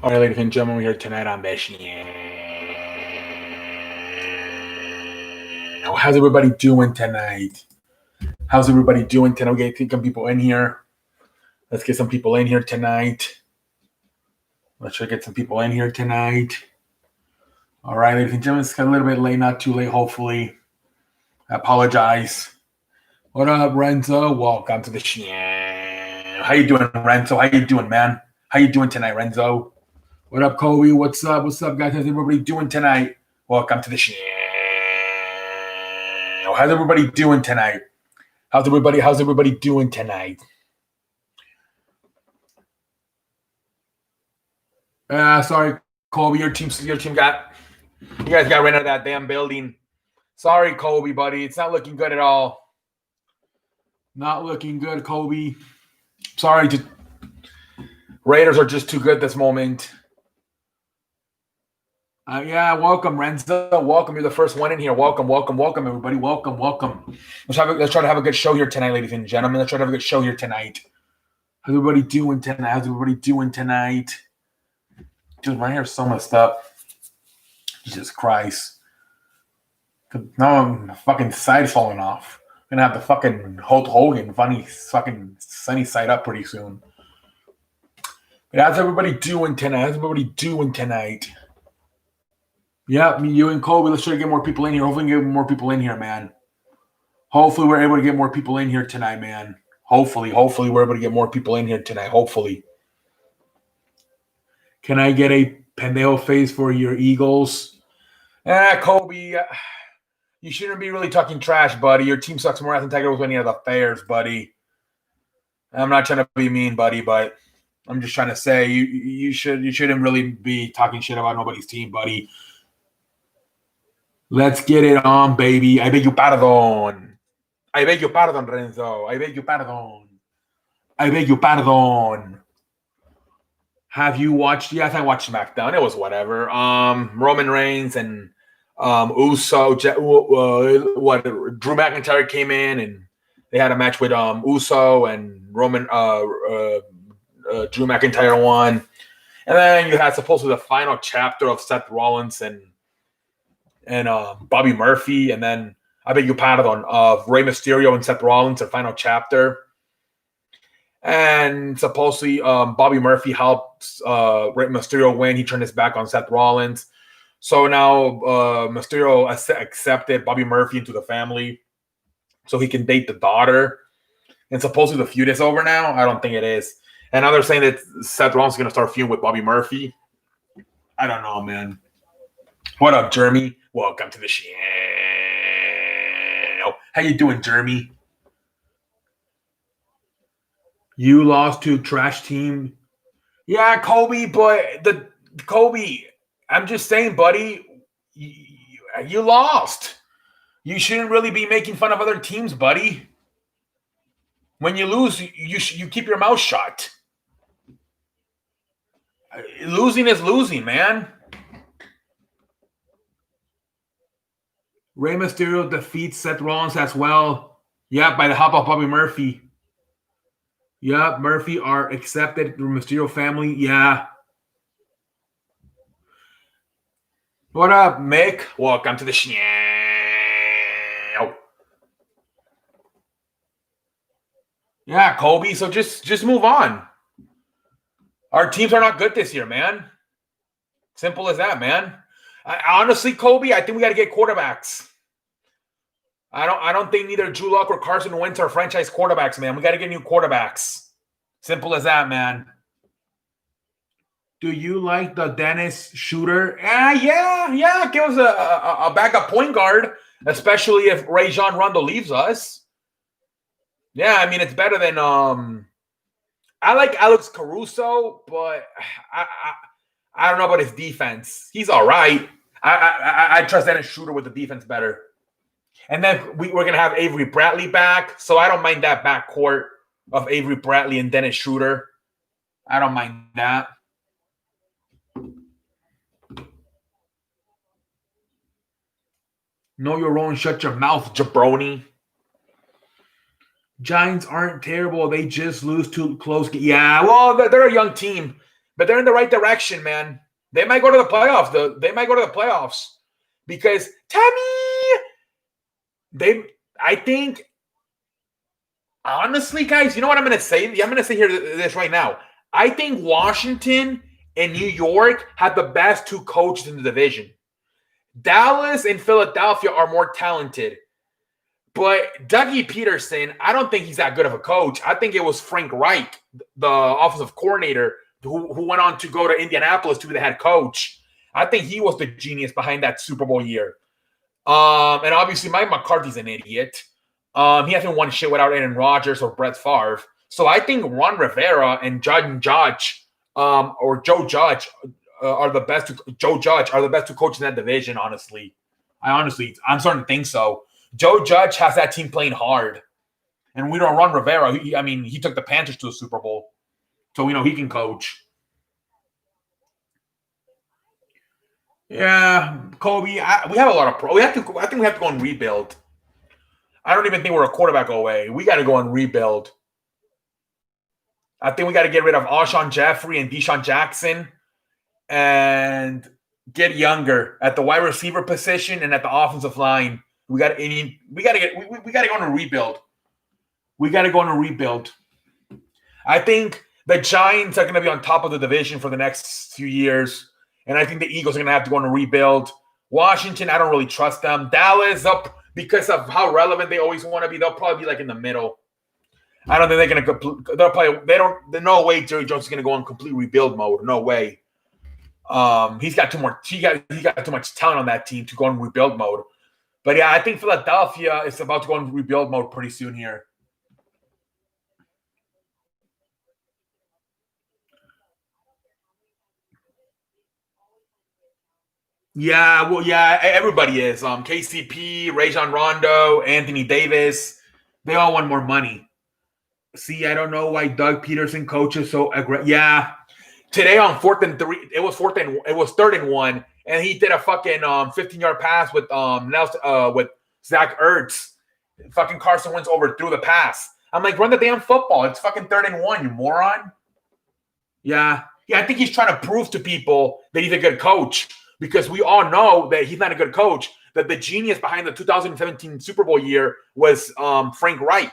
All right, ladies and gentlemen, we're here tonight on the show. How's everybody doing tonight? How's everybody doing tonight? We get some people in here. Let's get some people in here tonight. Let's try to get some people in here tonight. All right, ladies and gentlemen, it's a little bit late, not too late, hopefully. I apologize. What up, Renzo? Welcome to the show. How you doing, Renzo? How you doing, man? How you doing tonight, Renzo? What up, Kobe? What's up? What's up, guys? How's everybody doing tonight? Welcome to the show. How's everybody doing tonight? How's everybody doing tonight? Sorry, Kobe, you guys got rid of that damn building. Sorry, Kobe, buddy. It's not looking good at all. Not looking good, Kobe. Sorry, Raiders are just too good this moment. Yeah, welcome, Renzo. Welcome. You're the first one in here. Welcome, everybody. Welcome. Let's try to have a good show here tonight, ladies and gentlemen. Let's try to have a good show here tonight. How's everybody doing tonight? Dude, my hair's so messed up. Jesus Christ. Now my fucking side's falling off. I'm gonna have the fucking Hulk Hogan funny fucking sunny side up pretty soon. But how's everybody doing tonight? Yeah, me, you, and Kobe. Let's try to get more people in here. Hopefully, we can get more people in here, man. Hopefully, we're able to get more people in here tonight, man. Hopefully, we're able to get more people in here tonight. Hopefully. Can I get a pendejo face for your Eagles? Kobe, you shouldn't be really talking trash, buddy. Your team sucks more than Tiger was winning at the fairs, buddy. I'm not trying to be mean, buddy, but I'm just trying to say you shouldn't really be talking shit about nobody's team, buddy. Let's get it on, baby. I beg you pardon, Renzo. I beg you pardon. Have you watched? Yes, I watched SmackDown. It was whatever. Roman Reigns and Uso. Drew McIntyre came in and they had a match with Uso and Roman. Drew McIntyre won, and then you had supposedly the final chapter of Seth Rollins and Bobby Murphy, and then I beg you pardon of Rey Mysterio and Seth Rollins, their final chapter. And supposedly Bobby Murphy helped Rey Mysterio win. He turned his back on Seth Rollins. So now Mysterio accepted Bobby Murphy into the family so he can date the daughter. And supposedly the feud is over now. I don't think it is. And now they're saying that Seth Rollins is going to start feuding with Bobby Murphy. I don't know, man. What up, Jeremy? Welcome to the show. How you doing, Jeremy? You lost to trash team. Yeah, Kobe, but I'm just saying, buddy, you lost. You shouldn't really be making fun of other teams, buddy. When you lose, you keep your mouth shut. Losing is losing, man. Rey Mysterio defeats Seth Rollins as well. Yeah, by the help of Bobby Murphy. Yeah, Murphy are accepted through Mysterio family. Yeah. What up, Mick? Welcome to the show. Yeah, Kobe. So just move on. Our teams are not good this year, man. Simple as that, man. Honestly, Kobe, I think we got to get quarterbacks. I don't think neither Drew Lock or Carson Wentz are franchise quarterbacks, man. We got to get new quarterbacks. Simple as that, man. Do you like the Dennis Shooter? Yeah. Give us a backup point guard, especially if Rajon Rondo leaves us. Yeah, I mean, it's better than I like Alex Caruso, but I don't know about his defense. He's all right. I trust Dennis Shooter with the defense better. And then we're going to have Avery Bradley back, so I don't mind that backcourt of Avery Bradley and Dennis Shooter. I don't mind that. Know your role and shut your mouth, jabroni. Giants aren't terrible. They just lose to close. Yeah, well, they're a young team. but they're in the right direction, man. They might go to the playoffs. They might go to the playoffs because I think, honestly, guys, you know what I'm going to say? I'm going to say here this right now. I think Washington and New York have the best two coaches in the division. Dallas and Philadelphia are more talented. But Dougie Peterson, I don't think he's that good of a coach. I think it was Frank Reich, the offensive coordinator, who went on to go to Indianapolis to be the head coach. I think he was the genius behind that Super Bowl year. And obviously, Mike McCarthy's an idiot. He hasn't won shit without Aaron Rodgers or Brett Favre. So I think Ron Rivera and Judge, or Joe Judge, are the best. Joe Judge are the best two coaches in that division. Honestly, I'm starting to think so. Joe Judge has that team playing hard, and we don't Ron Rivera. He took the Panthers to a Super Bowl, so we know he can coach. Yeah, Kobe. We have a lot of pro. I think we have to go and rebuild. I don't even think we're a quarterback away. We got to go and rebuild. I think we got to get rid of Alshon Jeffrey and Deshaun Jackson, and get younger at the wide receiver position and at the offensive line. We got to go on a rebuild. We got to go on a rebuild. I think the Giants are going to be on top of the division for the next few years, and I think the Eagles are going to have to go on a rebuild. Washington, I don't really trust them. Dallas, because of how relevant they always want to be, they'll probably be like in the middle. I don't think they're going to. There's no way Jerry Jones is going to go on complete rebuild mode. No way. He's got too much. He got too much talent on that team to go in rebuild mode. But yeah, I think Philadelphia is about to go into rebuild mode pretty soon here. Yeah, well, yeah, everybody is. KCP, Rajon Rondo, Anthony Davis, they all want more money. See, I don't know why Doug Peterson coaches so aggressive. Yeah, today on 4th and 3, it was 3rd and 1. And he did a fucking 15-yard pass with with Zach Ertz. Fucking Carson Wentz overthrew the pass. I'm like, run the damn football. It's fucking 3rd and 1, you moron. Yeah, I think he's trying to prove to people that he's a good coach, because we all know that he's not a good coach. That the genius behind the 2017 Super Bowl year was Frank Reich,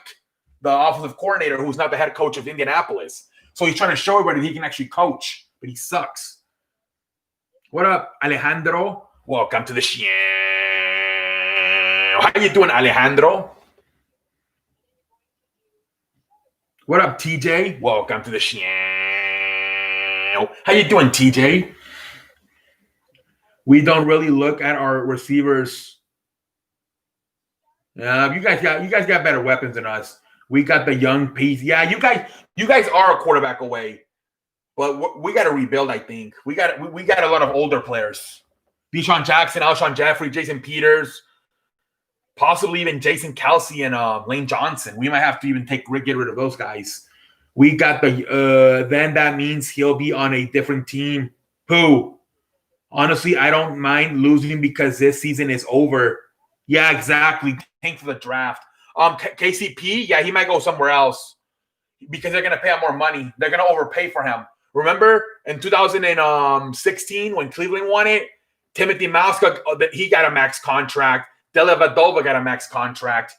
the offensive coordinator, who's not the head coach of Indianapolis. So he's trying to show everybody he can actually coach, but he sucks. What up, Alejandro? Welcome to the show. How you doing, Alejandro? What up, TJ? Welcome to the show. How you doing, TJ? We don't really look at our receivers. You guys got better weapons than us. We got the young piece. Yeah, you guys are a quarterback away. But we got to rebuild, I think. We got a lot of older players. Deshaun Jackson, Alshon Jeffrey, Jason Peters, possibly even Jason Kelsey and Lane Johnson. We might have to even get rid of those guys. We got then that means he'll be on a different team. Who? Honestly, I don't mind losing because this season is over. Yeah, exactly. Tank for the draft. KCP, yeah, he might go somewhere else because they're going to pay him more money. They're going to overpay for him. Remember in 2016 when Cleveland won it, Timothy Mouse got a max contract. Della Vadova got a max contract.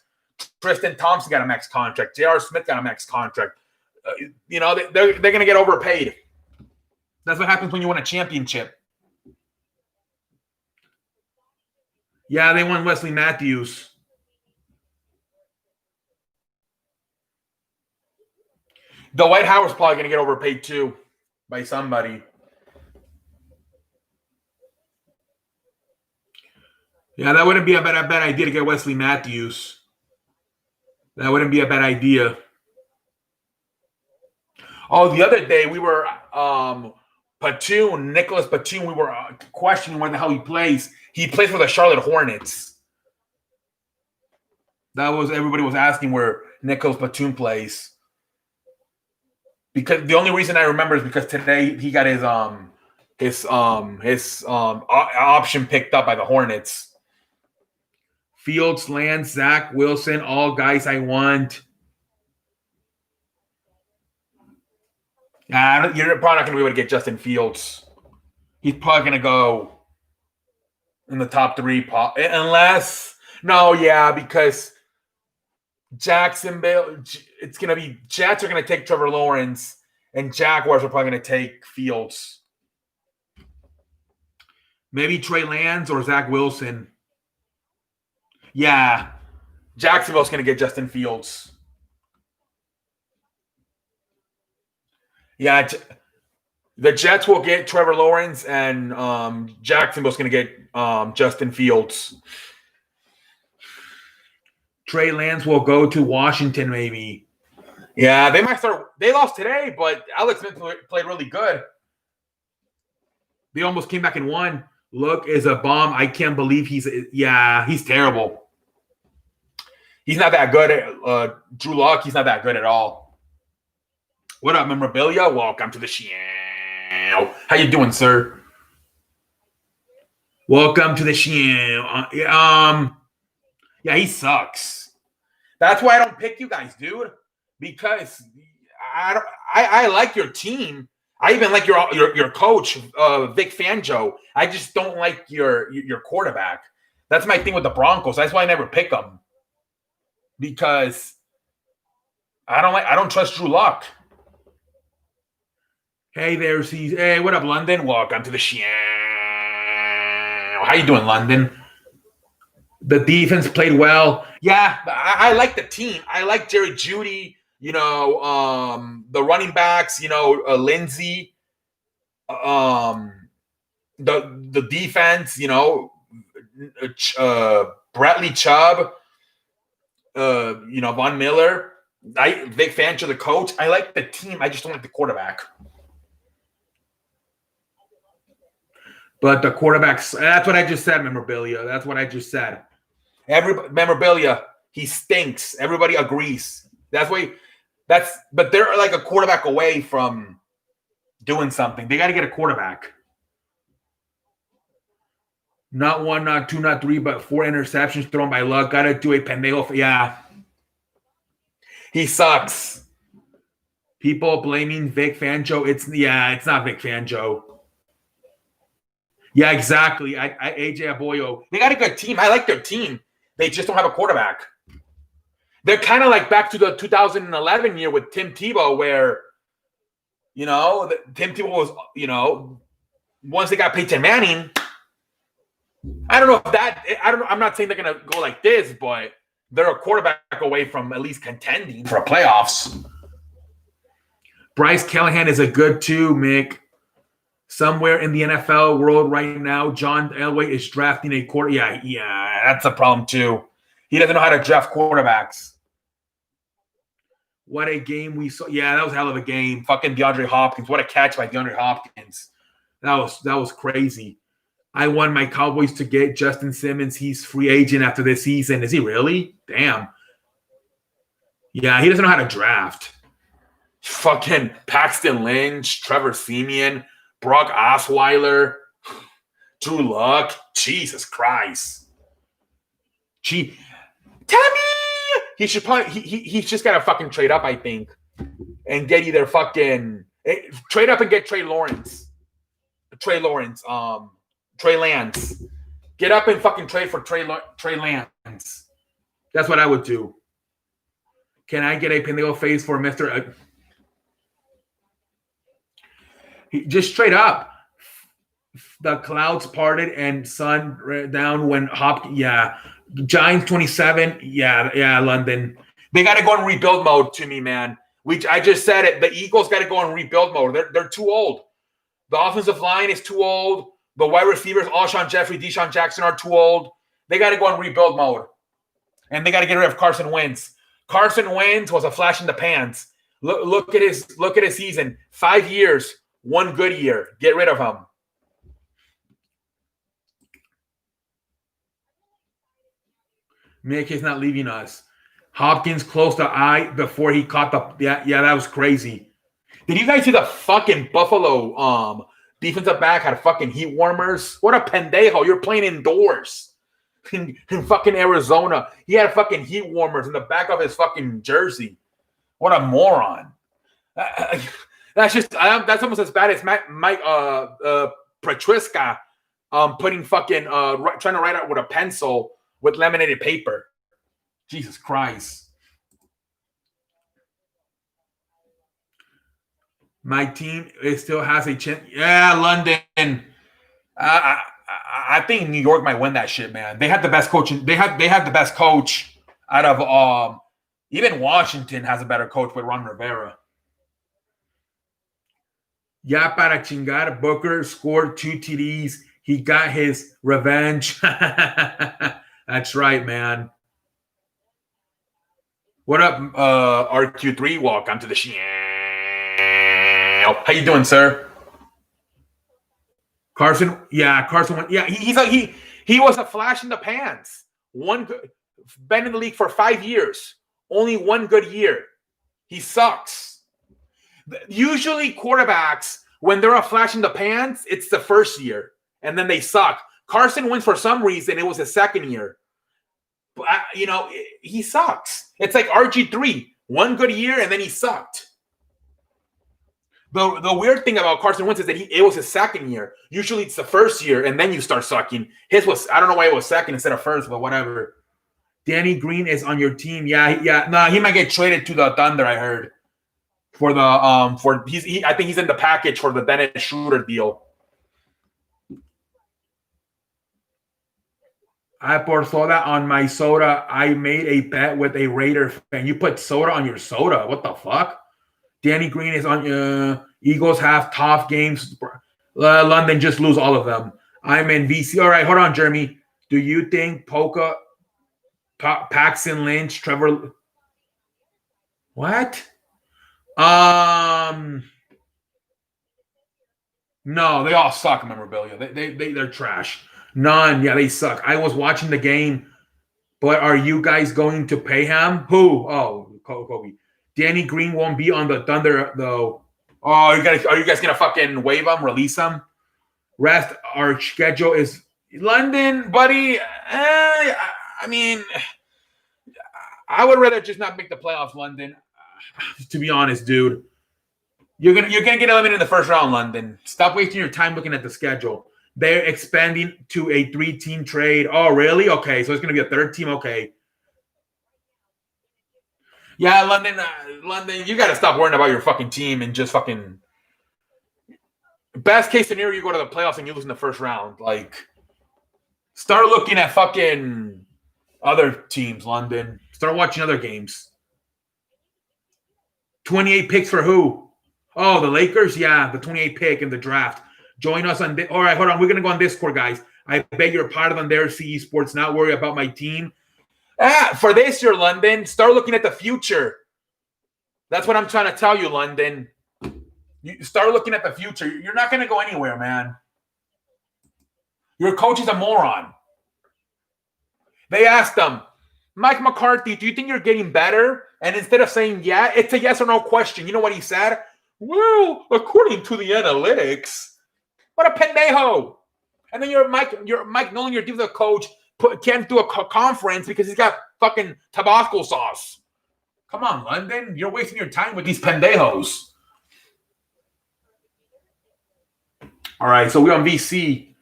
Tristan Thompson got a max contract. J.R. Smith got a max contract. They're going to get overpaid. That's what happens when you win a championship. Yeah, they won Wesley Matthews. Dwight Howard's probably going to get overpaid too by somebody. Yeah, that wouldn't be a bad idea to get Wesley Matthews. That wouldn't be a bad idea. Oh, the other day we were Nicholas Batum, we were questioning where the hell he plays. He plays for the Charlotte Hornets. Everybody was asking where Nicholas Batum plays. Because the only reason I remember is because today he got his option picked up by the Hornets. Fields, Lance, Zach Wilson, all guys I want. You're probably not going to be able to get Justin Fields. He's probably going to go in the top 3, unless because Jacksonville. It's going to be Jets are going to take Trevor Lawrence, and Jaguars are probably going to take Fields. Maybe Trey Lance or Zach Wilson. Yeah, Jacksonville's going to get Justin Fields. Yeah, the Jets will get Trevor Lawrence, and Jacksonville's going to get Justin Fields. Trey Lance will go to Washington, maybe. Yeah, they might start. They lost today, but Alex Smith played really good. They almost came back and won. Look is a bomb. I can't believe he's terrible. He's not that good. Drew Lock, he's not that good at all. What up, memorabilia? Welcome to the show. How you doing, sir? Welcome to the show. Yeah, he sucks. That's why I don't pick you guys, dude. Because I like your team. I even like your coach, Vic Fangio. I just don't like your quarterback. That's my thing with the Broncos. That's why I never pick them. Because I don't trust Drew Lock. Hey there, hey, what up, London? Welcome to the show. How you doing, London? The defense played well. Yeah, I like the team. I like Jerry Jeudy. The running backs. Lindsey. The defense. Bradley Chubb. Von Miller. Vic Fangio, the coach. I like the team. I just don't like the quarterback. But the quarterbacks, that's what I just said, memorabilia. That's what I just said. Memorabilia, he stinks. Everybody agrees. But they're like a quarterback away from doing something. They got to get a quarterback. Not 1, not 2, not 3, but 4 interceptions thrown by Luck. Got to do a pendejo. Yeah. He sucks. People blaming Vic Fangio. It's not Vic Fangio. Yeah, exactly. AJ Aboyo. They got a good team. I like their team. They just don't have a quarterback. They're kind of like back to the 2011 year with Tim Tebow, where, Tim Tebow was, once they got Peyton Manning, I don't know if I'm not saying they're going to go like this, but they're a quarterback away from at least contending for playoffs. Bryce Callahan is a good too, Mick. Somewhere in the NFL world right now, John Elway is drafting a quarter. Yeah, that's a problem too. He doesn't know how to draft quarterbacks. What a game we saw. Yeah, that was a hell of a game. Fucking DeAndre Hopkins. What a catch by DeAndre Hopkins. That was crazy. I want my Cowboys to get Justin Simmons. He's free agent after this season. Is he really? Damn. Yeah, he doesn't know how to draft. Fucking Paxton Lynch, Trevor Siemian, Brock Osweiler, Drew Luck. Jesus Christ. Tommy! He should probably he's just gotta fucking trade up, I think. And get either fucking trade up and get Trey Lance. Get up and fucking trade for Trey Lance. That's what I would do. Can I get a pendejo face for Mr. Just straight up. The clouds parted and sun down when Hopkins. Yeah. Giants 27. Yeah, London. They got to go in rebuild mode to me, man. I just said it. The Eagles got to go in rebuild mode. They're too old. The offensive line is too old. The wide receivers, Alshon Jeffrey, Deshaun Jackson, are too old. They got to go in rebuild mode. And they got to get rid of Carson Wentz. Carson Wentz was a flash in the pants. Look at his season. 5 years, 1 good year. Get rid of him. Mick is not leaving us. Hopkins closed the eye before he caught the. Yeah, that was crazy. Did you guys see the fucking Buffalo defensive back had fucking heat warmers? What a pendejo. You're playing indoors in fucking Arizona. He had fucking heat warmers in the back of his fucking jersey. What a moron. That's almost as bad as Mike Petriska putting fucking trying to write out with a pencil with laminated paper. Jesus Christ. My team still has a chance. Yeah, London. I think New York might win that shit, man. They have the best coach. They have the best coach out of even Washington has a better coach with Ron Rivera. Ya para chingar, Booker scored 2 TDs. He got his revenge. That's right, man. What up, RQ3? Welcome to the show. How you doing, sir? Carson, Carson. Yeah, he was a flash in the pants. Been in the league for 5 years. Only one good year. He sucks. Usually quarterbacks, when they're a flash in the pants, it's the first year, and then they suck. Carson Wentz, for some reason, it was his second year. But, he sucks. It's like RG3. One good year, and then he sucked. The weird thing about Carson Wentz is that it was his second year. Usually it's the first year, and then you start sucking. His was, I don't know why it was second instead of first, but whatever. Danny Green is on your team. Yeah. No, he might get traded to the Thunder, I heard. For the I think he's in the package for the Dennis Schroeder deal. I poured soda on my soda. I made a bet with a Raider fan. You put soda on your soda. What the fuck? Danny Green is on Eagles have tough games. London just lose all of them. I'm in VC. All right, hold on, Jeremy. Do you think Polka, Paxton Lynch, Trevor? What? No, they all suck, memorabilia. They're trash. None. Yeah, they suck. I was watching the game, but are you guys going to pay him? Who? Oh, Kobe. Danny Green won't be on the Thunder, though. Oh, are you guys going to fucking waive him, release him? Rest, our schedule is London, buddy. I mean, I would rather just not make the playoffs, London. To be honest, dude. You're gonna get eliminated in the first round, London. Stop wasting your time looking at the schedule. They're expanding to a 3-team trade. Oh, really? Okay, so it's going to be a third team? Okay. Yeah, London, you got to stop worrying about your fucking team and just fucking... Best case scenario, you go to the playoffs and you lose in the first round. Like, start looking at fucking other teams, London. Start watching other games. 28 picks for who? Oh, the Lakers? Yeah, the 28 pick in the draft. Join us on... All right, hold on. We're going to go on Discord, guys. I beg your pardon on there, CE Sports. Not worry about my team. For this year, London, start looking at the future. That's what I'm trying to tell you, London. You start looking at the future. You're not going to go anywhere, man. Your coach is a moron. They asked him, Mike McCarthy, do you think you're getting better? And instead of saying yeah, it's a yes or no question. You know what he said? Well, according to the analytics. What a pendejo. And then you're Mike Nolan, your defensive coach, can't do a conference because he's got fucking Tabasco sauce. Come on, London. You're wasting your time with these pendejos. All right, so we're on VC.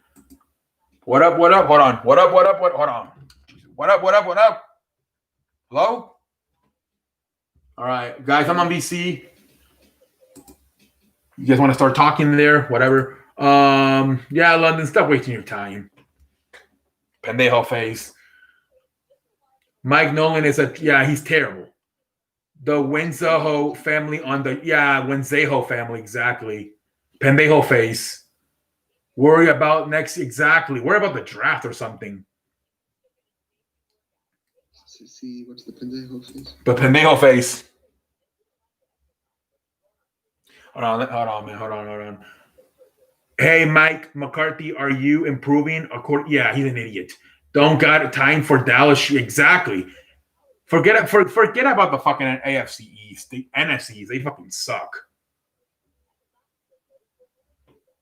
What up? Hold on. What up? Hold on. What up? Hello? All right, guys, I'm on VC. You guys want to start talking there? Whatever. Yeah, London, stop wasting your time. Pendejo face. Mike Nolan is he's terrible. The Wenzeho family Wenzeho family, exactly. Pendejo face. Worry about the draft or something. See, what's the pendejo face? The pendejo face. Hold on, man. Hey, Mike McCarthy, are you improving? Yeah, he's an idiot. Don't got time for Dallas. Exactly. Forget about the fucking AFC East. The NFCs, they fucking suck.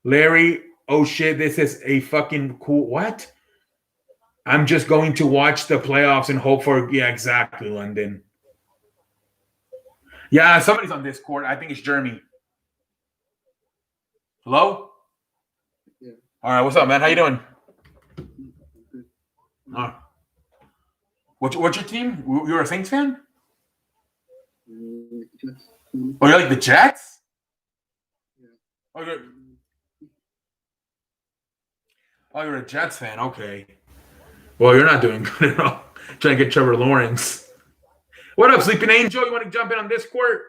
Larry, oh shit, this is a fucking cool... What? I'm just going to watch the playoffs and hope for... Yeah, exactly, London. Yeah, somebody's on Discord. I think it's Jeremy. Hello? Yeah. All right, what's up, man? How you doing? Good. What's your team? You're a Saints fan? Jets. Oh, you're like the Jets? Yeah. You're a Jets fan. Okay. Well, you're not doing good at all. Trying to get Trevor Lawrence. What up, Sleeping Angel? You want to jump in on Discord?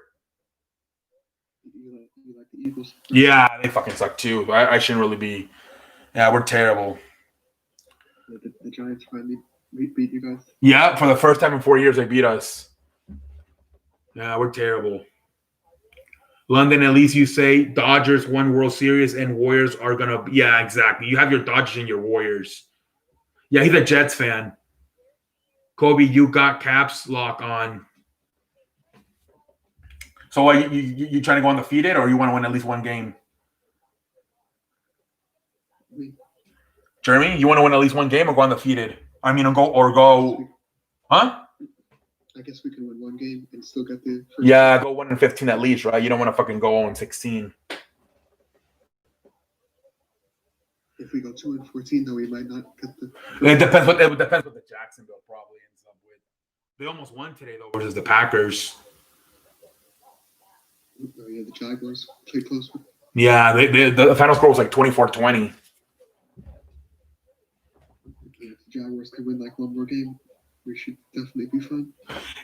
You like the Eagles? Yeah, they fucking suck too. I shouldn't really be. Yeah, we're terrible. The Giants finally beat you guys. Yeah, for the first time in 4 years, they beat us. Yeah, we're terrible. London, at least you say Dodgers won World Series and Warriors are gonna. Yeah, exactly. You have your Dodgers and your Warriors. Yeah, he's a Jets fan. Kobe, you got caps lock on. So, what you trying to go undefeated, or you want to win at least one game? Me. Jeremy, you want to win at least one game or go undefeated? I mean, go. Huh? I guess we can win one game and still get the first. Yeah, go 1-15 at least, right? You don't want to fucking go 0-16. If we go 2-14, though, we might not get the. It depends what the Jacksonville probably ends up with. They almost won today though versus the Packers. Oh yeah, the Jaguars played close. Yeah, the final score was like 24-20. If the Jaguars could win like one more game, we should definitely be fine.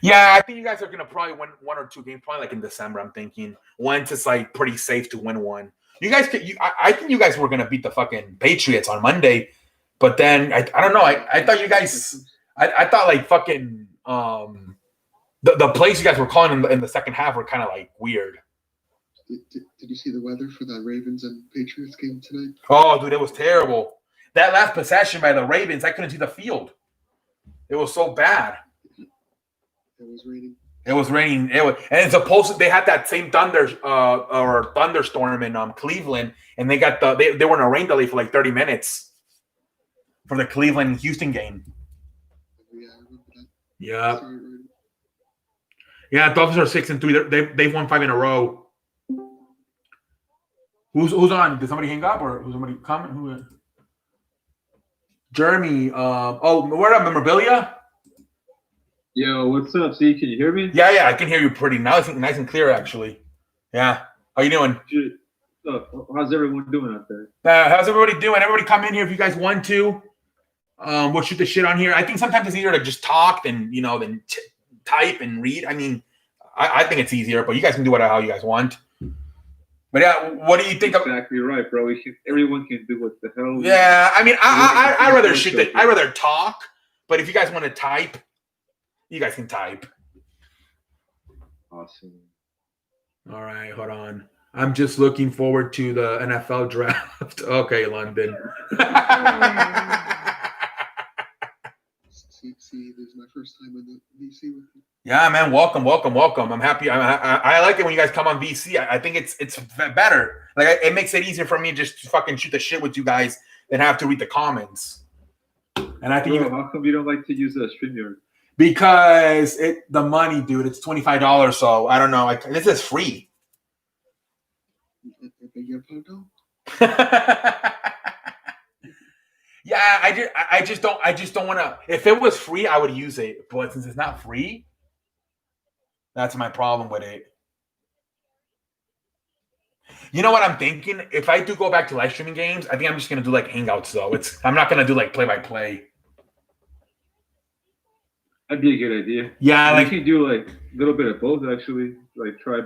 Yeah, I think you guys are gonna probably win one or two games, probably like in December. I'm thinking once it's like pretty safe to win one. You guys could. I think you guys were gonna beat the fucking Patriots on Monday, but then I don't know. I thought you guys. I thought like fucking the plays you guys were calling in the second half were kind of like weird. Did you see the weather for that Ravens and Patriots game tonight? Oh, dude, it was terrible. That last possession by the Ravens, I couldn't see the field. It was so bad. It was raining. It was raining. And supposedly they had that same thunderstorm in Cleveland, and they were in a rain delay for like 30 minutes for the Cleveland Houston game. Yeah, I remember that. Yeah. Yeah, Dolphins are 6-3. They've won 5 in a row. Who's on? Did somebody hang up or who's somebody comment? Who? Jeremy. Where up, memorabilia? Yo, what's up? See, can you hear me? Yeah, I can hear you pretty nice and clear actually. Yeah. How you doing? How's everyone doing out there? How's everybody doing? Everybody come in here if you guys want to. We'll shoot the shit on here. I think sometimes it's easier to just talk than type and read. I mean, I think it's easier, but you guys can do whatever how you guys want. But yeah, what do you think? Exactly right, bro. Everyone can do what the hell. Yeah, I mean, I rather shoot that. I rather talk. But if you guys want to type, you guys can type. Awesome. All right, hold on. I'm just looking forward to the NFL draft. Okay, London. See, this is my first time in the VC with you. Yeah, man. Welcome. I'm happy. I like it when you guys come on VC. I think it's better. Like it makes it easier for me just to fucking shoot the shit with you guys than have to read the comments. And I think how come you don't like to use a StreamYard? Because the money, dude. It's $25. So I don't know. This is free. Yeah, I just don't want to. If it was free, I would use it. But since it's not free, that's my problem with it. You know what I'm thinking? If I do go back to live streaming games, I think I'm just gonna do like hangouts though. I'm not gonna do like play-by-play. That'd be a good idea. Yeah, like you can do like a little bit of both actually. Like try.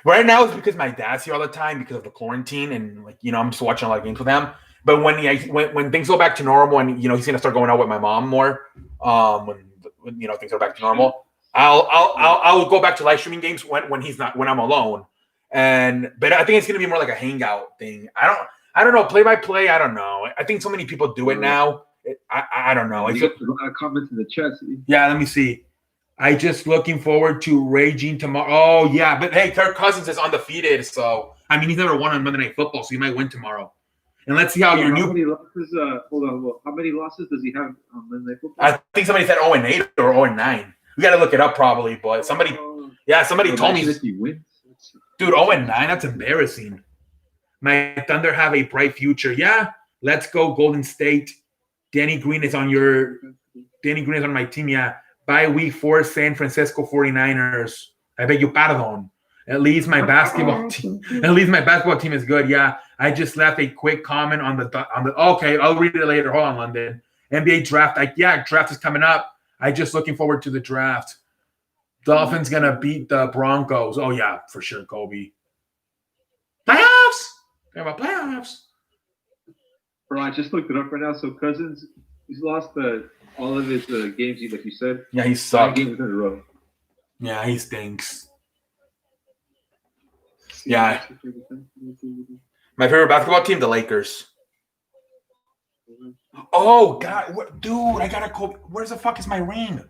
Right now it's because my dad's here all the time because of the quarantine, and like I'm just watching a lot of games with him. But when things go back to normal, and he's gonna start going out with my mom more, when things are back to normal, I'll go back to live streaming games when I'm alone. But I think it's gonna be more like a hangout thing. I don't know, play by play. I don't know. I think so many people do it now. I don't know. You got a lot of comments in the chat. Yeah, let me see. I just looking forward to raging tomorrow. Oh yeah, but hey, Kirk Cousins is undefeated, so I mean he's never won on Monday Night Football, so he might win tomorrow. And let's see how your new. How many losses? Hold on. How many losses does he have on Monday Night Football? I think somebody said 0-8 or 0-9. We got to look it up probably, but somebody told me. If he wins. Dude, 0-9. That's embarrassing. My Thunder have a bright future. Yeah, let's go Golden State. Danny Green is on my team. Yeah, by week 4, San Francisco 49ers. I beg you pardon. At least my basketball team. At least my basketball team is good. Yeah, I just left a quick comment on the. Okay, I'll read it later. Hold on, London. NBA draft. Draft is coming up. I just looking forward to the draft. Dolphins gonna beat the Broncos. Oh yeah, for sure, Kobe. Playoffs. Talking about playoffs. Bro, I just looked it up right now. So Cousins, he's lost all of his games, like you said. Yeah, he sucked. 9 games in a row. Yeah, he stinks. Yeah. My favorite basketball team, the Lakers. Oh God, dude! I gotta go. Where the fuck is my ring?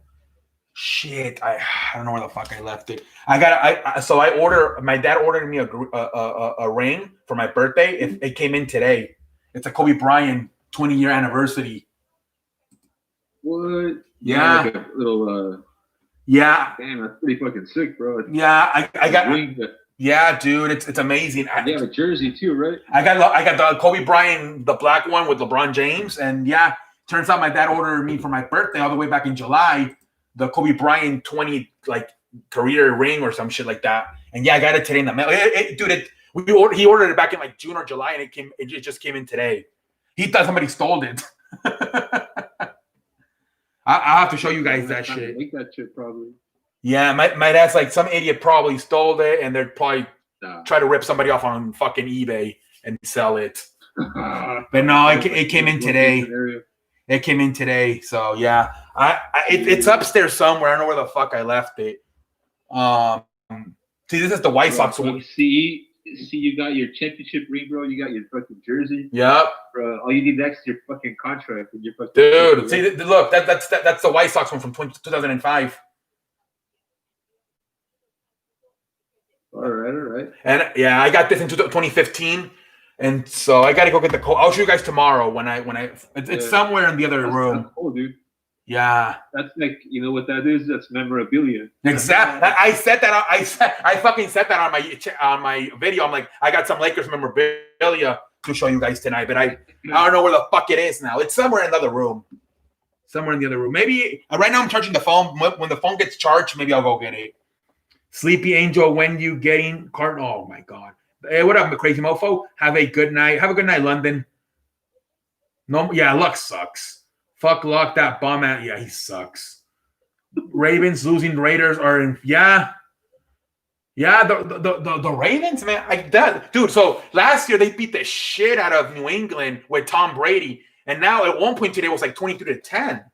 Shit, I don't know where the fuck I left it. My dad ordered me a ring for my birthday. It came in today. It's a Kobe Bryant 20-year anniversary. What? Yeah. Like a little. Yeah. Damn, that's pretty fucking sick, bro. Yeah, I got. Yeah, dude, it's amazing. You have a jersey too, right? I got the Kobe Bryant, the black one with LeBron James, and yeah, turns out my dad ordered me for my birthday all the way back in July, the Kobe Bryant 20 career ring or some shit like that. And yeah, I got it today in the mail. He ordered it back in June or July, and it just came in today. He thought somebody stole it. I'll have to show you guys that shit. Make that shit probably. Yeah, my dad's some idiot probably stole it, and they're probably try to rip somebody off on fucking eBay and sell it. But no, it came in today. It came in today, so yeah, it's upstairs somewhere. I don't know where the fuck I left it. See, this is the White Sox one. See, you got your championship ring, bro. You got your fucking jersey. Yep. Bro, all you need next is your fucking contract and your fucking. Dude, see, look, that's the White Sox one from 2005. All right. And yeah, I got this in 2015, and so I got to go get the code. I'll show you guys tomorrow when it's somewhere in the other room. That's cool, dude. Yeah, that's you know what that is? That's memorabilia. Exactly. I said that. I fucking said that on my video. I'm like, I got some Lakers memorabilia to show you guys tonight, but I don't know where the fuck it is now. It's somewhere in the other room. Somewhere in the other room. Maybe right now I'm charging the phone. When the phone gets charged, maybe I'll go get it. Sleepy Angel, when you getting card? Oh my God! Hey, what up, crazy mofo? Have a good night. Have a good night, London. No, yeah, Luck sucks. Fuck Luck, that bum at. Yeah, he sucks. Ravens losing. Raiders are in. Yeah. The Ravens, man, like that, dude. So last year they beat the shit out of New England with Tom Brady, and now at one point today it was 23-10.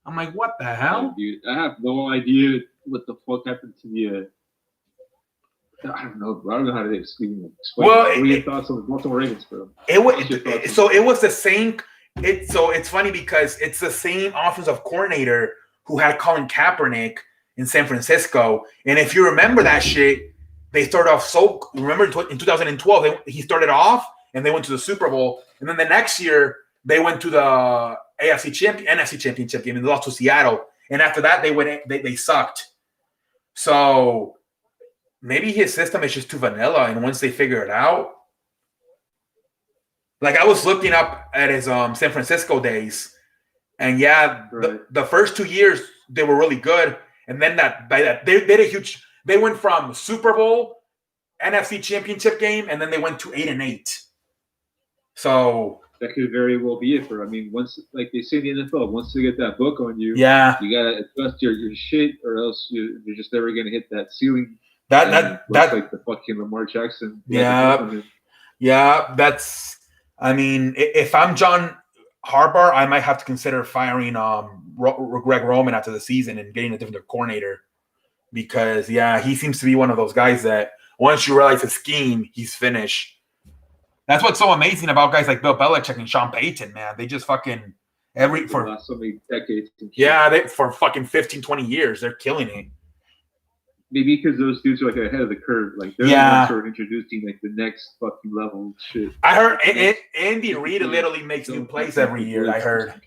I'm like, what the hell? Dude, I have no idea what the fuck happened to the. I don't know. I don't know how to explain. Well, what are your thoughts on the Baltimore Ravens, bro? It was the same. It's funny because it's the same offensive coordinator who had Colin Kaepernick in San Francisco, and if you remember that shit, they started off remember in 2012 he started off and they went to the Super Bowl, and then the next year they went to the NFC Championship game and they lost to Seattle, and after that they sucked. So maybe his system is just too vanilla, and once they figure it out, I was looking up at his San Francisco days, and yeah, right. the first 2 years they were really good, and then they did a huge. They went from Super Bowl, NFC Championship game, and then they went to 8-8. So that could very well be it. Once, like they say in the NFL, once they get that book on you, yeah, you gotta adjust your shit, or else you're just never gonna hit that ceiling. That's like the fucking Lamar Jackson. Yeah, that's. If I'm John Harbaugh, I might have to consider firing Greg Roman after the season and getting a different coordinator, because he seems to be one of those guys that once you realize his scheme, he's finished. That's what's so amazing about guys like Bill Belichick and Sean Payton, man. They just fucking for so many decades. For fucking 15, 20 years, they're killing it. Maybe because those dudes are ahead of the curve. They're the ones who are introducing the next fucking level shit. I heard Andy Reid literally makes new plays every year. I heard.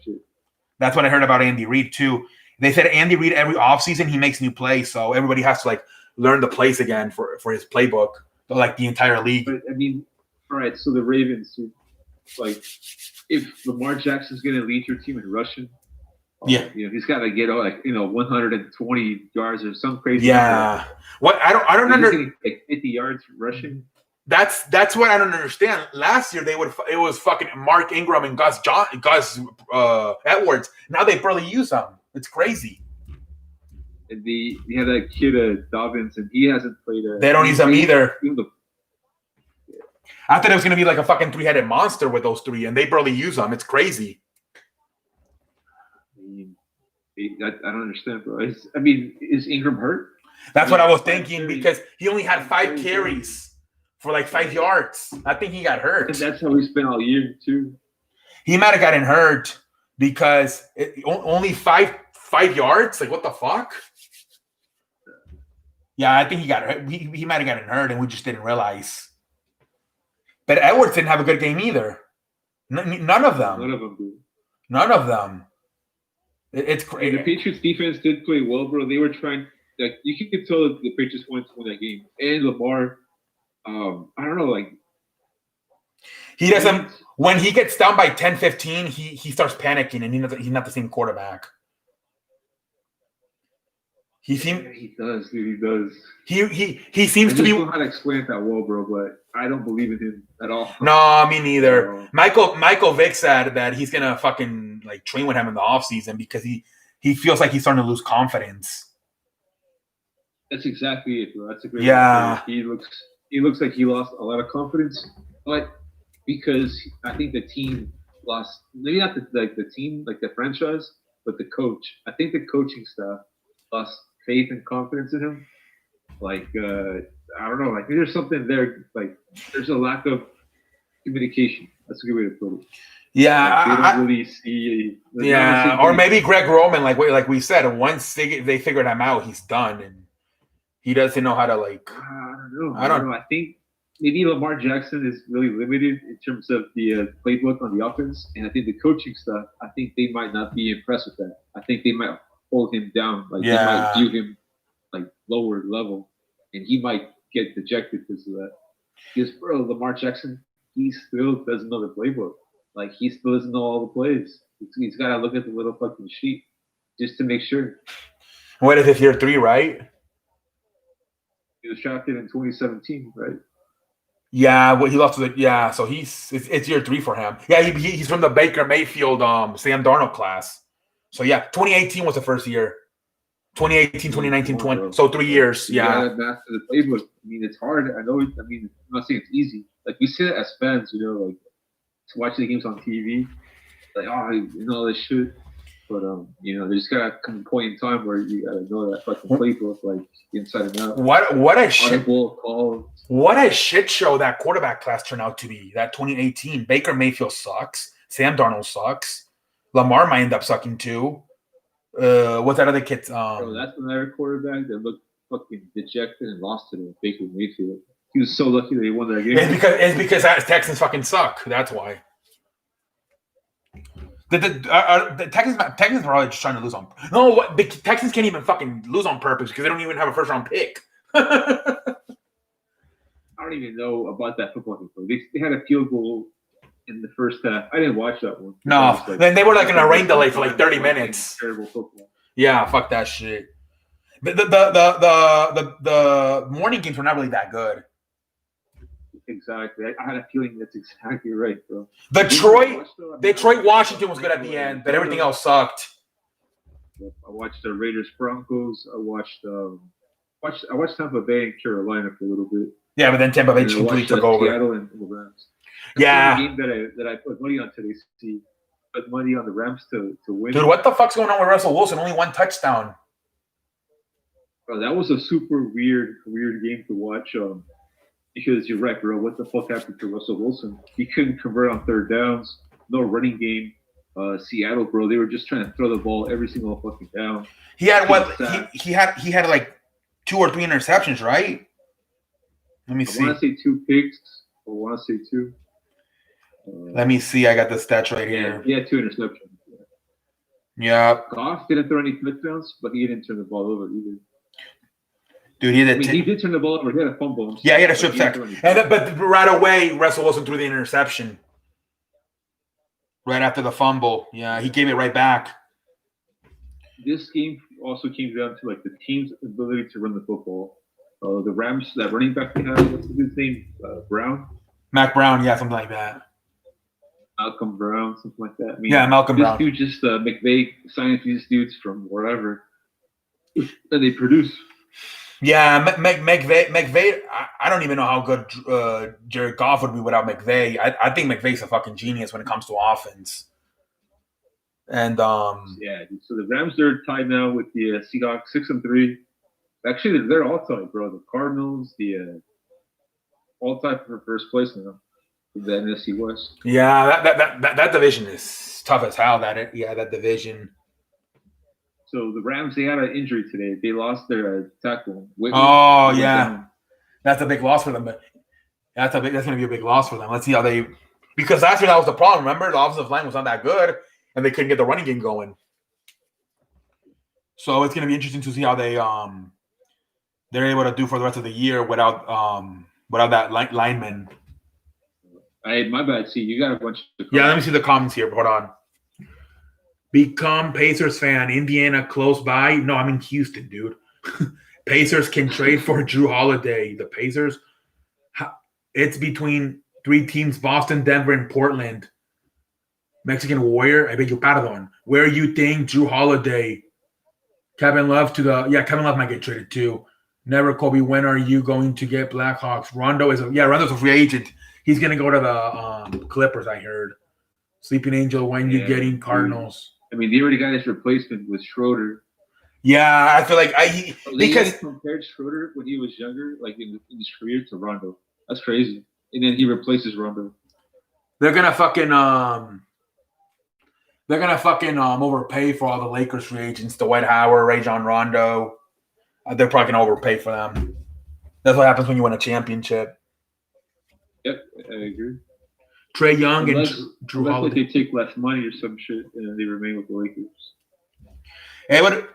That's what I heard about Andy Reid too. They said Andy Reid every offseason he makes new plays, so everybody has to learn the plays again for his playbook, the entire league. But all right, so the Ravens, like, if Lamar Jackson's going to lead your team in rushing, he's got to get 120 yards or some crazy. Yeah. What I don't understand. Like 50 yards rushing. That's what I don't understand. Last year it was fucking Mark Ingram and Gus Edwards. Now they barely use them. It's crazy. And you have that kid Dobbins, and he hasn't played. They don't use them either. I thought it was going to be like a fucking three-headed monster with those three, and they barely use them. It's crazy. I don't understand, bro. Is Ingram hurt? That's what I was thinking because he only had 5 carries for like 5 yards. I think he got hurt. And that's how he's been all year, too. He might have gotten hurt because only 5 yards? Like, what the fuck? Yeah, I think he got hurt. He might have gotten hurt, and we just didn't realize. But Edwards didn't have a good game either. None of them. None of them do. None of them. It's crazy. The Patriots defense did play well, bro. They were trying. Like, you could tell that the Patriots wanted to win that game. And Lamar, I don't know, like. He doesn't. When he gets down by 10-15, he starts panicking, and he's not the same quarterback. He does, dude. He does. He seems to be. I don't know how to explain it that well, bro, but I don't believe in him at all. No, me neither. Michael Vick said that he's gonna fucking like train with him in the offseason because he feels like he's starting to lose confidence. That's exactly it, bro. That's a great. Yeah. He looks like he lost a lot of confidence, but because I think the team lost, maybe not the team, like the franchise, but the coach. I think the coaching staff lost faith and confidence in him. Like, I don't know. Like, there's something there. Like, there's a lack of communication. That's a good way to put it. Yeah, like, they don't really see. Yeah, or maybe Greg Roman, like we said, once they figured him out, he's done, and he doesn't know how to like. I don't know. I think maybe Lamar Jackson is really limited in terms of the playbook on the offense, and I think the coaching stuff. I think they might not be impressed with that. I think they might hold him down. Like, they might view him like lower level, and he might get dejected because of that. Because, bro, Lamar Jackson, he still doesn't know the playbook. Like, he still doesn't know all the plays. He's got to look at the little fucking sheet just to make sure. What is it, year 3, right? He was drafted in 2017, right? Yeah, well, he lost to the so it's year 3 for him. Yeah, he's from the Baker Mayfield Sam Darnold class. So yeah, 2018 was the first year. 2018, 2019, 20. So 3 years. You gotta master the playbook. I mean, it's hard. I know. I'm not saying it's easy. Like, we see it as fans, like watching the games on TV, like, this shit. But there just gotta come a point in time where you gotta know that fucking playbook, like, inside and out. What a shit! Call. What a shit show that quarterback class turned out to be. That 2018 Baker Mayfield sucks. Sam Darnold sucks. Lamar might end up sucking too. What's that other kid? Bro, that's another quarterback that looked fucking dejected and lost to the Baker Mayfield. He was so lucky that he won that game. It's because Texans fucking suck. That's why. The Texans are probably just trying to lose on. No, the Texans can't even fucking lose on purpose because they don't even have a first round pick. I don't even know about that football game. They had a field goal in the first half. I didn't watch that one. No, then they were like in a rain delay for like 30 minutes. Terrible football. Yeah, fuck that shit. The morning games were not really that good. Exactly. I had a feeling that's exactly right, bro. Detroit Washington was good at the end, but everything else sucked. I watched the Raiders Broncos. I watched Tampa Bay and Carolina for a little bit. Yeah, but then Tampa Bay completely took over. Seattle and the Rams. Yeah. The game that I put money on today. Put money on the Rams to win. Dude, what the fuck's going on with Russell Wilson? Only 1 touchdown. Bro, that was a super weird game to watch. Because you're right, bro. What the fuck happened to Russell Wilson? He couldn't convert on third downs. No running game. Seattle, bro. They were just trying to throw the ball every single fucking down. He had he had like 2 or 3 interceptions, right? Let me see. I want to say 2 picks. I want to say 2. Let me see. I got the stats right here. He had 2 interceptions. Yeah. Goff didn't throw any touchdowns, but he didn't turn the ball over either. Dude, he I had mean, he did turn the ball over. He had a fumble. yeah, he had a strip sack. But right away, Russell Wilson threw the interception. Right after the fumble. Yeah, he gave it right back. This game also came down to like the team's ability to run the football. The Rams, that running back they have, what's his name? Brown? Mac Brown, yeah, something like that. Malcolm Brown, something like that. I mean, Yeah, Malcolm this Brown. dude just McVay signed these dudes from wherever, and they produce. Yeah, McVay. I don't even know how good Jared Goff would be without McVay. I think McVay's a fucking genius when it comes to offense. And Yeah, so the Rams are tied now with the Seahawks, 6-3. Actually, they're all tied, bro. The Cardinals, the all tied for first place now in the NFC West. yeah, that division is tough as hell. That division. So the Rams, they had an injury today. They lost their tackle. Whitman. Oh yeah, that's a big loss for them. But that's going to be a big loss for them. Let's see how they, because last year that was the problem. Remember, the offensive line was not that good, and they couldn't get the running game going. So it's going to be interesting to see how they're able to do for the rest of the year without that lineman. My bad. See, you got a bunch of Yeah, let me see the comments here. Hold on. Become Pacers fan. Indiana close by. No, I'm in Houston, dude. Pacers can trade for Drew Holiday. The Pacers. It's between three teams: Boston, Denver, and Portland. Mexican Warrior. I beg your pardon. Where you think Drew Holiday? Kevin Love Kevin Love might get traded too. Never Kobe. When are you going to get Blackhawks? Rondo's a free agent. He's gonna go to the Clippers. I heard. Sleeping Angel. When you getting Cardinals? I mean, they already got his replacement with Schroeder. Yeah, I feel like because compared Schroeder when he was younger, like in his career, to Rondo. That's crazy. And then he replaces Rondo. They're gonna fucking overpay for all the Lakers free agents, Dwight Howard, Rajon Rondo. They're probably gonna overpay for them. That's what happens when you win a championship. Yep, I agree. Trae Young and Drew Holiday. Like they take less money or some shit, and then they remain with the Lakers. Hey, we're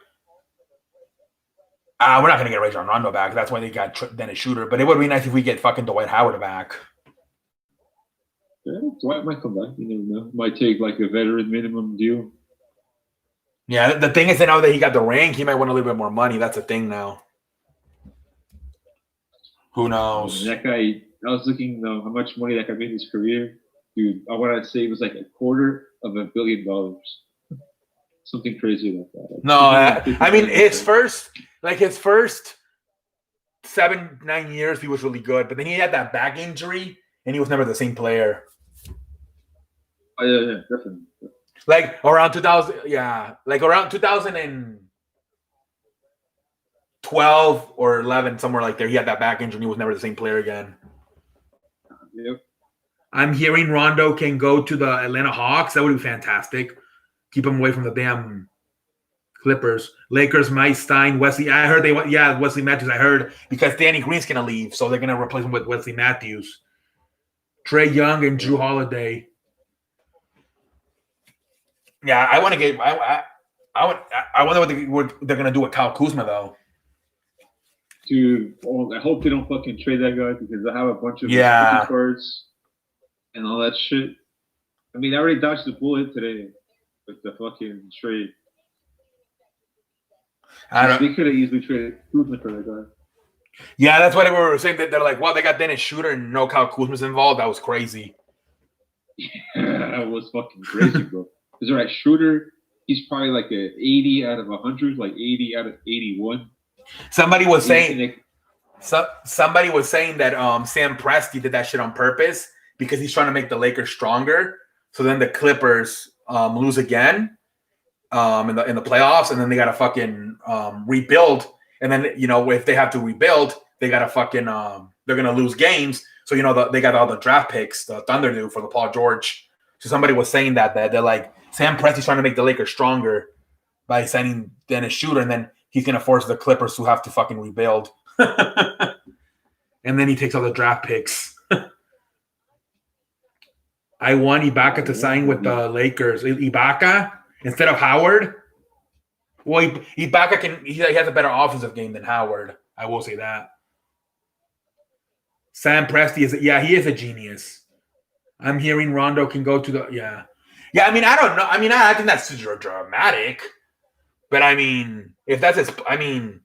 not gonna get Rajon Rondo back. That's why they got Dennis Schroeder. But it would be nice if we get fucking Dwight Howard back. Yeah, Dwight might come back. You never know. Might take like a veteran minimum deal. Yeah, the thing is that now that he got the ring, he might want a little bit more money. That's the thing now. Who knows? That guy, I was looking how much money that guy made in his career. Dude, I want to say it was like $250 million. Something crazy like that. No, I mean his first 7-9 years he was really good, but then he had that back injury and he was never the same player. Oh yeah, definitely. Like around 2000, like around 2012 or 11, somewhere like there, he had that back injury and he was never the same player again. Yep. I'm hearing Rondo can go to the Atlanta Hawks. That would be fantastic. Keep him away from the damn Clippers. Lakers, Mike Stein, Wesley. I heard Wesley Matthews. I heard because Danny Green's gonna leave, so they're gonna replace him with Wesley Matthews. Trae Young and Drew Holiday. Yeah, I want to get. I wonder what they're gonna do with Kyle Kuzma though. Dude, I hope they don't fucking trade that guy because I have a bunch of cards and all that shit. I mean, I already dodged the bullet today with the fucking trade. They could have easily traded Kuzma for that guy. Yeah, that's why they were saying that they're like, well, they got Dennis Schroeder and no Kyle Kuzma's involved. That was crazy. Yeah, that was fucking crazy, bro. Because all right, Schroeder, he's probably like a 80 out of 100, like 80 out of 81. Somebody was saying that Sam Presti did that shit on purpose because he's trying to make the Lakers stronger. So then the Clippers lose again in the playoffs, and then they got to fucking rebuild. And then if they have to rebuild, they got to fucking they're gonna lose games. So they got all the draft picks, the Thunder do for the Paul George. So somebody was saying that they're like Sam Presti's trying to make the Lakers stronger by signing Dennis Schroeder, and then he's gonna force the Clippers to have to fucking rebuild. And then he takes all the draft picks. I want Ibaka to sign with the Lakers. Ibaka instead of Howard. Well, Ibaka he has a better offensive game than Howard. I will say that. Sam Presti he is a genius. I'm hearing Rondo can go to the yeah. I mean, I don't know. I mean, I think that's dramatic, but I mean, if that's I mean,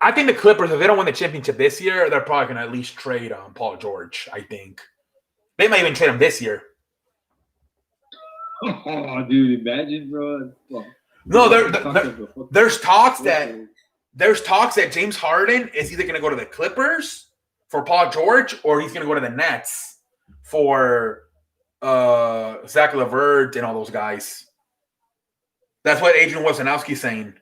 I think the Clippers, if they don't win the championship this year, they're probably gonna at least trade Paul George. I think they might even trade him this year. Oh, dude, imagine, bro. Well, no, there's talks that James Harden is either gonna go to the Clippers for Paul George, or he's gonna go to the Nets for Zach LeVert and all those guys. That's what Adrian Wojnarowski's saying.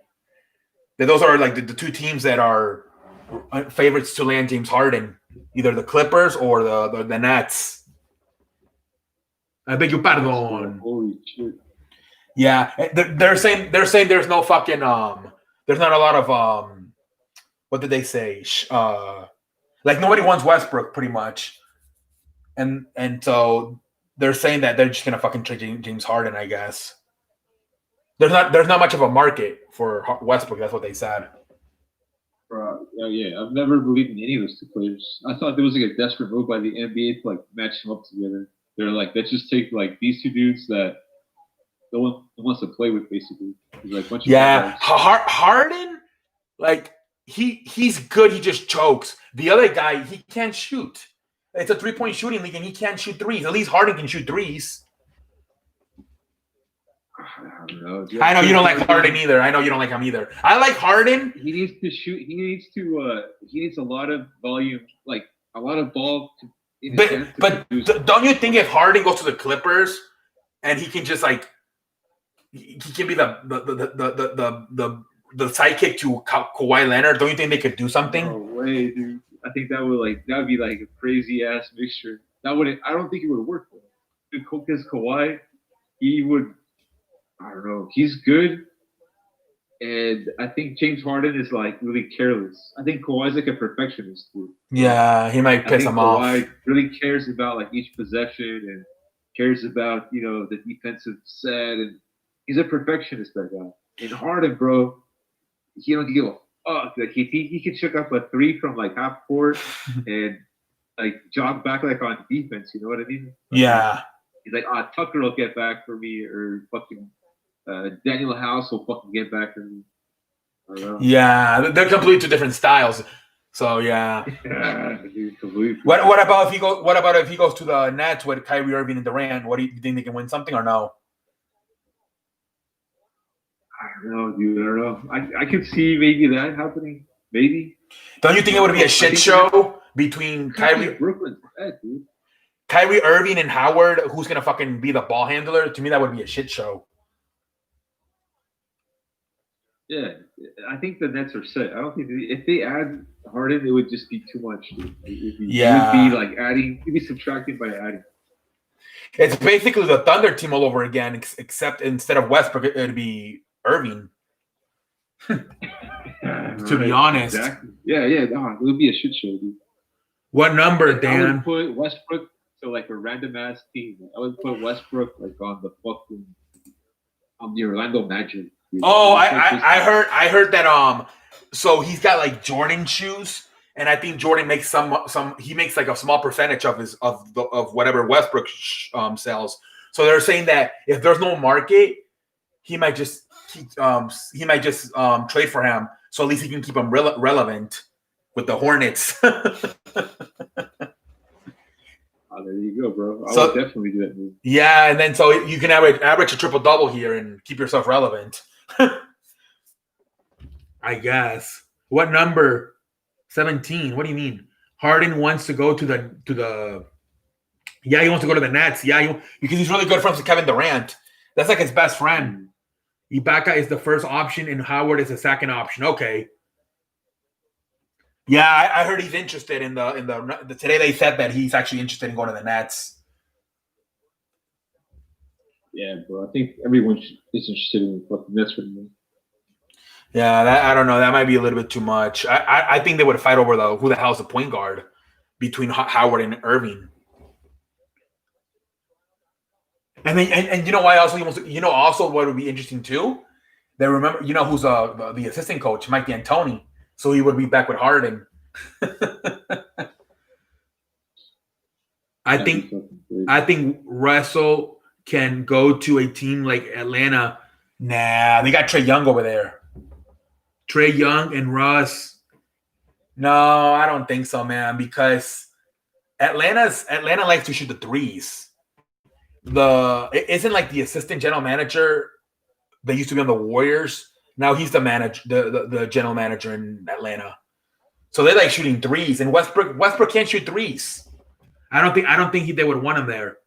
That those are like the two teams that are favorites to land James Harden, either the Clippers or the Nets. I beg your pardon. Holy shit! Yeah, they're saying there's no fucking there's not a lot of what did they say? Like nobody wants Westbrook pretty much, and so they're saying that they're just gonna fucking trade James Harden, I guess. There's not much of a market for Westbrook. That's what they said. Yeah, I've never believed in any of those two players. I thought there was like a desperate move by the NBA to like match them up together. They're like, let's just take like these two dudes that no one wants to play with, basically. Like, bunch of Harden, like he's good. He just chokes. The other guy, he can't shoot. It's a 3-point shooting league, and he can't shoot threes. At least Harden can shoot threes. I don't know. I know you don't like Harden either. I know you don't like him either. I like Harden. He needs to shoot. He needs a lot of volume, like a lot of ball. But don't you think if Harden goes to the Clippers and he can just like he can be the sidekick to Kawhi Leonard? Don't you think they could do something? No way, dude. I think that would be like a crazy ass mixture. I don't think it would work though. Because Kawhi, he would. I don't know. He's good, and I think James Harden is like really careless. I think Kawhi's like a perfectionist, dude. Yeah, he might piss him off. Kawhi really cares about like each possession and cares about the defensive set, and he's a perfectionist, that guy. And Harden, bro, he don't give a fuck. Like he can chuck up a three from like half court and like jog back like on defense. You know what I mean? Yeah. He's like, Tucker will get back for me, or fucking. Daniel House will fucking get back to me. Yeah, they're completely two different styles. So yeah. What about if he goes to the Nets with Kyrie Irving and Durant? What do you think they can win something or no? I don't know, dude. I don't know. I could see maybe that happening. Maybe. Don't you think it would be a shit show between Brooklyn, dude. Kyrie Irving and Howard? Who's gonna fucking be the ball handler? To me, that would be a shit show. Yeah, I think the Nets are set. I don't think if they add Harden, it would just be too much. It would be like adding. It'd be subtracting by adding. It's basically the Thunder team all over again, except instead of Westbrook, it'd be Irving. To be honest. Exactly. Yeah. No, it would be a shit show, dude. What number, Dan? I would put Westbrook to like a random ass team. I would put Westbrook like on the fucking the Orlando Magic. Oh, I heard that so he's got like Jordan shoes, and I think Jordan makes he makes like a small percentage of whatever Westbrook sells. So they're saying that if there's no market, he might just trade for him, so at least he can keep him relevant with the Hornets. There you go, bro. I would definitely do that move. Yeah, and then so you can average a triple-double here and keep yourself relevant. I guess. What number? 17. What do you mean? Harden wants to go to the Yeah, he wants to go to the Nets. Yeah, because he's really good friends with Kevin Durant. That's like his best friend. Ibaka is the first option and Howard is the second option. Okay. Yeah, I heard he's interested in the today they said that he's actually interested in going to the Nets. Yeah, bro. I think everyone is interested in what the Nets would do. Yeah, I don't know. That might be a little bit too much. I think they would fight over who the hell's the point guard between Howard and Irving. And then and you know why also also what would be interesting too? They remember who's the assistant coach, Mike D'Antoni. so he would be back with Harden. I think Russell can go to a team like Atlanta. Nah, they got Trae Young over there. Trae Young and Russ. No, I don't think so, man, because Atlanta likes to shoot the threes. It isn't like the assistant general manager that used to be on the Warriors. Now he's the manager, the general manager in Atlanta. So they like shooting threes, and Westbrook can't shoot threes. I don't think they would want him there.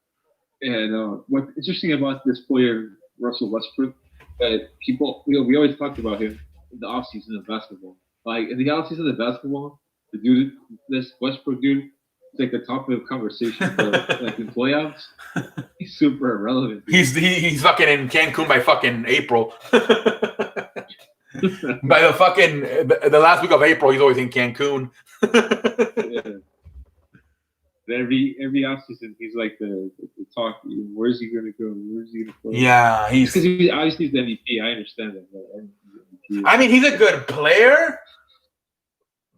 Yeah, no. What's interesting about this player, Russell Westbrook, that people we always talked about him in the offseason of basketball. Like in the offseason of basketball, the dude, this Westbrook dude, it's like the topic of conversation. But like in playoffs, he's super irrelevant. Dude. He's fucking in Cancun by fucking April. By the last week of April, he's always in Cancun. Yeah. Every offseason, he's like the talk. Where's he gonna go? Where's he gonna play? Yeah, because he's obviously the MVP. I understand that. I mean, he's a good player,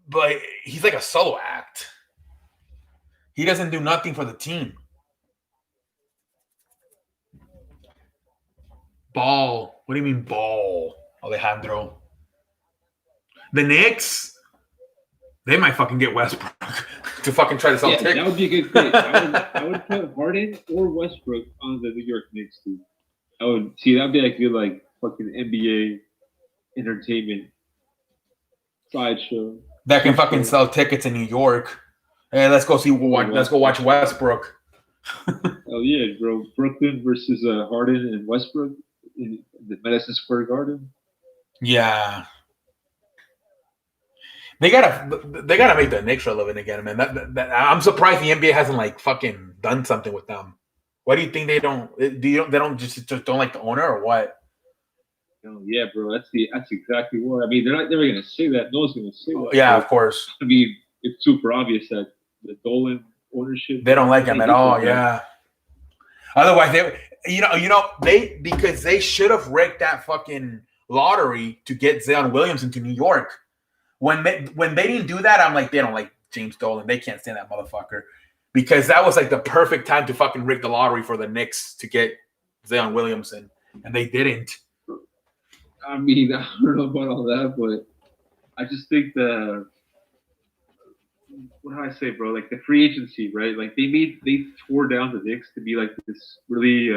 but he's like a solo act. He doesn't do nothing for the team. Ball. What do you mean ball, Alejandro? The Knicks, they might fucking get Westbrook to fucking try to sell tickets. That would be a good pick. I would put Harden or Westbrook on the New York Knicks team. That'd be like good, like fucking NBA entertainment sideshow. That can fucking sell tickets in New York. Hey, let's go watch Westbrook. Oh yeah, bro! Brooklyn versus Harden and Westbrook in the Madison Square Garden. Yeah. They gotta make the Knicks relevant again, man. I'm surprised the NBA hasn't like fucking done something with them. Why do you think they don't? They don't just don't like the owner or what? Oh yeah, bro. That's exactly what. I mean, they're not never gonna say that. No one's gonna say that. Yeah, of course. I mean, it's super obvious that the Dolan ownership. They don't like him at all. Yeah. Otherwise, because they should have rigged that fucking lottery to get Zion Williamson to New York. When they didn't do that, I'm like, they don't like James Dolan. They can't stand that motherfucker. Because that was like the perfect time to fucking rig the lottery for the Knicks to get Zion Williamson. And they didn't. I mean, I don't know about all that, but I just think what do I say, bro? Like the free agency, right? Like they tore down the Knicks to be like this really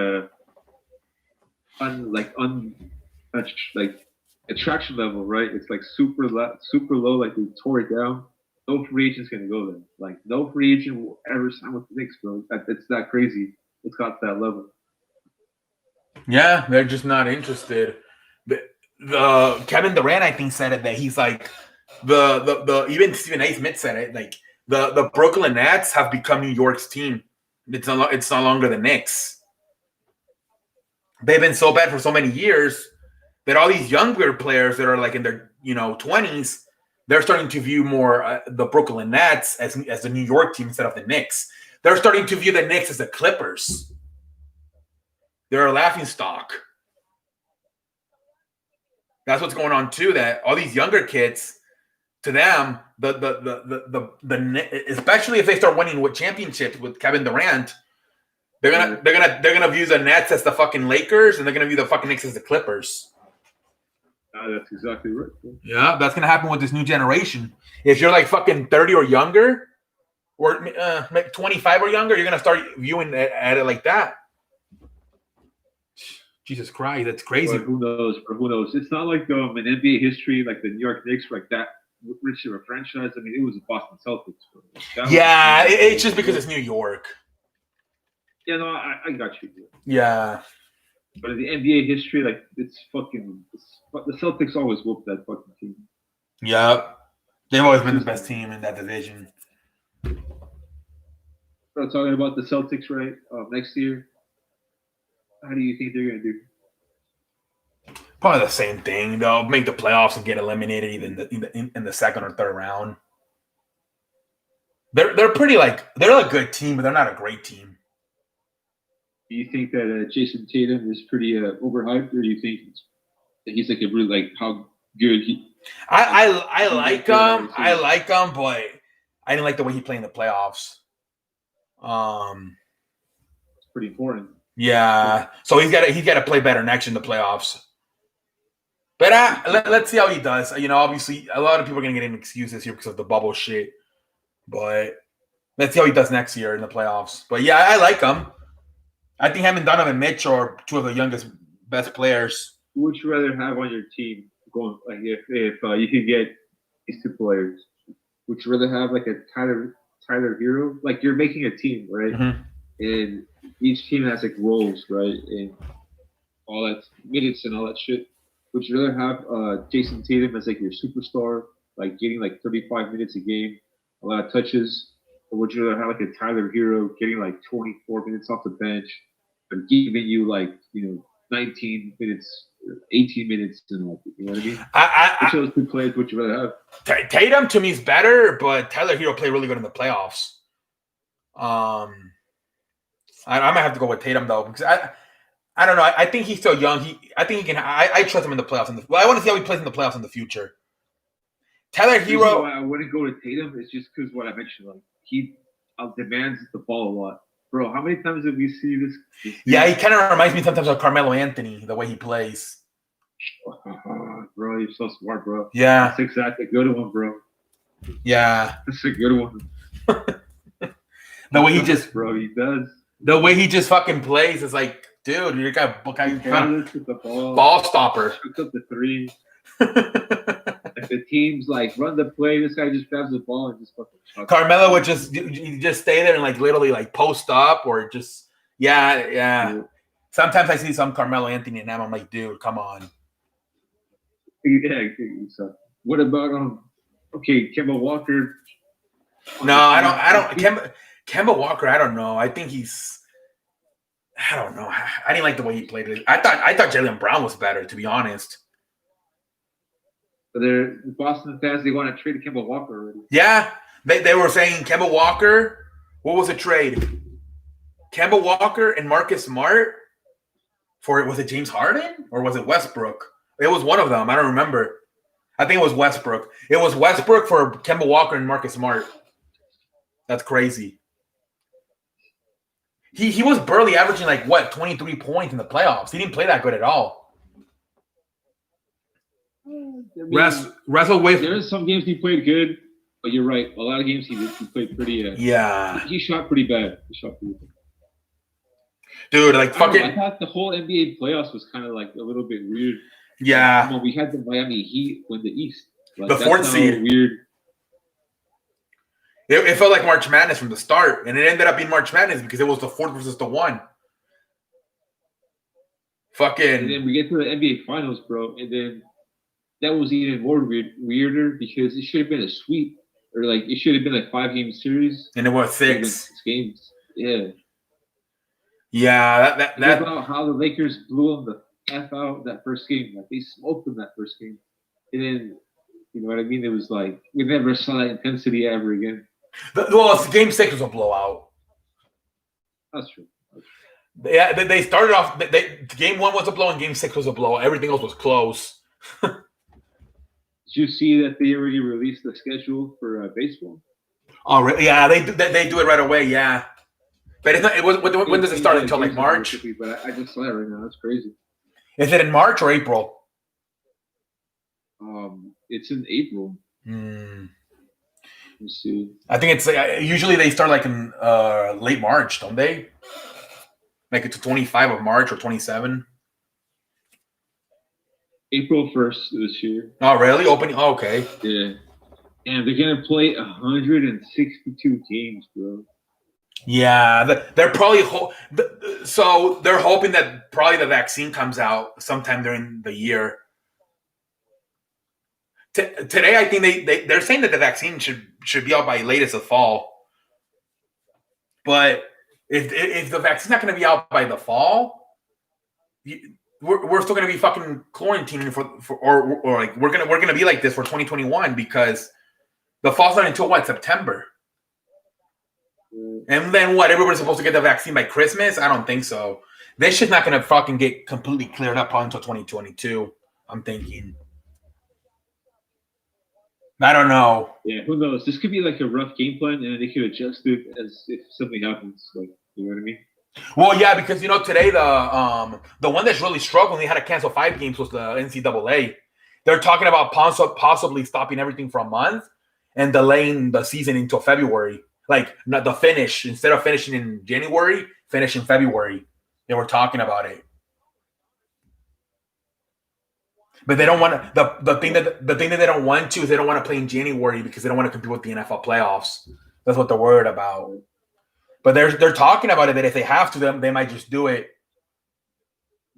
attraction level, right? It's like super low. Like they tore it down. No free agent's gonna go there. Like no free agent will ever sign with the Knicks, bro. It's that crazy. It's got that level. Yeah, they're just not interested. The Kevin Durant, I think, said it that he's like the even Stephen A. Smith said it, like the Brooklyn Nets have become New York's team. It's no longer the Knicks. They've been so bad for so many years that all these younger players that are like in their 20s, they're starting to view more the Brooklyn Nets as the New York team instead of the Knicks. They're starting to view the Knicks as the Clippers. They're a laughing stock. That's what's going on too. That all these younger kids, to them, the especially if they start winning with championships with Kevin Durant, they're gonna view the Nets as the fucking Lakers, and they're gonna view the fucking Knicks as the Clippers. That's exactly right. Yeah, that's gonna happen with this new generation. If you're like fucking 30 or younger, or 25 or younger, you're gonna start viewing at it like that. Jesus Christ, that's crazy. But who knows? Who knows? It's not like in NBA history, like the New York Knicks, like that rich of a franchise. I mean, it was the Boston Celtics. It's just because it's New York. Yeah, no, I got you. Dude. Yeah. But in the NBA history, like the Celtics always whooped that fucking team. Yeah, they've always been the best team in that division. So talking about the Celtics, right? Next year. How do you think they're going to do? Probably the same thing. They'll make the playoffs and get eliminated even in the second or third round. They're pretty they're a good team, but they're not a great team. Do you think that Jason Tatum is pretty overhyped, or do you think that he's like a really how good he? I like him. I like him, but I didn't like the way he played in the playoffs. It's pretty important. Yeah. So he's got to play better next year in the playoffs. But let's see how he does. You know, obviously, a lot of people are going to get in excuses here because of the bubble shit. But let's see how he does next year in the playoffs. But yeah, I like him. I think him and Donovan and Mitch are two of the youngest, best players. Who would you rather have on your team? Going like if you could get these two players, would you rather have like a Tyler Hero? Like you're making a team, right? Mm-hmm. And each team has like roles, right? And all that minutes and all that shit. Would you rather have Jason Tatum as like your superstar, like getting like 35 minutes a game, a lot of touches, or would you rather have like a Tyler Hero getting like 24 minutes off the bench, but giving you like 19 minutes, 18 minutes, and all? You know what I mean? Which of those two players would you rather have? Tatum to me is better, but Tyler Hero played really good in the playoffs. I might have to go with Tatum though because I don't know. I think he's still young. I think he can. I trust him in the playoffs. I want to see how he plays in the playoffs in the future. Tyler Hero. I wouldn't go to Tatum. It's just because what I mentioned. Like he demands the ball a lot, bro. How many times have we seen this Yeah, he kind of reminds me sometimes of Carmelo Anthony, the way he plays. Bro, you're so smart, bro. Yeah, that's exactly a good one, bro. Yeah, that's a good one. The way he just, bro, he does. The way he just fucking plays is like. Dude, you're kind of ball stopper. Picks up the three. If the team's like run the play, this guy just grabs the ball and just fucking. Carmelo would just stay there and like literally like post up or just yeah. Sometimes I see some Carmelo Anthony and I'm like, dude, come on. Yeah. So what about Kemba Walker? No, I don't. Kemba Walker, I don't know. I think I don't know. I didn't like the way he played it. I thought Jaylen Brown was better, to be honest. But the Boston fans, they want to trade Kemba Walker already. Yeah. They were saying Kemba Walker. What was the trade? Kemba Walker and Marcus Smart was it James Harden or was it Westbrook? It was one of them. I don't remember. I think it was Westbrook. It was Westbrook for Kemba Walker and Marcus Smart. That's crazy. He was barely averaging 23 points in the playoffs. He didn't play that good at all. Wrestle with. There's some games he played good, but you're right. A lot of games he played pretty. Yeah. He shot pretty bad. Dude, I thought the whole NBA playoffs was kind of like a little bit weird. Yeah. We had the Miami Heat win the East. The fourth seed. Weird. It felt like March Madness from the start, and it ended up being March Madness because it was the 4th versus the 1. Fucking. And then we get to the NBA Finals, bro, and then that was even more weirder because it should have been a sweep, or it should have been a 5-game series, and it was 6 games. Yeah. Yeah, that about how the Lakers blew them the F out that first game. Like they smoked them that first game, and then you know what I mean. It was like we never saw that intensity ever again. Game 6 was a blowout. That's true. Yeah, they started off. Game 1 was a blowout, and Game 6 was a blowout. Everything else was close. Did you see that they already released the schedule for baseball? Oh, really? Yeah, they do it right away. Yeah, but it's not. When does it start? Until March? But I just saw it right now. That's crazy. Is it in March or April? It's in April. Let me see. I think it's usually they start in late March, don't they? Make it to 25 of March or 27. April 1st this year. Oh, really? Opening? Oh, okay. Yeah. And they're gonna play 162 games, bro. Yeah, they're probably so they're hoping that probably the vaccine comes out sometime during the year. Today, I think they're saying that the vaccine should be out by latest of fall. But if the vaccine's not going to be out by the fall, we're still going to be fucking quarantining or we're gonna be like this for 2021 because the fall's not until September. And then what? Everybody's supposed to get the vaccine by Christmas? I don't think so. This shit's not going to fucking get completely cleared up until 2022. I'm thinking. I don't know. Yeah, who knows? This could be like a rough game plan, and they could adjust it as if something happens. Like, you know what I mean? Well, yeah, because today the one that's really struggling, they had to cancel 5 games was the NCAA. They're talking about possibly stopping everything for a month and delaying the season until February. Like not the finish, instead of finishing in January, finish in February. They were talking about it. But they don't want to. The thing that they don't want to is they don't want to play in January because they don't want to compete with the NFL playoffs. That's what they're worried about. But they're talking about it that if they have to, they might just do it.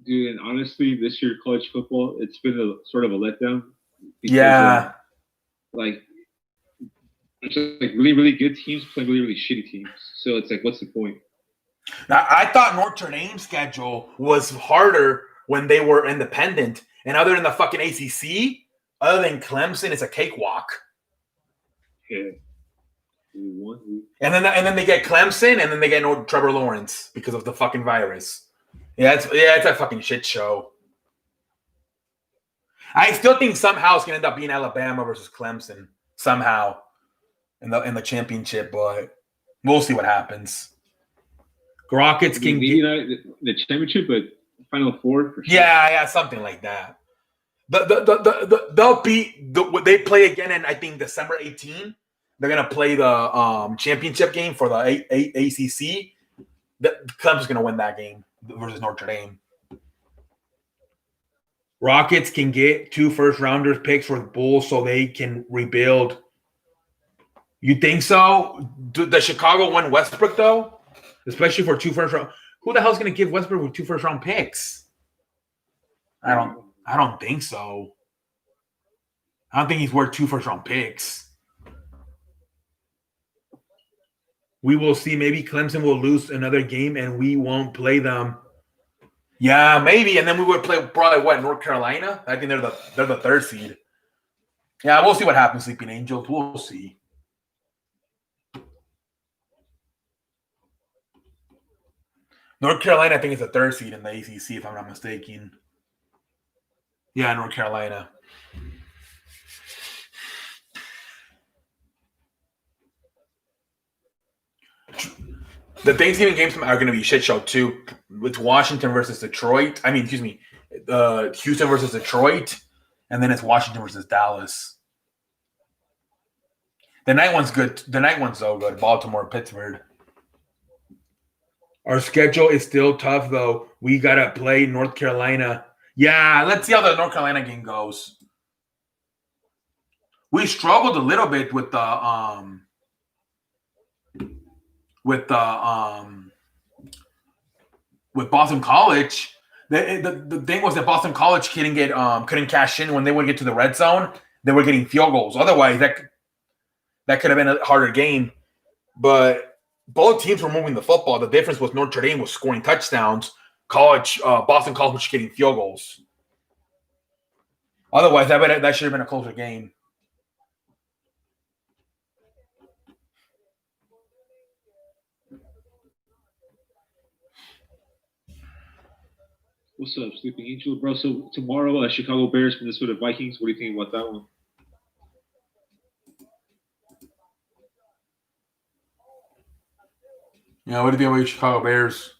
Dude, and honestly, this year college football, it's been a sort of a letdown. Yeah. Like, it's like really, really good teams playing really, really shitty teams. So it's like, what's the point? Now, I thought Notre Dame's schedule was harder when they were independent. And other than the fucking ACC, other than Clemson, it's a cakewalk. Yeah. And then they get Clemson, and then they get Trevor Lawrence because of the fucking virus. It's a fucking shit show. I still think somehow it's gonna end up being Alabama versus Clemson somehow in the championship, but we'll see what happens. Rockets can maybe not the championship, but Final Four for sure. Yeah, something like that. They'll be they play again in I think December 18. They're gonna play the championship game for the ACC. Clemson's gonna win that game versus Notre Dame. Rockets can get 2 first-rounders picks for the Bulls so they can rebuild. You think so? Does Chicago win Westbrook though? Especially for 2 first-round. Who the hell's gonna give Westbrook with 2 first-round picks? I don't think so. I don't think he's worth 2 first-round picks. We will see. Maybe Clemson will lose another game and we won't play them. Yeah, maybe. And then we would play probably North Carolina? I think they're the 3rd seed. Yeah, we'll see what happens, Sleeping Angels. We'll see. North Carolina, I think, is the 3rd seed in the ACC, if I'm not mistaken. Yeah, North Carolina. The Thanksgiving games are going to be a shit show too. It's Washington versus Detroit. Houston versus Detroit, and then it's Washington versus Dallas. The night one's good. The night one's so good. Baltimore, Pittsburgh. Our schedule is still tough though. We gotta play North Carolina. Yeah, let's see how the North Carolina game goes. We struggled a little bit with Boston College. The thing was that Boston College couldn't cash in when they would get to the red zone. They were getting field goals. Otherwise, that could have been a harder game. But both teams were moving the football. The difference was Notre Dame was scoring touchdowns. Boston College was getting field goals. Otherwise, that should have been a closer game. What's up, Sleeping Angel, bro? So tomorrow, Chicago Bears, Minnesota Vikings. What do you think about that one? Yeah, what do you think about Chicago Bears?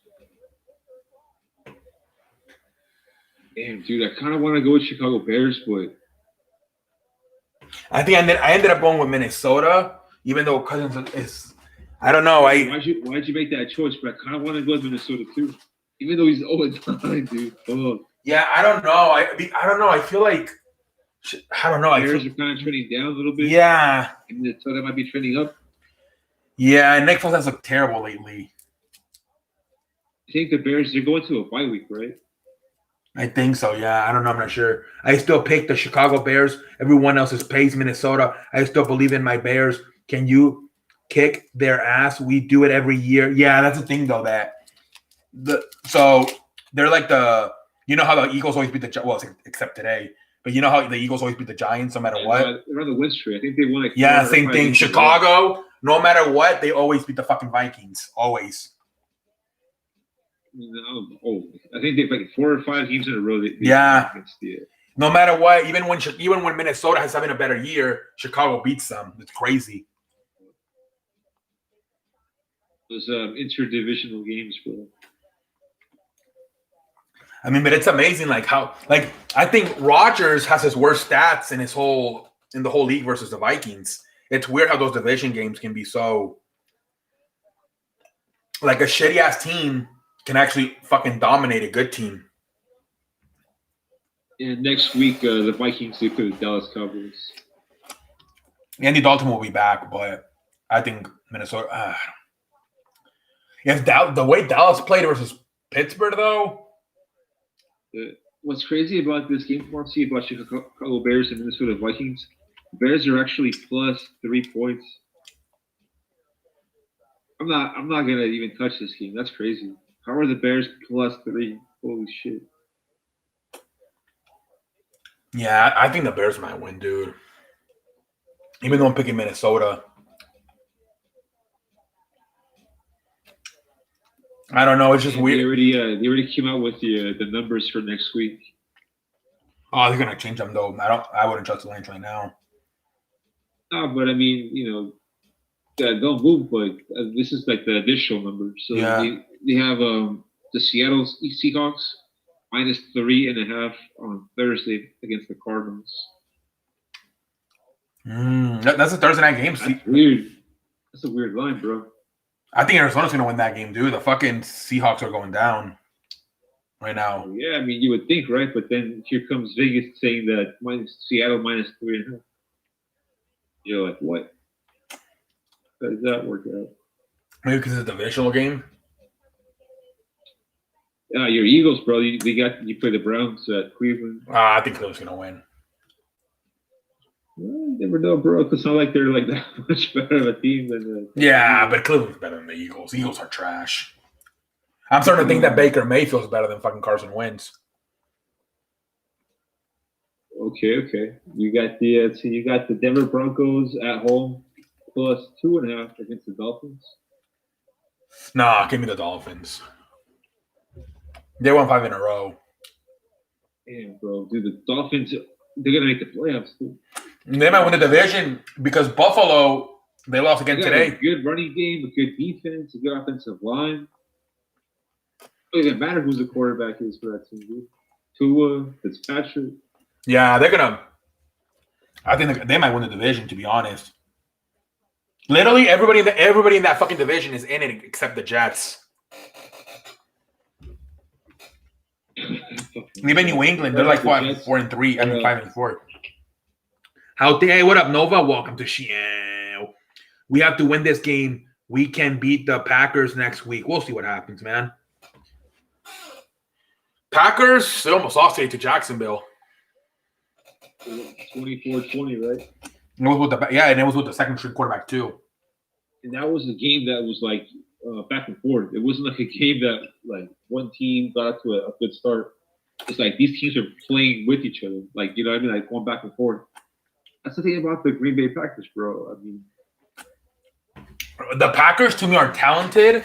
Damn, dude, I kind of want to go with Chicago Bears, but I think I ended up going with Minnesota, even though Cousins is. I don't know. Why'd you make that choice? But I kind of want to go with Minnesota too, even though he's 0-9, dude. Oh. Yeah, I don't know. I don't know. I feel like I don't know. Bears are kind of trending down a little bit. Yeah, and Minnesota might be trending up. Yeah, and Nick Foles has looked terrible lately. I think the Bears, they're going to a bye week, right? I think so, yeah. I don't know. I'm not sure. I still pick the Chicago Bears. Everyone else is pays Minnesota. I still believe in my Bears. Can you kick their ass? We do it every year. Yeah, that's the thing, though, so they're like you know how the Eagles always beat except today. But you know how the Eagles always beat the Giants no matter what? They're on the win streak. I think they won like same thing. Chicago, no matter what, they always beat the fucking Vikings. Always. No, I think they've like 4 or 5 games in a row. Yeah. No matter what, even when Minnesota has having a better year, Chicago beats them. It's crazy. Those interdivisional games, bro. I mean, but it's amazing, like how, like I think Rodgers has his worst stats in the whole league versus the Vikings. It's weird how those division games can be so, like a shitty ass team can actually fucking dominate a good team. And next week, the Vikings they play the Dallas Cowboys. Andy Dalton will be back, but I think Minnesota. If the way Dallas played versus Pittsburgh, though. What's crazy about this game, Marcy, about Chicago Bears and Minnesota Vikings, Bears are actually plus 3 points. I'm not gonna even touch this game. That's crazy. How are the Bears plus 3? Holy shit. Yeah, I think the Bears might win, dude. Even though I'm picking Minnesota. I don't know. It's just weird. They already came out with the numbers for next week. Oh, they're gonna change them though. I wouldn't trust the Lions right now. No, but I mean, don't move. But this is like the additional numbers. So yeah. they have the Seattle Seahawks minus 3.5 on Thursday against the Cardinals. That's a Thursday night game. That's weird. That's a weird line, bro. I think Arizona's going to win that game, dude. The fucking Seahawks are going down right now. Yeah, I mean, you would think, right? But then here comes Vegas saying that Seattle minus 3.5. You're like, what? How does that work out? Maybe because it's a divisional game. Your Eagles, bro. You play the Browns at Cleveland. I think Cleveland's going to win. Well, you never know, bro. It's not like they're like that much better of a team than. Yeah, but Cleveland's better than the Eagles. Eagles are trash. I'm starting to think that Baker Mayfield's better than fucking Carson Wentz. Okay. You got the Denver Broncos at home plus 2.5 against the Dolphins. Nah, give me the Dolphins. They won 5 in a row. Damn, bro, dude, the Dolphins. They're gonna make the playoffs, too. They might win the division because Buffalo, they lost again today. A good running game, a good defense, a good offensive line. It doesn't matter who's the quarterback is for that team, dude. Tua, Fitzpatrick. Yeah, they're gonna. I think they might win the division. To be honest, literally everybody in that fucking division is in it except the Jets. Even New England, they're like 4-3. I mean 5-4. Hey, what up, Nova? Welcome to Shiel. We have to win this game. We can beat the Packers next week. We'll see what happens, man. Packers, they almost lost today to Jacksonville. 24-20, right? And it was with the second string quarterback too. And that was a game that was like back and forth. It wasn't like a game that like one team got to a good start. It's like these teams are playing with each other. Like, you know what I mean? Like going back and forth. That's the thing about the Green Bay Packers, bro. I mean, the Packers to me are talented,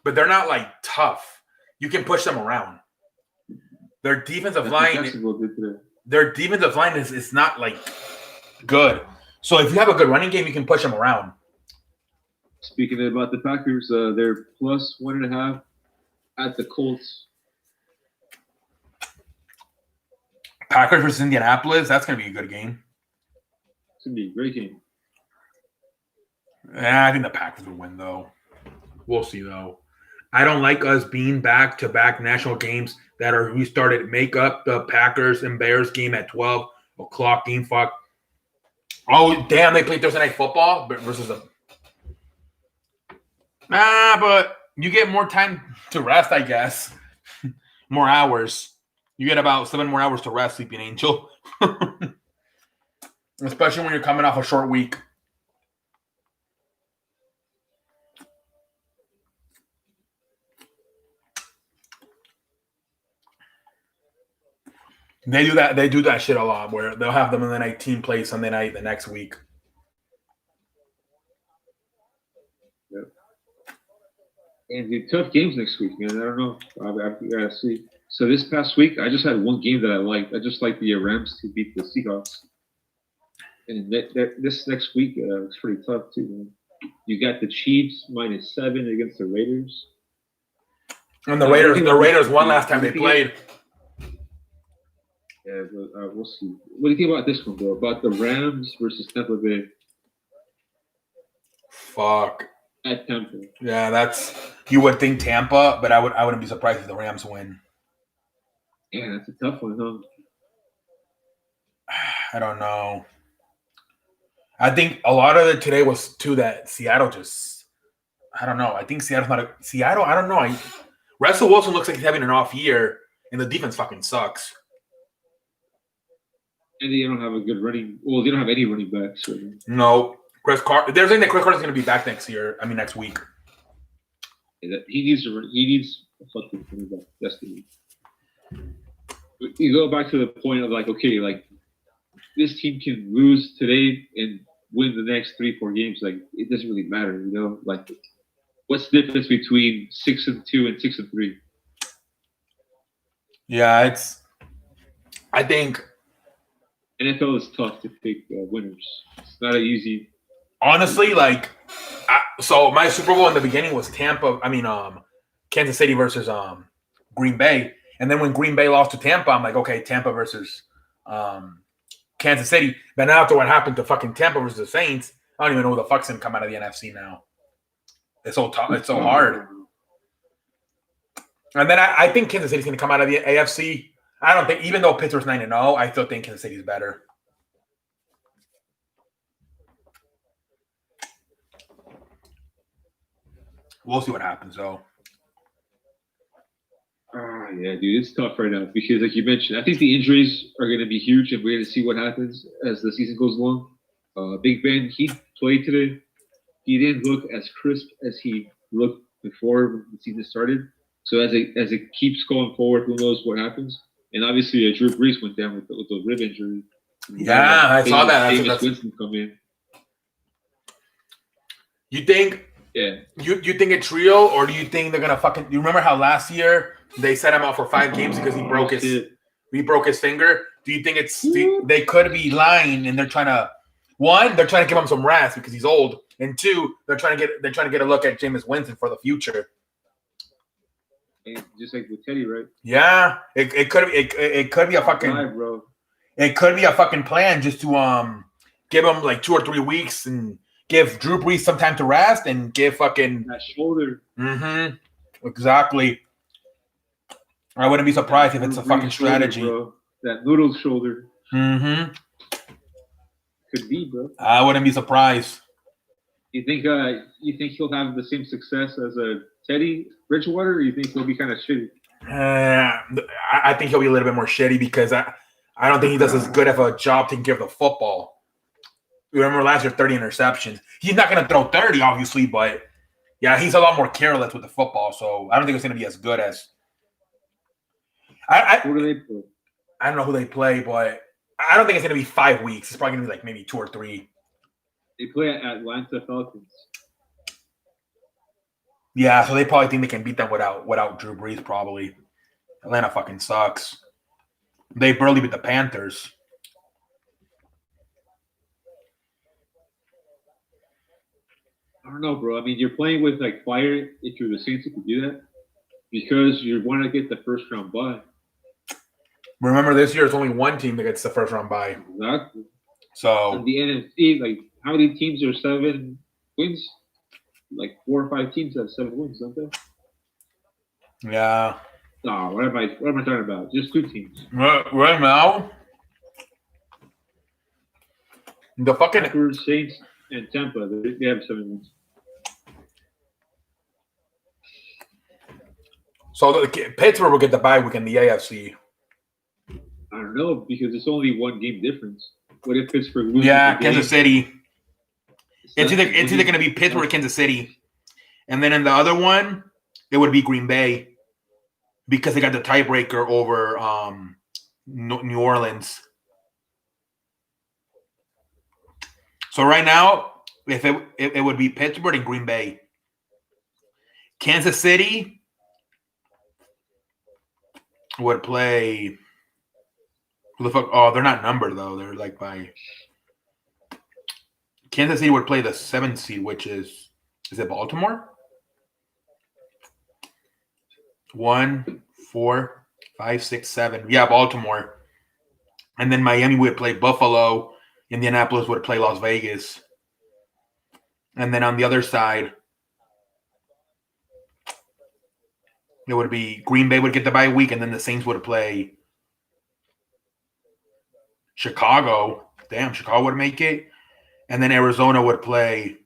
but they're not like tough. You can push them around. Their defensive line is not like good. So if you have a good running game, you can push them around. Speaking about the Packers, they're plus 1.5 at the Colts. Packers versus Indianapolis, that's going to be a good game. It's going to be a great game. Yeah, I think the Packers will win, though. We'll see, though. I don't like us being back-to-back national games that are restarted. Make up the Packers and Bears game at 12 o'clock. Game fuck. Oh, damn, they played Thursday Night Football versus them. But you get more time to rest, I guess. More hours. You get about 7 more hours to rest, Sleeping Angel. Especially when you're coming off a short week. They do that shit a lot where they'll have them in the night team play Sunday night the next week. Yep. And the tough games next week, man. I don't know. I gotta see. So this past week, I just had one game that I liked. I just liked the Rams to beat the Seahawks. And this next week, it's pretty tough too, man. You got the Chiefs -7 against the Raiders. And the Raiders won last time they played. Yeah, but, we'll see. What do you think about this one, bro? About the Rams versus Tampa Bay Fuck. at Tampa. Yeah, that's you would think Tampa, but I wouldn't be surprised if the Rams win. Yeah, that's a tough one, huh? I don't know. I think a lot of it today was too that Seattle just. I don't know. I think Seattle's not a Seattle. I don't know. Russell Wilson looks like he's having an off year, and the defense fucking sucks. And they don't have a good running. Well, they don't have any running backs. Right? No, they're saying that Chris Carter's going to be back next week. Yeah, he needs to run. He needs a fucking running back. That's the need. You go back to the point of like, okay, like this team can lose today and win the next 3-4 games. Like it doesn't really matter, you know. Like what's the difference between 6-2 and 6-3? Yeah, I think NFL is tough to pick winners. It's not easy. Honestly, like, so my Super Bowl in the beginning was Kansas City versus Green Bay, and then when Green Bay lost to Tampa, I'm like, okay, Tampa versus Kansas City. But now after what happened to fucking Tampa versus the Saints, I don't even know who the fuck's gonna come out of the NFC now. It's so tough. It's so hard. And then I think Kansas City's gonna come out of the AFC. I don't think, even though Pittsburgh's 9-0, I still think Kansas City's better. We'll see what happens, though. Yeah, dude, it's tough right now because, like you mentioned, I think the injuries are going to be huge, and we're going to see what happens as the season goes along. Big Ben, he played today. He didn't look as crisp as he looked before the season started. So as it keeps going forward, who knows what happens? And obviously, Drew Brees went down with the rib injury. Yeah, I saw that. Jameis Winston come in. You think? Yeah. You think it's real, or do you think they're gonna fucking? You remember how last year they set him out for 5 games because he broke his finger? Do you think they could be lying and they're trying to? One, they're trying to give him some rest because he's old, and two, they're trying to get a look at Jameis Winston for the future. And just like with Teddy, right? Yeah, it could be a fucking bro. It could be a fucking plan just to give him like 2 or 3 weeks and give Drew Brees some time to rest and give fucking that shoulder. Mm-hmm. Exactly. I wouldn't be surprised if it's a fucking strategy. Shoulder, bro. That noodle shoulder. Mm-hmm. Could be, bro. I wouldn't be surprised. You think he'll have the same success as a Teddy Bridgewater, or you think he'll be kind of shitty? I think he'll be a little bit more shitty because I don't think he does as good of a job taking care of the football. You remember last year, 30 interceptions. He's not going to throw 30, obviously, but yeah, he's a lot more careless with the football. So I don't think it's going to be as good as. Who do they play? I don't know who they play, but I don't think it's going to be 5 weeks. It's probably going to be like maybe 2 or 3. They play at Atlanta Falcons. Yeah, so they probably think they can beat them without Drew Brees, probably. Atlanta fucking sucks. They barely beat the Panthers. I don't know, bro. I mean, you're playing with like fire if you're the Saints, you can do that because you want to get the first round bye. Remember, this year it's only one team that gets the first round bye. Exactly. So in the NFC, like how many teams are 7 wins? Like 4 or 5 teams have 7 wins, don't they? Yeah. No, what am I talking about? Just 2 teams. Right now, the fucking Packers, Saints, and Tampa, they have 7 wins. So Pittsburgh will get the bye week in the AFC. I don't know because it's only 1 game difference. What if Pittsburgh loses? Yeah, Kansas City. It's either going to be Pittsburgh or Kansas City, and then in the other one, it would be Green Bay because they got the tiebreaker over New Orleans. So right now, if it would be Pittsburgh and Green Bay, Kansas City. would play. Who the fuck? Oh, they're not numbered though. They're like by. Kansas City would play the 7th seed, which is it Baltimore? 1, 4, 5, 6, 7. Yeah, Baltimore. And then Miami would play Buffalo. Indianapolis would play Las Vegas. And then on the other side, it would be Green Bay would get the bye week, and then the Saints would play Chicago. Damn, Chicago would make it. And then Arizona would play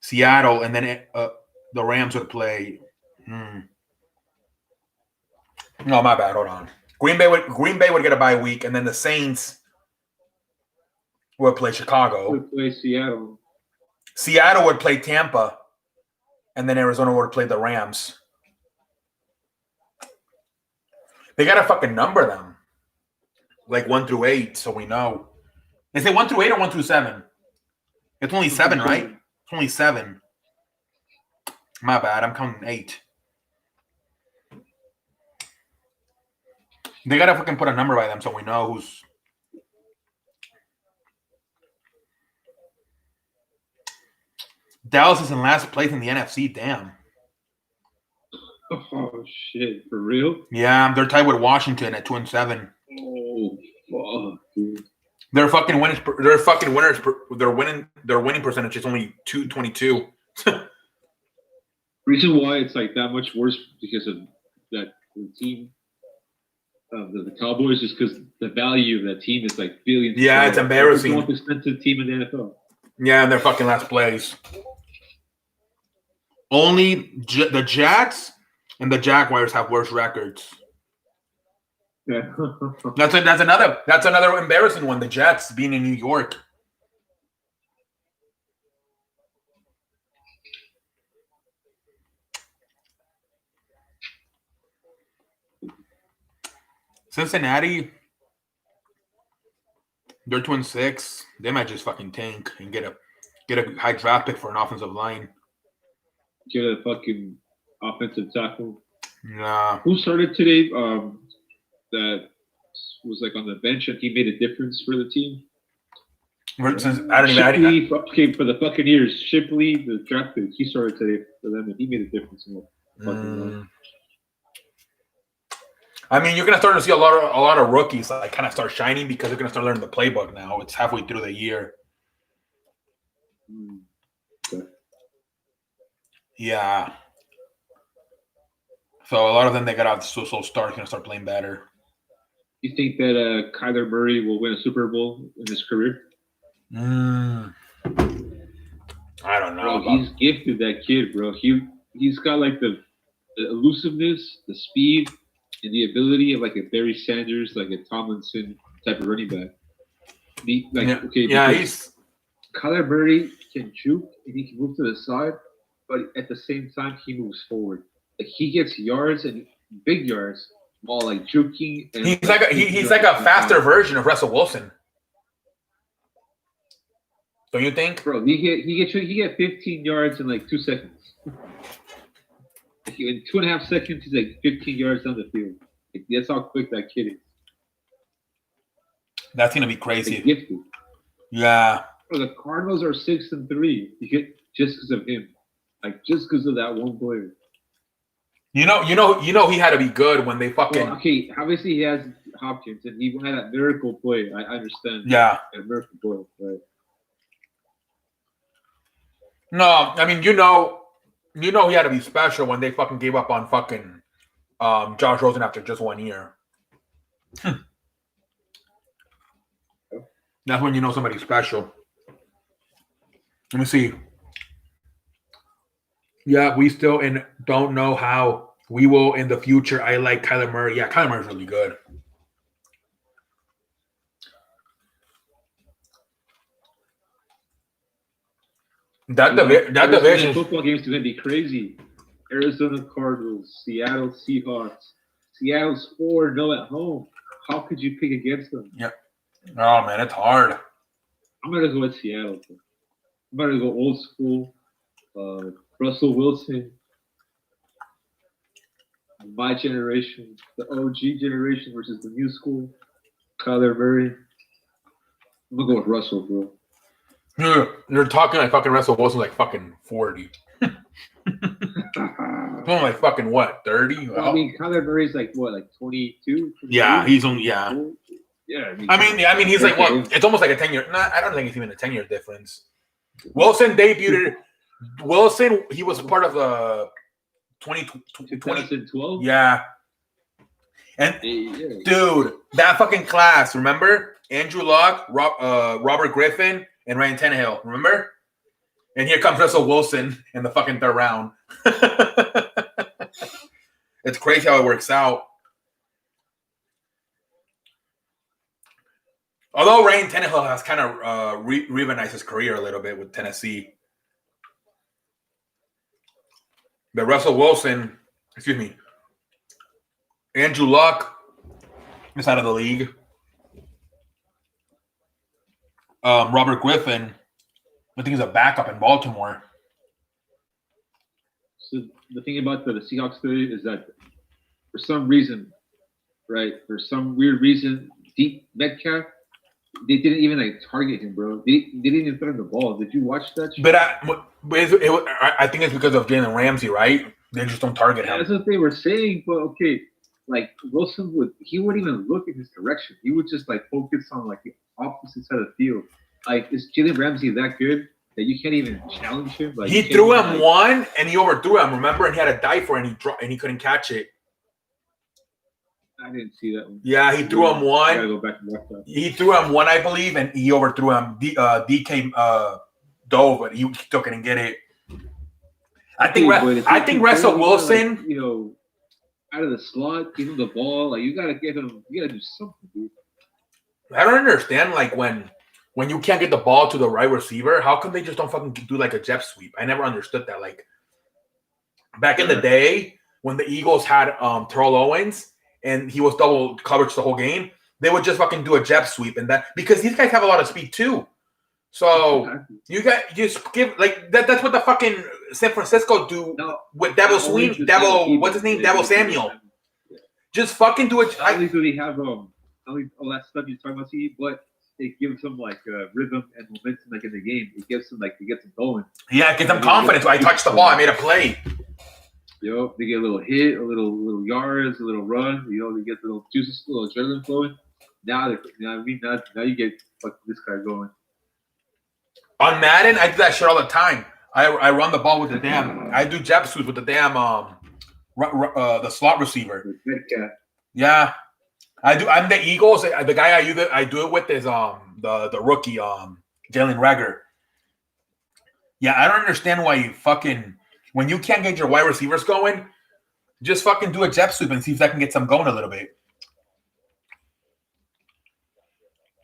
Seattle, and then the Rams would play. No, my bad. Hold on. Green Bay would get a bye week, and then the Saints would play Chicago. Would play Seattle. Seattle would play Tampa, and then Arizona would play the Rams. They gotta fucking number them, like 1 through 8, so we know. They say 1 through 8 or 1 through 7. It's only 7, right? It's only 7. My bad. I'm counting 8. They gotta fucking put a number by them so we know who's. Dallas is in last place in the NFC. Damn. Oh shit! For real? Yeah, they're tied with Washington at 2-7. Oh fuck, dude. Their fucking winners. Their fucking winners. Their winning percentage is only 222. Reason why it's like that much worse because of that the team. The Cowboys is because the value of that team is like billions. Yeah, it's embarrassing. It's the most expensive team in the NFL. Yeah, and they're fucking last place. Only the Jets and the Jaguars have worse records. Yeah. That's another embarrassing one. The Jets being in New York. Cincinnati, they're 2-6. They might just fucking tank and get a high draft pick for an offensive line. Get a fucking offensive tackle. Nah. Who started today? That was like on the bench and he made a difference for the team. Shipley, for the Buccaneers. Shipley, the draft pick, he started today for them and he made a difference in the fucking I mean, you're gonna start to see a lot of rookies like kind of start shining because they're gonna start learning the playbook now. It's halfway through the year. Okay. Yeah. So a lot of them they got out so start gonna start playing better. You think that Kyler Murray will win a Super Bowl in his career? I don't know. Bro, he's gifted, that kid, bro. He's got like the elusiveness, the speed, and the ability of like a Barry Sanders, like a Tomlinson type of running back. He's Kyler Murray can juke and he can move to the side, but at the same time he moves forward. Like he gets yards and big yards while like juking. And he's like a faster version of Russell Wilson. Don't you think? Bro, he get 15 yards in like 2 seconds. In 2.5 seconds, he's like 15 yards down the field. Like, that's how quick that kid is. That's gonna be crazy. Like, gifted. Yeah. Bro, the Cardinals are 6-3. You get just because of him, like just because of that one player. You know, he had to be good when they fucking. Well, okay, obviously he has Hopkins, and he had that miracle play. I understand. Yeah. That miracle play, right? No, I mean, you know, he had to be special when they fucking gave up on fucking Josh Rosen after just 1 year. That's when you know somebody's special. Let me see. Yeah, we still don't know how we will in the future. I like Kyler Murray. Yeah, Kyler Murray's really good. That division. Football games are going to be crazy. Arizona Cardinals, Seattle Seahawks. Seattle's 4-0 at home. How could you pick against them? Yep. Oh man, it's hard. I'm gonna go with Seattle. I'm gonna go old school. Russell Wilson. My generation, the OG generation versus the new school. Kyler Murray. I'm gonna go with Russell, bro. You're talking like fucking Russell Wilson like fucking 40. Something like fucking what, 30? Well, I mean, Kyler Murray's like what, like 22? Yeah, he's only Yeah. Yeah, I mean, he's like what? It's almost like a 10-year. No, I don't think it's even a 10-year difference. Wilson debuted. Wilson, he was part of the 2012. Yeah. And dude, that fucking class, remember? Andrew Luck, Robert Griffin, and Ryan Tannehill, remember? And here comes Russell Wilson in the fucking third round. It's crazy how it works out. Although Ryan Tannehill has kind of reorganized his career a little bit with Tennessee. But Russell Wilson, Andrew Luck is out of the league. Robert Griffin, I think he's a backup in Baltimore. So the thing about the Seahawks today is that for some reason, right, for some weird reason, Deep Metcalf, they didn't even like target him, bro. They didn't even throw him the ball. Did you watch that shit? But I think it's because of Jalen Ramsey, right? They just don't target him. That's what they were saying. But okay, like Wilson wouldn't even look in his direction. He would just like focus on like the opposite side of the field. Like, is Jalen Ramsey that good that you can't even challenge him? Like, he threw him one and he overthrew him. Remember, and he had a dive for it and he couldn't catch it. I didn't see that one. Yeah, he threw him one. I gotta go back and watch that. He threw him one, I believe, and he overthrew him. DK dove, but he still couldn't get it. I think Russell Wilson, like, out of the slot, give him the ball. Like, you gotta get him. You gotta do something, dude. I don't understand. Like when you can't get the ball to the right receiver, how come they just don't fucking do like a jet sweep? I never understood that. Like back in the day when the Eagles had Terrell Owens and he was double coverage the whole game, they would just fucking do a jet sweep and that because these guys have a lot of speed too. So you just give like that's what the fucking San Francisco do with Devil what's his name? Devil Samuel. Just fucking do it. Not only do they have all that stuff you're talking about, but it gives them like rhythm and momentum like in the game. It gets them going. Yeah, it gives them confidence. I touched the ball, I made a play. They get a little hit, a little yards, a little run. They get the little juices, a little adrenaline flowing. Now you get this guy going. On Madden, I do that shit all the time. I run the ball with the damn. I do jab sweeps with the damn the slot receiver. Yeah, I do. I'm the Eagles. The guy I do it with is the rookie Jalen Reagor. Yeah, I don't understand why you fucking when you can't get your wide receivers going, just fucking do a jet sweep and see if that can get some going a little bit.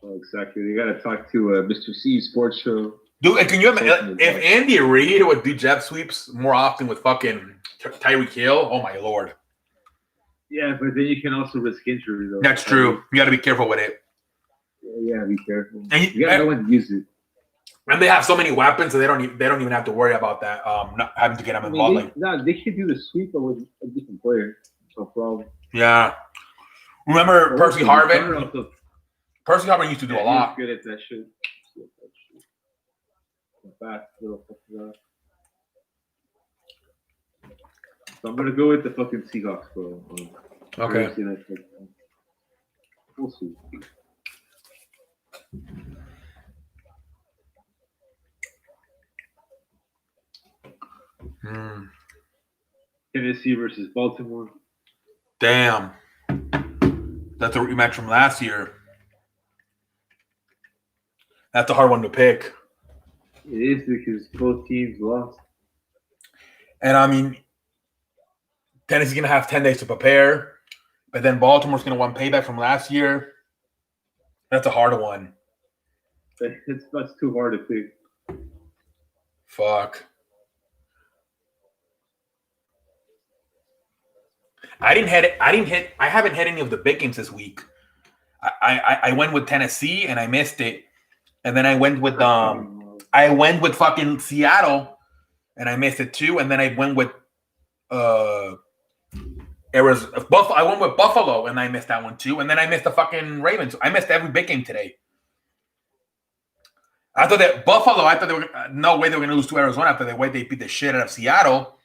Oh, exactly. You got to talk to Mr. C Sports Show. Dude, can you imagine if Andy Reid would do jet sweeps more often with fucking Tyreek Hill? Oh my lord. Yeah, but then you can also risk injury, though. That's true. You got to be careful with it. Yeah, be careful. And you got to know when to use it. And they have so many weapons, so they don't even have to worry about that. Not having to get them involved. They could do the sweep with a different player. No problem. Yeah. Remember Percy Harvin? Percy Harvin used to do a lot. Good at that shit. Fast little fucking So I'm gonna go with the fucking Seahawks, bro. Okay. We'll see. Tennessee versus Baltimore. Damn. That's a rematch from last year. That's a hard one to pick. It is because both teams lost. And I mean, Tennessee's going to have 10 days to prepare, but then Baltimore's going to want payback from last year. That's a hard one. That's too hard to pick. Fuck. I haven't hit any of the big games this week. I went with Tennessee and I missed it. And then I went with fucking Seattle and I missed it too. And then I went with I went with Buffalo, and I missed that one too. And then I missed the fucking Ravens. I missed every big game today. I thought that Buffalo. I thought they were no way they were going to lose to Arizona after the way they beat the shit out of Seattle.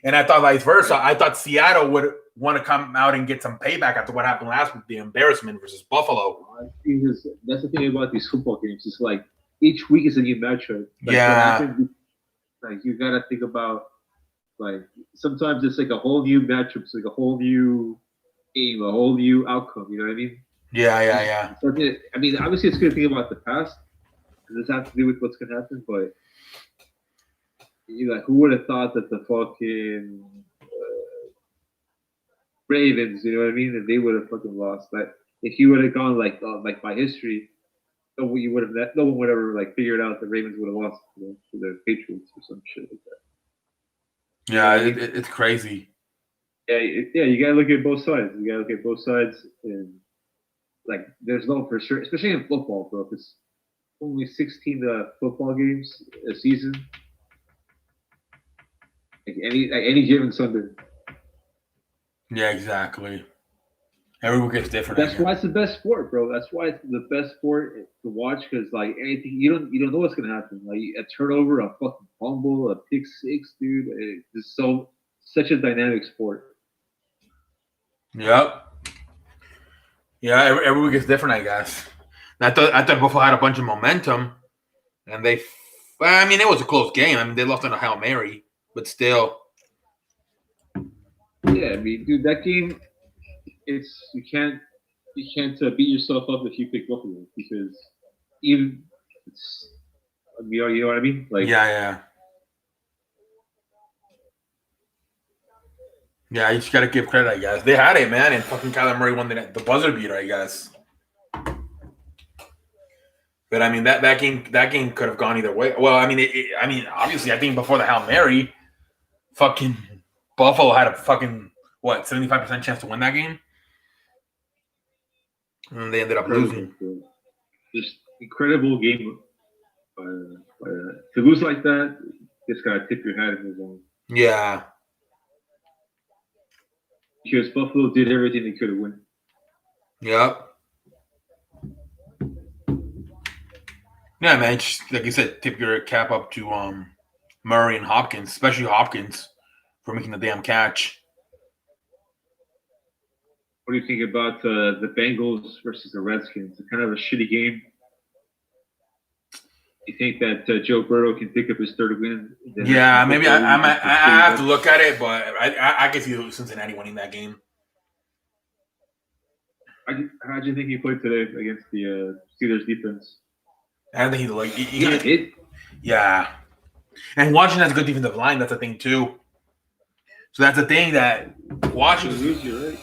And I thought vice versa. I thought Seattle would want to come out and get some payback after what happened last week, the embarrassment versus Buffalo. I think that's the thing about these football games. It's like each week is a new matchup. Like, Yeah. Like you gotta think about like sometimes it's like a whole new matchup, it's like a whole new game, a whole new outcome. You know what I mean? Yeah. So I mean, obviously it's good to think about the past. This has to do with what's gonna happen, but you like who would have thought that the fucking Ravens, you know what I mean, that they would have fucking lost. Like if you would have gone like by history, no one would ever like figured out the Ravens would have lost to the Patriots or some shit like that. Yeah, it's crazy. Yeah, you gotta look at both sides. You gotta look at both sides, and like there's no for sure, especially in football, bro. If it's only 16 football games a season, like any given Sunday. Yeah, exactly. Every week is different. That's why it's the best sport, bro. That's why it's the best sport to watch because like anything you don't know what's gonna happen. Like a turnover, a fucking fumble, a pick six, dude. It's such a dynamic sport. Yep. Yeah, every week is different, I guess. I thought Buffalo had a bunch of momentum, and it was a close game. I mean, they lost on a Hail Mary, but still. Yeah, I mean, dude, that game, you can't beat yourself up if you pick Buffalo because even you know what I mean? Like Yeah. Yeah, you just gotta give credit, I guess. They had it, man, and fucking Kyler Murray won the buzzer beater, I guess. But I mean, that game could have gone either way. Well, I mean, obviously, I think before the Hail Mary, fucking Buffalo had a fucking 75% chance to win that game, and they ended up losing. Just incredible game. To lose like that, just gotta tip your hat in the zone. Yeah. Because Buffalo did everything they could to win. Yep. Yeah, man. Just, like you said, tip your cap up to Murray and Hopkins, especially Hopkins, for making the damn catch. What do you think about the Bengals versus the Redskins? It's kind of a shitty game. You think that Joe Burrow can pick up his third win? Yeah, maybe I have to look at it, but I can see Cincinnati winning that game. How do you think he played today against the Steelers defense? I think he got hit. Yeah, and Washington has a good defensive line. That's a thing too. So that's a thing that Washington. You're right.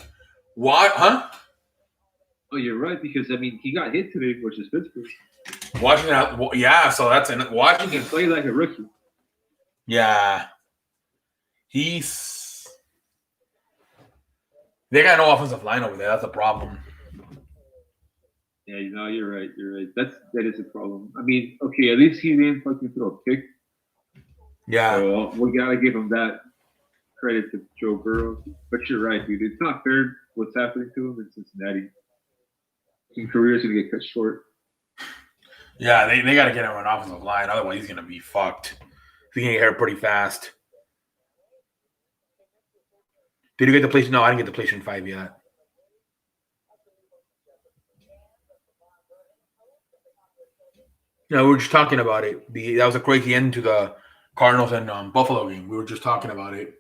What? Huh? Oh, you're right because I mean he got hit today versus Pittsburgh. Washington, yeah. So that's in Washington. He played like a rookie. Yeah, they got no offensive line over there. That's a problem. Yeah, you're right. That is a problem. I mean, okay, at least he didn't fucking throw a pick. Yeah. So we gotta give him that credit to Joe Burrow. But you're right, dude. It's not fair what's happening to him in Cincinnati. His career is gonna get cut short. Yeah, they got to get him an offensive line. Otherwise, he's going to be fucked. He's going to get hurt pretty fast. Did you get the PlayStation? No, I didn't get the PlayStation 5 yet. Yeah, we were just talking about it. That was a crazy end to the Cardinals and Buffalo game. We were just talking about it.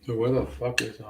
So where the fuck is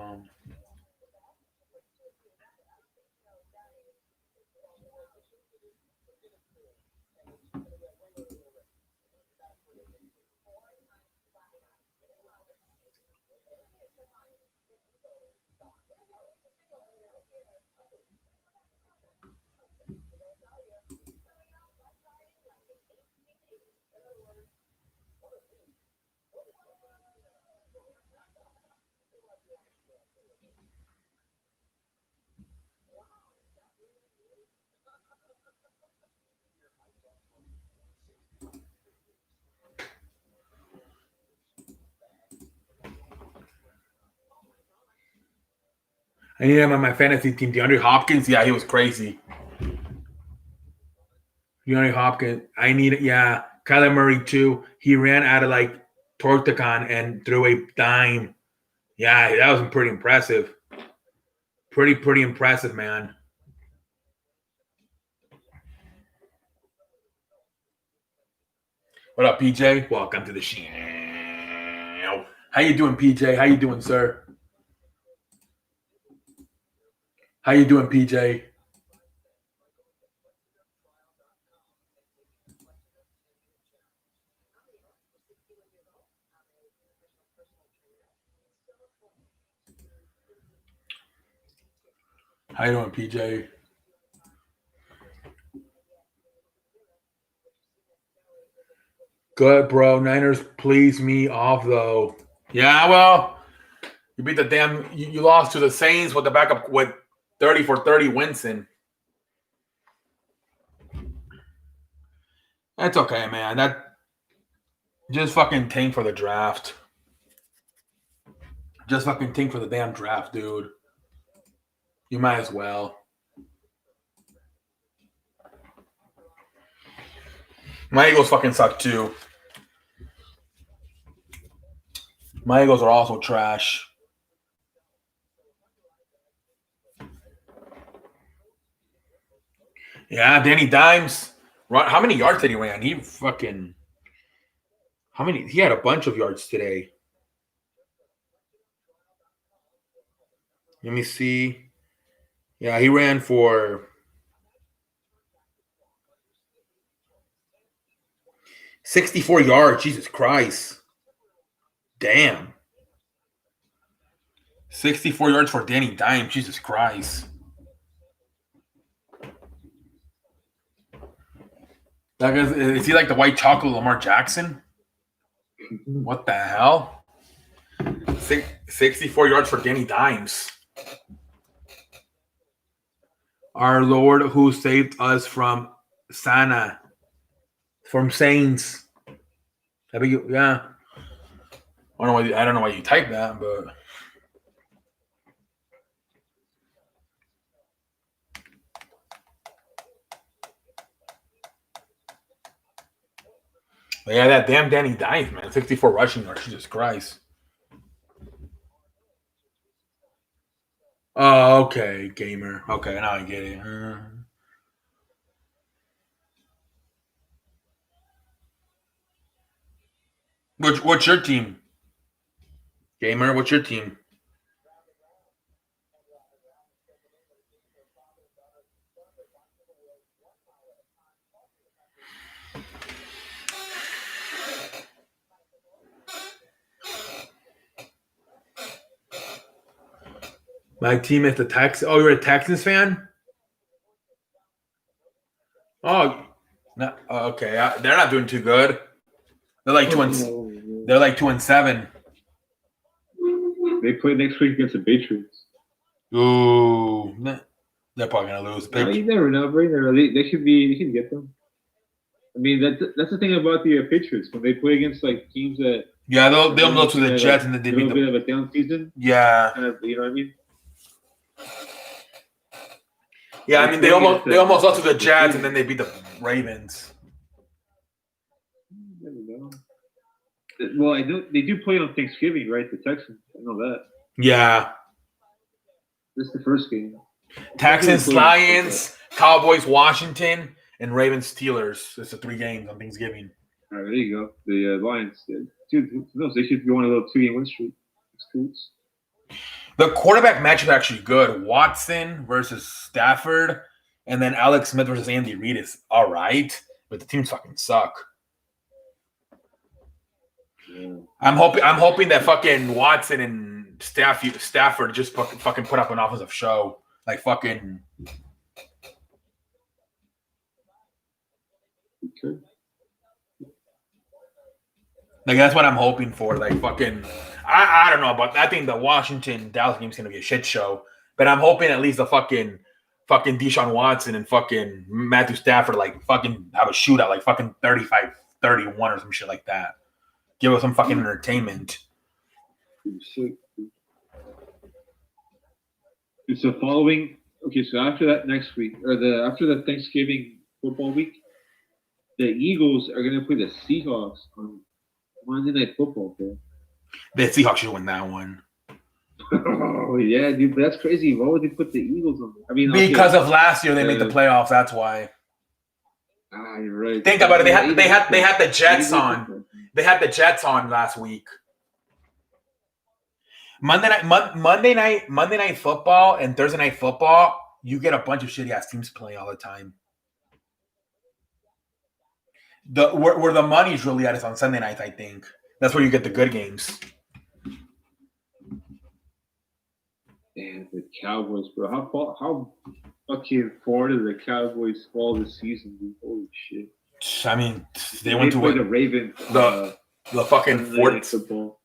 I need him on my fantasy team. DeAndre Hopkins, yeah, he was crazy. DeAndre Hopkins, I need it. Yeah, Kyler Murray too. He ran out of like Torticon and threw a dime. Yeah, that was pretty impressive. Pretty impressive, man. What up, PJ? Welcome to the show. How you doing, PJ? How you doing, sir? How you doing, PJ? How you doing, PJ? Good, bro. Niners please me off, though. Yeah, well, you beat the damn. You lost to the Saints with the backup with 30 for 30 Winston. That's okay, man. That just fucking tank for the draft. Just fucking tank for the damn draft, dude. You might as well. My Eagles fucking suck too. My Eagles are also trash. Yeah, Danny Dimes. How many yards did he run? He fucking. How many? He had a bunch of yards today. Let me see. Yeah, he ran for 64 yards. Jesus Christ. Damn. 64 yards for Danny Dimes. Jesus Christ. Is he like the white chocolate Lamar Jackson? What the hell? 64 yards for Danny Dimes. Our Lord who saved us from Sana. From Saints. Yeah. I don't know why you typed that, but yeah, that damn Danny Dimes, man. 64 rushing yards. Jesus Christ. Oh, okay, gamer. Okay, now I get it. What's your team? Gamer, what's your team? My team is the Texans. Oh, you're a Texans fan? Oh, no, okay. They're not doing too good. They're like 2-7. They're like 2-7. They play next week against the Patriots. Ooh, they're probably gonna lose. No, you never know, bro. They should be. You can get them. I mean, that's the thing about the Patriots when they play against like teams that. Yeah, they'll go to the Jets and then they beat a little bit of a down season. Yeah. Kind of, you know what I mean? Yeah, I mean they almost lost to the Jets and then they beat the Ravens. Well, they do play on Thanksgiving, right? The Texans. I know that. Yeah. This is the first game. Texans, Lions, Cowboys, Washington, and Ravens, Steelers. It's the 3 games on Thanksgiving. All right, there you go. The Lions. Dude, who knows? They should be on a little 2-game win streak. The quarterback match is actually good. Watson versus Stafford, and then Alex Smith versus Andy Reid is all right, but the teams fucking suck. Yeah. I'm hoping that fucking Watson and Stafford just fucking put up an offensive show, like fucking. Okay. Like that's what I'm hoping for. Like fucking, I don't know about. I think the Washington Dallas game is gonna be a shit show. But I'm hoping at least the fucking Deshaun Watson and fucking Matthew Stafford like fucking have a shootout, like fucking 35-31 or some shit like that. Give us some fucking entertainment. So following, okay, so after that next week, or after the Thanksgiving football week, the Eagles are gonna play the Seahawks on Monday Night Football, bro. The Seahawks should win that one. Oh yeah, dude, that's crazy. Why would they put the Eagles on there? I mean, Because of last year, they made the playoffs. That's why. You're right. Think about it. They had the Jets on. They had the Jets on last week. Monday night football and Thursday night football. You get a bunch of shitty ass teams playing all the time. Where the money's really at is on Sunday nights. I think that's where you get the good games. And the Cowboys, bro. How fucking far did the Cowboys fall this season, dude? Holy shit. I mean, they went to the Ravens. The fucking fourth. Football.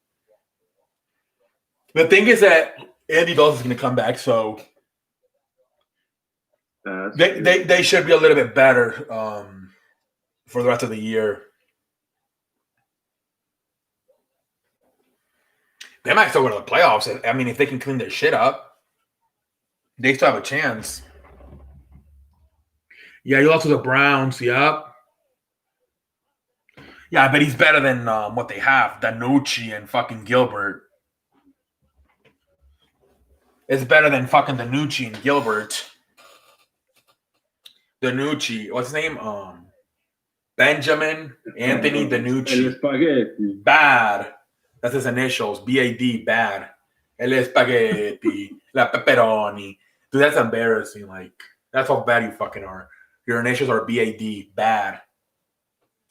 The thing is that Andy Dalton's going to come back, so they should be a little bit better for the rest of the year. They might still go to the playoffs. I mean, if they can clean their shit up, they still have a chance. Yeah, you lost to the Browns. Yep. Yeah, I bet he's better than what they have. Danucci and fucking Gilbert. It's better than fucking Danucci and Gilbert. Danucci. What's his name? Benjamin Anthony Danucci. Bad. That's his initials. B-A-D. Bad. El spaghetti. La pepperoni. Dude, that's embarrassing. Like, that's how bad you fucking are. Your initials are B-A-D. Bad.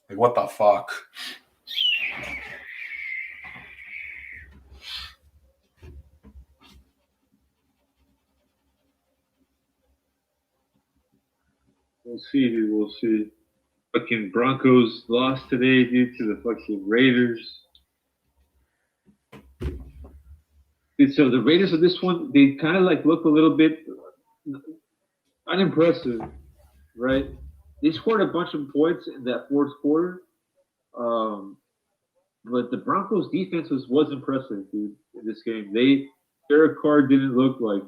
Like, what the fuck? We'll see, dude. We'll see. Fucking Broncos lost today due to the fucking Raiders. Dude, so the Raiders of this one, they kind of like look a little bit unimpressive, right? They scored a bunch of points in that fourth quarter. But the Broncos defense was impressive, dude, in this game. Derek Carr didn't look like,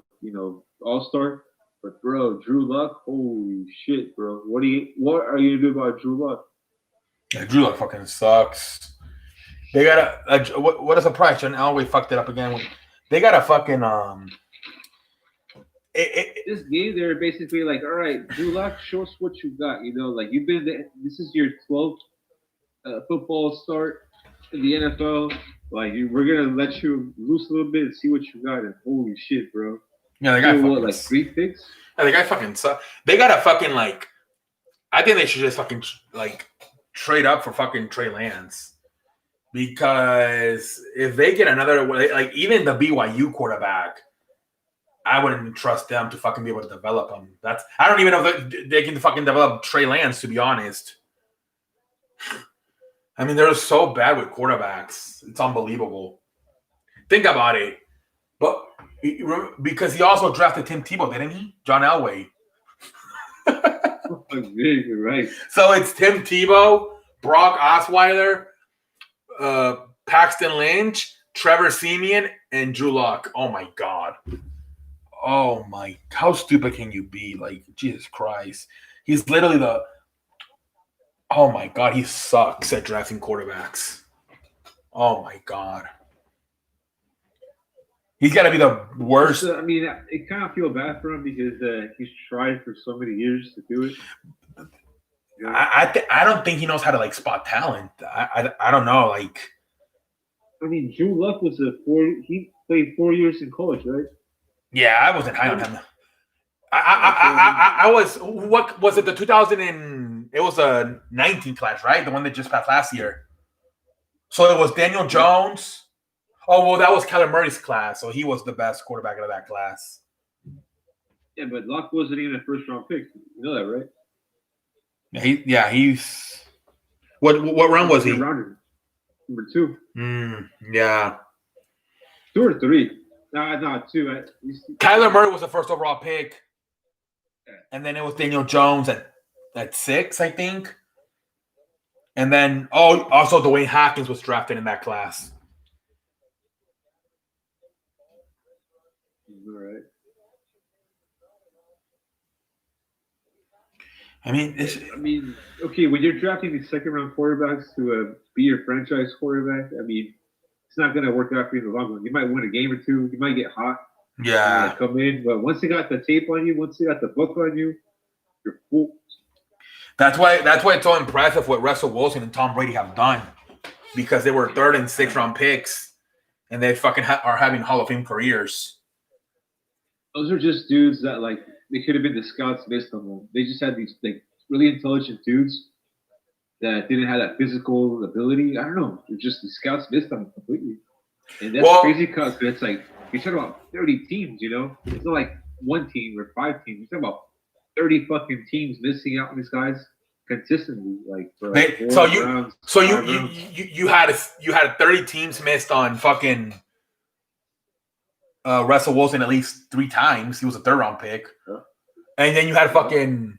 all-star. But bro, Drew Luck, holy shit, bro. What are you gonna do about Drew Luck? Yeah, Drew Luck fucking sucks. They got what a surprise. John Elway fucked it up again. They got a fucking this game, they're basically like, all right, Drew Luck, show us what you got. Like you've been there. This is your 12th football start in the NFL. Like we're gonna let you loose a little bit and see what you got. And holy shit, bro. Yeah, the guy fucking like 3 picks. Yeah, the guy fucking sucks. They gotta fucking like. I think they should just fucking like trade up for fucking Trey Lance, because if they get another, like even the BYU quarterback, I wouldn't trust them to fucking be able to develop him. I don't even know if they can fucking develop Trey Lance, to be honest. I mean, they're so bad with quarterbacks. It's unbelievable. Think about it. But because he also drafted Tim Tebow, didn't he? John Elway. You're right. So it's Tim Tebow, Brock Osweiler, Paxton Lynch, Trevor Siemian, and Drew Luck. Oh my God. Oh my, how stupid can you be? Like, Jesus Christ. He's literally oh my God, he sucks at drafting quarterbacks. Oh my God. He's got to be the worst. I mean, I kind of feel bad for him because he's tried for so many years to do it. I don't think he knows how to like spot talent. I don't know. Like, I mean, Drew Luck was he played 4 years in college, right? Yeah, I wasn't high on him. I was. What was it? The 2000 and it was a 19 class, right? The one that just passed last year. So it was Daniel Jones. Oh well, that was Kyler Murray's class, so he was the best quarterback out of that class. Yeah, but Luck wasn't even a first-round pick. You know that, right? He's. What round was he? Number 2. Yeah. 2 or 3. No, 2. Kyler Murray was the first overall pick, and then it was Daniel Jones at 6, I think. And then also Dwayne Haskins was drafted in that class. All right. I mean, okay, when you're drafting these second round quarterbacks to be your franchise quarterback, I mean, it's not going to work out for you in the long run. You might win a game or two. You might get hot. yeah. Come in, but once they got the tape on you, once they got the book on you, you're full. That's why it's so impressive what Russell Wilson and Tom Brady have done, because they were 3rd and 6th round picks, and they fucking are having Hall of Fame careers. Those are just dudes that like they could have been the scouts based on them. They just had these like really intelligent dudes that didn't have that physical ability. I don't know. They're just the scouts missed on them completely, and that's crazy because it's like you're talking about 30 teams. You know, it's not like one team or 5 teams. You're talking about 30 fucking teams missing out on these guys consistently. Like for like you had 30 teams missed on fucking Russell Wilson at least 3 times. He was a 3rd round pick, and then you had fucking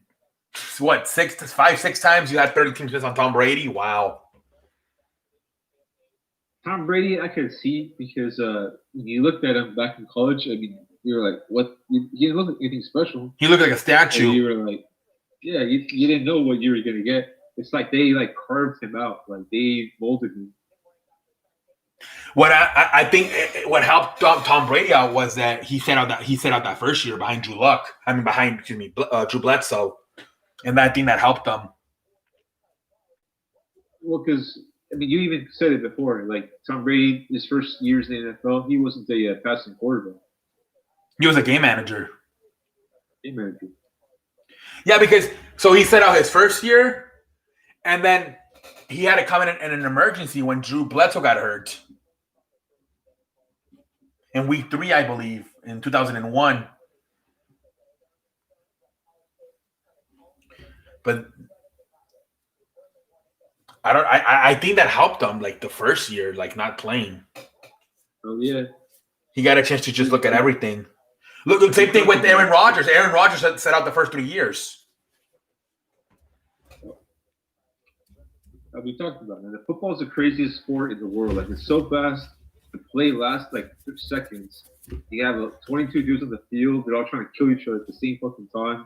6 times you had 30 teams missed on Tom Brady. Wow. Tom Brady, I could see because when you looked at him back in college, I mean, you were like, "What?" He didn't look like anything special. He looked like a statue. And you were like, "Yeah, you didn't know what you were gonna get." It's like they like carved him out, like they molded him. What I think what helped Tom Brady out was that he set out that first year behind Drew Bledsoe, and I think that helped them. Well, because I mean, you even said it before. Like Tom Brady, his first years in the NFL, he wasn't a passing quarterback. He was a game manager. Game manager. Yeah, because so he set out his first year, and then he had to come in an emergency when Drew Bledsoe got hurt in week 3, I believe, in 2001. But I think that helped them like the first year, like not playing. Oh yeah. He got a chance to just look at everything. Look, the same thing with Aaron Rodgers. Aaron Rodgers had set out the first 3 years. We talked about it. Football is the craziest sport in the world. Like it's so fast. The play lasts like 6 seconds. You have 22 dudes on the field. They're all trying to kill each other at the same fucking time.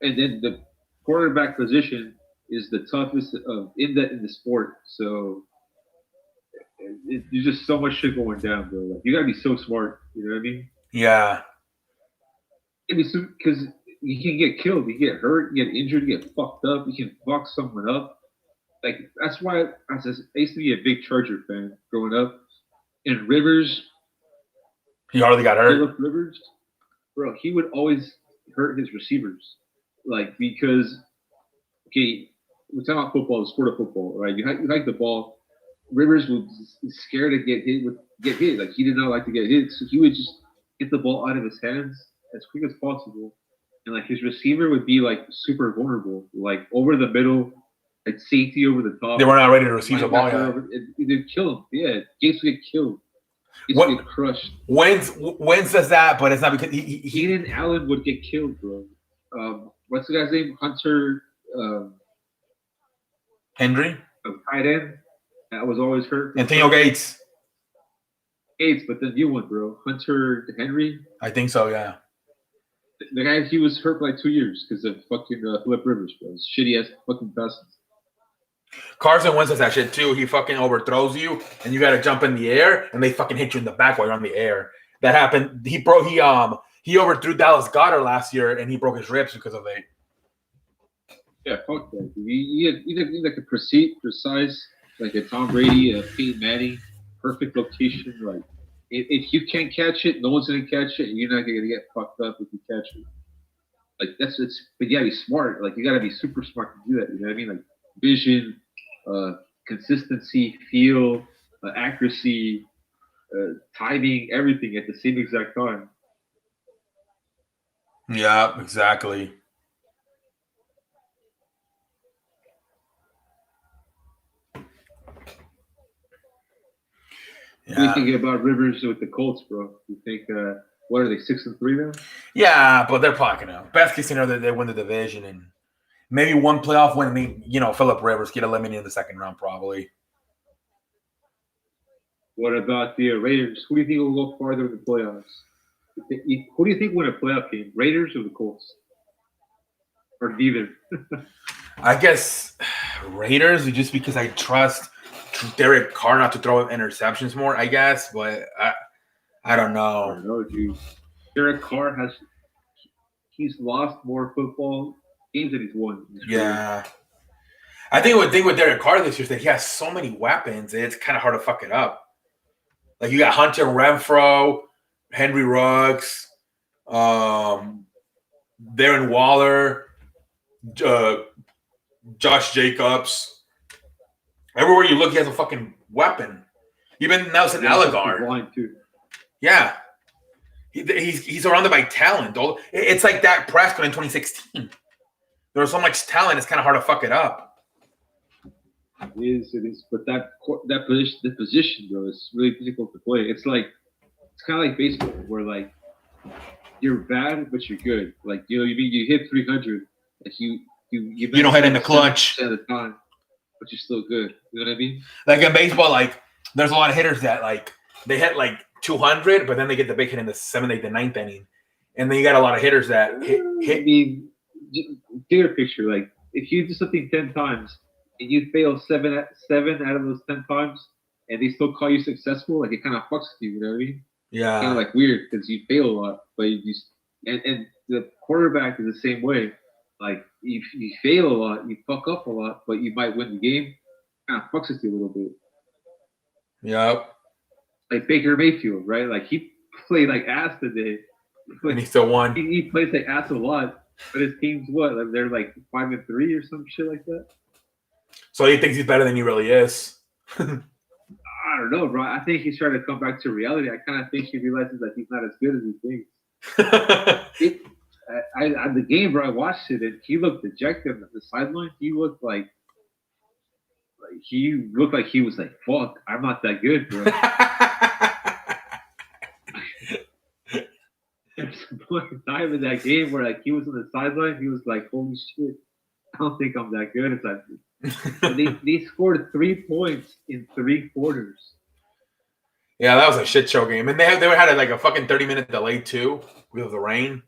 And then the quarterback position is the toughest in the sport. So there's just so much shit going down, bro. Like you gotta be so smart. You know what I mean? Yeah. Because you can get killed, you get hurt, you get injured, you get fucked up, you can fuck someone up. Like that's why I used to be a big Charger fan growing up. And Rivers, he hardly got hurt. Rivers, bro, he would always hurt his receivers, like because okay, we're talking about football, the sport of football, right? You like the ball. Rivers was scared to get hit. Like he did not like to get hit, so he would just get the ball out of his hands as quick as possible, and like his receiver would be like super vulnerable, like over the middle, like safety over the top. They were not ready to receive the ball yet. They'd kill him. Yeah, Gates would get killed. Gates would get crushed. Wentz does that, but it's not because he Keenan Allen would get killed, bro. What's the guy's name? Hunter Henry, tight end. That was always hurt. Antonio Gates, but the new one, bro. Hunter Henry. I think so, yeah. The guy, he was hurt for like 2 years because of fucking Philip Rivers, bro. Shitty ass fucking passes. Carson Wentz does that shit too. He fucking overthrows you, and you got to jump in the air, and they fucking hit you in the back while you're on the air. That happened. He overthrew Dallas Goedert last year, and he broke his ribs because of it. Yeah, fuck that. You need like a precise, like a Tom Brady, a Peyton Manning, perfect location. Like if you can't catch it, no one's gonna catch it, and you're not gonna get fucked up if you catch it. Like but you gotta be smart. Like you gotta be super smart to do that. You know what I mean? Like vision, consistency, feel, accuracy, timing, everything at the same exact time. Yeah, exactly. Yeah. What do you think about Rivers with the Colts, bro? You think what are they 6-3 now? Yeah, but they're probably gonna best case scenario they win the division and maybe one playoff win. Philip Rivers get eliminated in the second round probably. What about the Raiders? Who do you think will go farther in the playoffs? Who do you think win a playoff game? Raiders or the Colts? or neither? I guess Raiders, just because I trust Derek Carr not to throw interceptions more, I guess. But I don't I know. don't know, dude. Derek Carr he's lost more football games than he's won. in his career. Yeah. I think the thing with Derek Carr this year is that he has so many weapons, it's kind of hard to fuck it up. Like you got Hunter Renfro, Henry Ruggs, Darren Waller, Josh Jacobs. Everywhere you look, he has a fucking weapon. Even Nelson Alligar. Line too. Yeah. He's surrounded by talent. It's like Dak Prescott in 2016. There was so much talent, it's kind of hard to fuck it up. It is. But the position, bro, is really difficult to play. It's kind of like baseball, where like you're bad, but you're good. Like you hit 300, like you don't hit in the clutch at the time, but you're still good. You know what I mean? Like in baseball, like there's a lot of hitters that like they hit like 200, but then they get the big hit in the 7th, 8th, and 9th inning, and then you got a lot of hitters that hit. I mean, bigger picture, like if you do something 10 times and you fail seven out of those 10 times, and they still call you successful, like it kind of fucks with you. You know what I mean? Yeah. Kind of like weird because you fail a lot, but and the quarterback is the same way. Like if you fail a lot, you fuck up a lot, but you might win the game. Kind of fucks with you a little bit. Yep. Like Baker Mayfield, right? Like he played like ass today. And he still won. He plays like ass a lot, but his team's what? Like they're like 5-3 or some shit like that. So he thinks he's better than he really is. I don't know, bro. I think he's trying to come back to reality. I kind of think he realizes that he's not as good as he thinks. The game, bro, I watched it, and he looked dejected on the sideline. He looked like he was like, "Fuck, I'm not that good, bro." There's some point in time in that game where like he was on the sideline, he was like, "Holy shit, I don't think I'm that good." It's like they scored 3 points in 3 quarters. Yeah, that was a shit show game, and they had like a fucking 30-minute delay too because of the rain.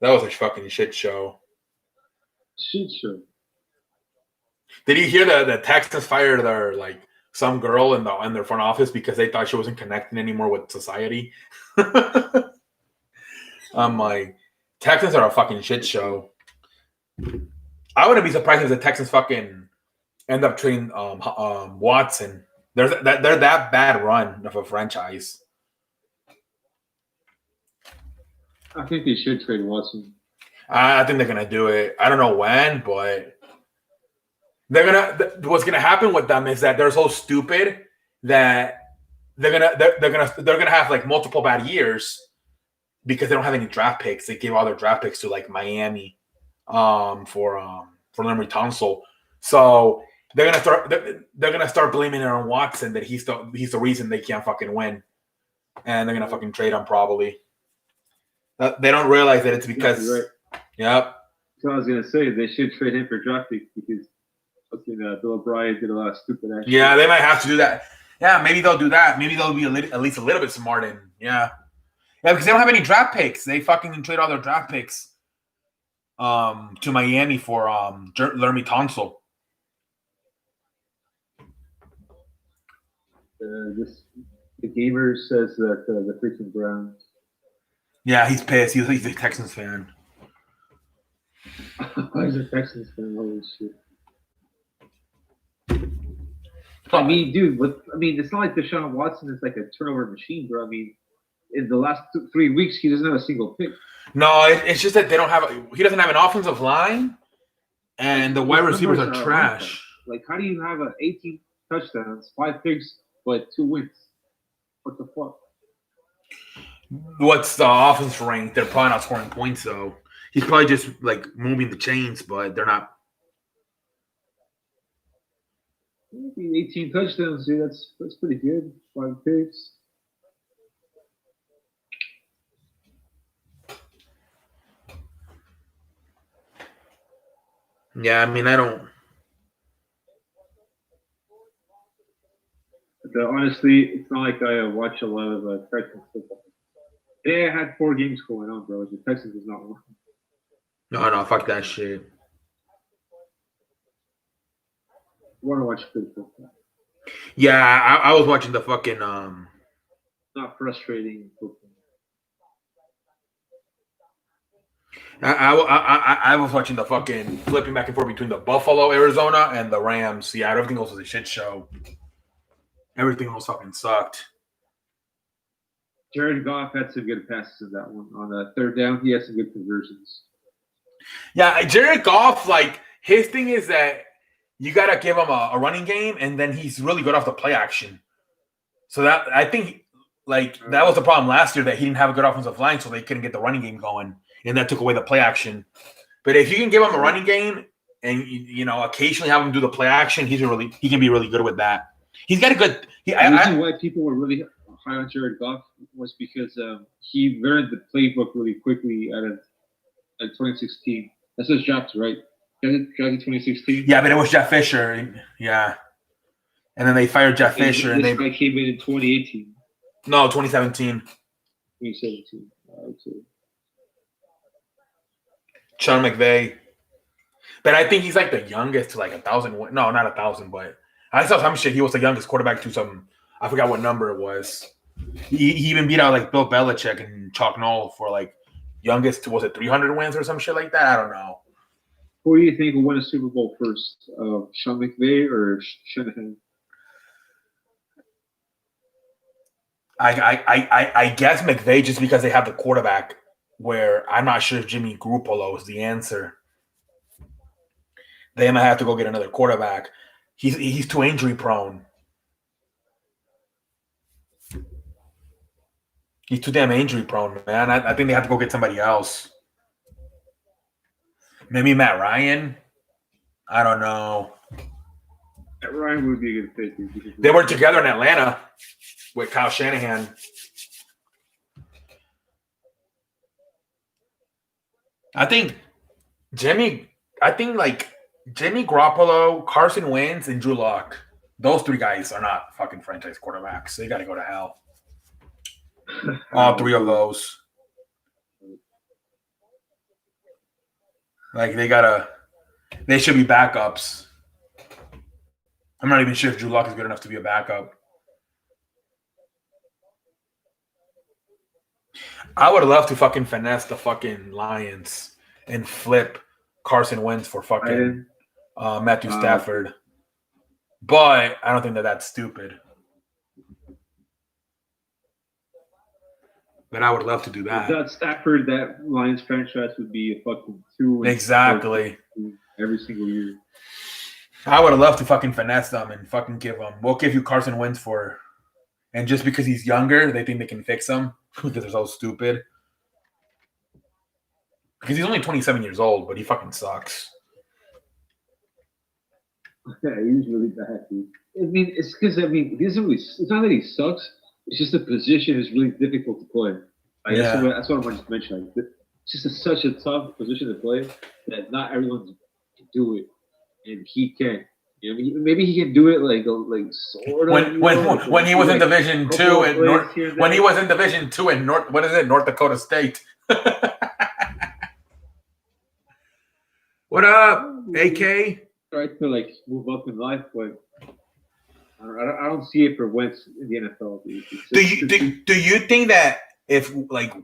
That was a fucking shit show. Shit show. Did you hear the Texans fired their like some girl in their front office because they thought she wasn't connecting anymore with society? I'm like, Texans are a fucking shit show. I wouldn't be surprised if the Texans fucking end up trading Watson. They're that bad run of a franchise. I think they should trade Watson. I think they're gonna do it. I don't know when, but they're gonna. What's gonna happen with them is that they're so stupid that they're gonna have like multiple bad years because they don't have any draft picks. They gave all their draft picks to like Miami, for Larry Tunsil. So they're gonna start blaming it on Watson that he's the reason they can't fucking win, and they're gonna fucking trade him probably. They don't realize that it's because. Right. Yep. So I was gonna say they should trade him for draft picks because Bill O'Brien did a lot of stupid action. Yeah, they might have to do that. Yeah, maybe they'll do that. Maybe they'll be at least a little bit smart and yeah, because they don't have any draft picks. They fucking trade all their draft picks to Miami for Laremy Tunsil. The gamer says that the freaking Browns. Yeah, he's pissed. He's a Texans fan. He's a Texans fan. Holy shit. I mean, dude, it's not like Deshaun Watson is like a turnover machine, bro. I mean, in the last 3 weeks, he doesn't have a single pick. No, it's just that he doesn't have an offensive line, and the wide receivers are trash. Like, how do you have 18 touchdowns, 5 picks, but 2 wins? What the fuck? What's the offense rank? They're probably not scoring points, though. He's probably just like moving the chains, but they're not. Maybe 18 touchdowns, dude. That's pretty good. 5 picks. Yeah, I mean, I don't. But, honestly, it's not like I watch a lot of Texans football. Today I had 4 games going on, bro. The Texans is not one. No, fuck that shit. Want to watch good football, Yeah, I was watching the fucking not frustrating football. I was watching the fucking flipping back and forth between the Buffalo, Arizona, and the Rams. Yeah, everything else was a shit show. Everything else fucking sucked. Jared Goff had some good passes in that one. On the third down, he had some good conversions. Yeah, Jared Goff, like his thing is that you gotta give him a running game, and then he's really good off the play action. So that I think like that was the problem last year, that he didn't have a good offensive line, so they couldn't get the running game going, and that took away the play action. But if you can give him a running game and you know occasionally have him do the play action, he can be really good with that. He's got a good. The reason why people were really high on Jared Goff was because he learned the playbook really quickly at 2016. That's his draft, right? Drafted 2016. Yeah, but it was Jeff Fisher. Yeah, and then they fired Jeff Fisher, and this guy came in 2018. No, 2017. 2017. Okay. Sean McVay. But I think he's like the youngest to like 1,000. No, not 1,000, but I saw some shit. He was the youngest quarterback to some. I forgot what number it was. He even beat out like Bill Belichick and Chuck Noll for like youngest. Was it 300 wins or some shit like that? I don't know. Who do you think will win a Super Bowl first? Sean McVay or Shanahan? I guess McVay, just because they have the quarterback. Where I'm not sure if Jimmy Garoppolo is the answer. They might have to go get another quarterback. He's too injury prone. He's too damn injury prone, man. I think they have to go get somebody else. Maybe Matt Ryan. I don't know. Matt Ryan would be a good fit. They were together in Atlanta with Kyle Shanahan. I think Jimmy Garoppolo, Carson Wentz, and Drew Lock. Those three guys are not fucking franchise quarterbacks. They got to go to hell. All three of those. Like they should be backups. I'm not even sure if Drew Lock is good enough to be a backup. I would love to fucking finesse the fucking Lions and flip Carson Wentz for fucking Matthew Stafford. But I don't think that's stupid. But I would love to do that. Without Stafford, that Lions franchise would be a fucking 2. Exactly. Every single year. I would love to fucking finesse them and fucking we'll give you Carson Wentz for, and just because he's younger, they think they can fix him because they're so stupid. Because he's only 27 years old, but he fucking sucks. Yeah, he's really bad, dude. I mean, it's because it's not that he sucks. It's just the position is really difficult to play. Like, yeah. That's what I wanted to mention. Like, it's just such a tough position to play that not everyone can do it, and he can. You know, maybe he can do it like sort of. When he was in Division 2 in North Dakota State. What up, AK? Try to like move up in life, but I don't see it for Wentz in the NFL. Do you think that if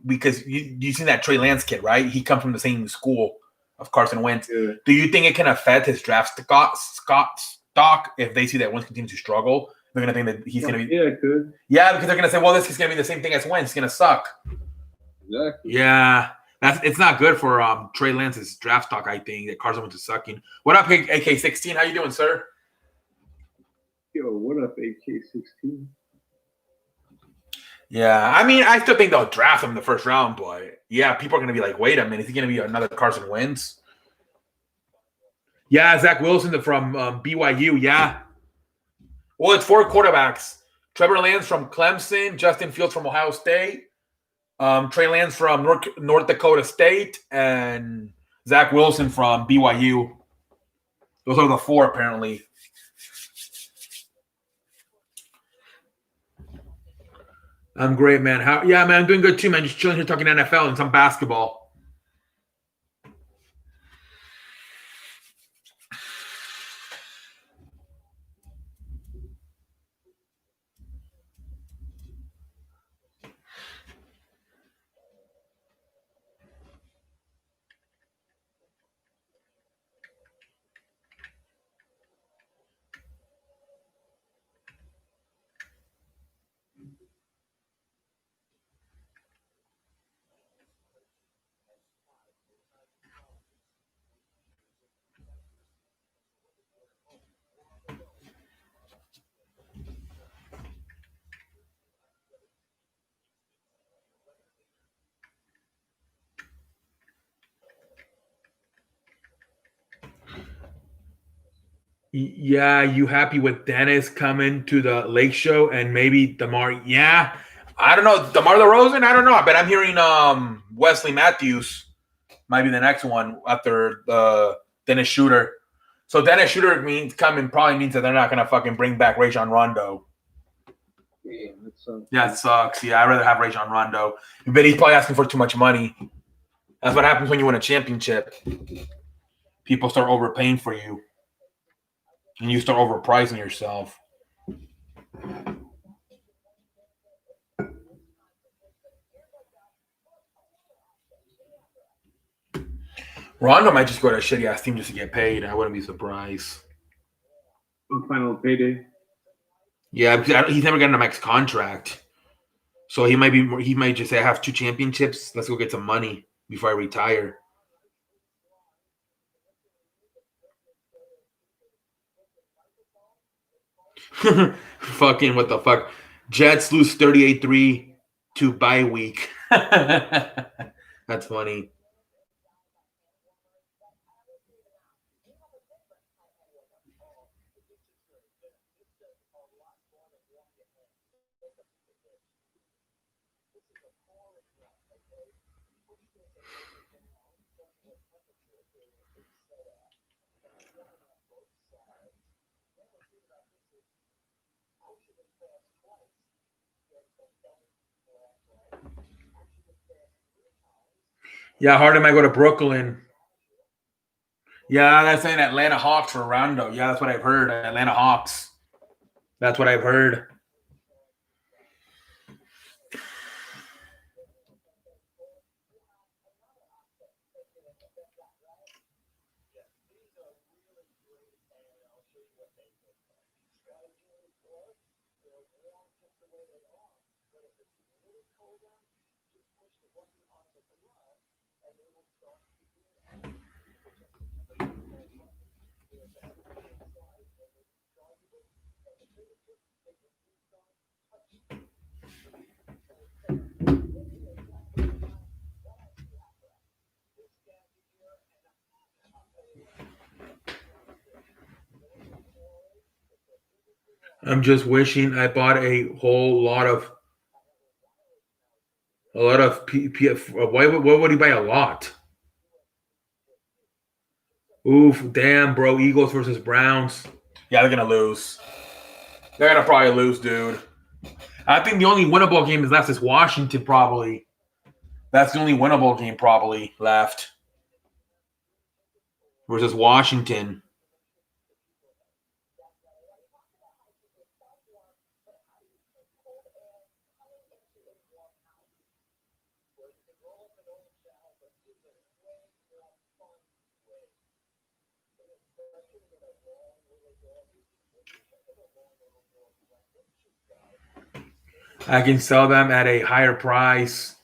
because you seen that Trey Lance kid, right? He comes from the same school of Carson Wentz. Yeah. Do you think it can affect his draft stock if they see that Wentz continues to struggle? They're gonna think that he's gonna be. Yeah, it could. Yeah, because they're gonna say, well, this is gonna be the same thing as Wentz. It's gonna suck. Exactly. Yeah. It's not good for Trey Lance's draft stock, I think, that Carson Wentz is sucking. What up, AK-16? How you doing, sir? Yo, what up, AK-16? Yeah, I mean, I still think they'll draft him in the first round, but yeah, people are going to be like, wait a minute, is he going to be another Carson Wentz? Yeah, Zach Wilson from BYU, yeah. Well, it's 4 quarterbacks. Trevor Lance from Clemson, Justin Fields from Ohio State, Trey Lance from North Dakota State, and Zach Wilson from BYU. Those are the 4, apparently. I'm great, man. Yeah, man, I'm doing good too, man. Just chilling here talking NFL and some basketball. Yeah, you happy with Dennis coming to the Lake Show and maybe DeMar? Yeah, I don't know. DeMar DeRozan? I don't know. But I'm hearing Wesley Matthews might be the next one after Dennis Shooter. So Dennis Shooter probably means that they're not gonna fucking bring back Rajon Rondo. Yeah, Yeah, it sucks. Yeah, I'd rather have Rajon Rondo. But he's probably asking for too much money. That's what happens when you win a championship. People start overpaying for you. And you start overpricing yourself. Rondo might just go to a shitty ass team just to get paid. I wouldn't be surprised. Final payday. Yeah, because he's never gotten a max contract, so he might just say, "I have 2 championships. Let's go get some money before I retire." Fucking what the fuck? Jets lose 38-3 to bye week. That's funny. Yeah, Harden might go to Brooklyn. Yeah, that's saying Atlanta Hawks for Rondo. Yeah, that's what I've heard. Atlanta Hawks. That's what I've heard. I'm just wishing I bought a whole lot of PF. Why would he buy a lot? Oof, damn, bro. Eagles versus Browns. Yeah, they're gonna lose. They're gonna probably lose, dude. I think the only winnable game is left is Washington, probably. That's the only winnable game probably left. Versus Washington. I can sell them at a higher price.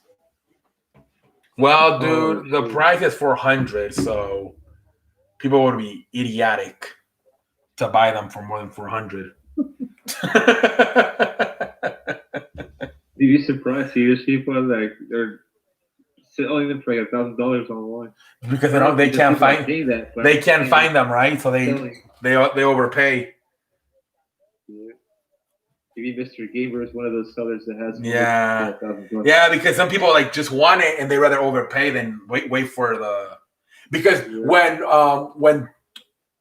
Well, dude, the price is 400, so people would be idiotic to buy them for more than 400. You'd be surprised to see these people like they're selling them for like $1,000 online because they can't find that. They can't find them, right? So they overpay. Maybe Mr. Gamer is one of those sellers that has yeah, because some people like just want it and they rather overpay than wait for the because when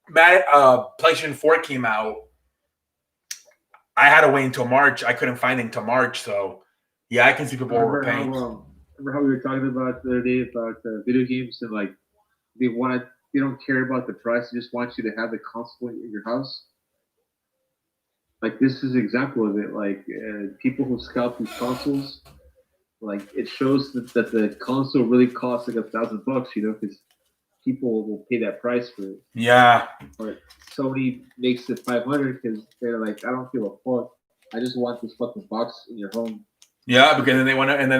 PlayStation 4 came out, I had to wait until March. I couldn't find it until March, so yeah, I can see people overpaying. Remember how we were talking about the other day about video games and like they don't care about the price, they just want you to have the console in your house. Like this is an example of it. Like people who scalp these consoles, like it shows that the console really costs like $1,000, you know, because people will pay that price for it. Yeah. But Sony makes it 500 because they're like, I don't give a fuck. I just want this fucking box in your home. Yeah, because then they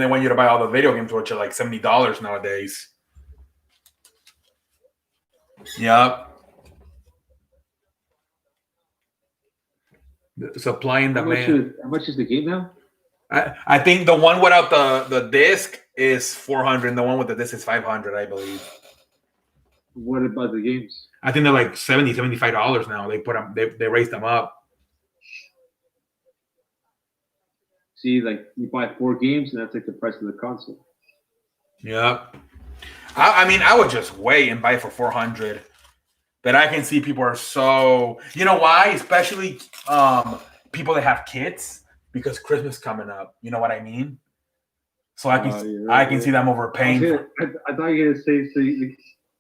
want you to buy all the video games, which are like $70 nowadays. Yeah. Supplying the man. How much is the game now? I think the one without the disc is 400, and the one with the disc is 500, I believe. What about the games? I think they're like $70, $75 now. They put them. They raised them up. See, like you buy 4 games, and that's like the price of the console. Yep. I mean, I would just wait and buy it for $400. But I can see people are so. You know why? Especially people that have kids, because Christmas coming up. You know what I mean? So I can I can see them overpaying. I thought you were gonna say so.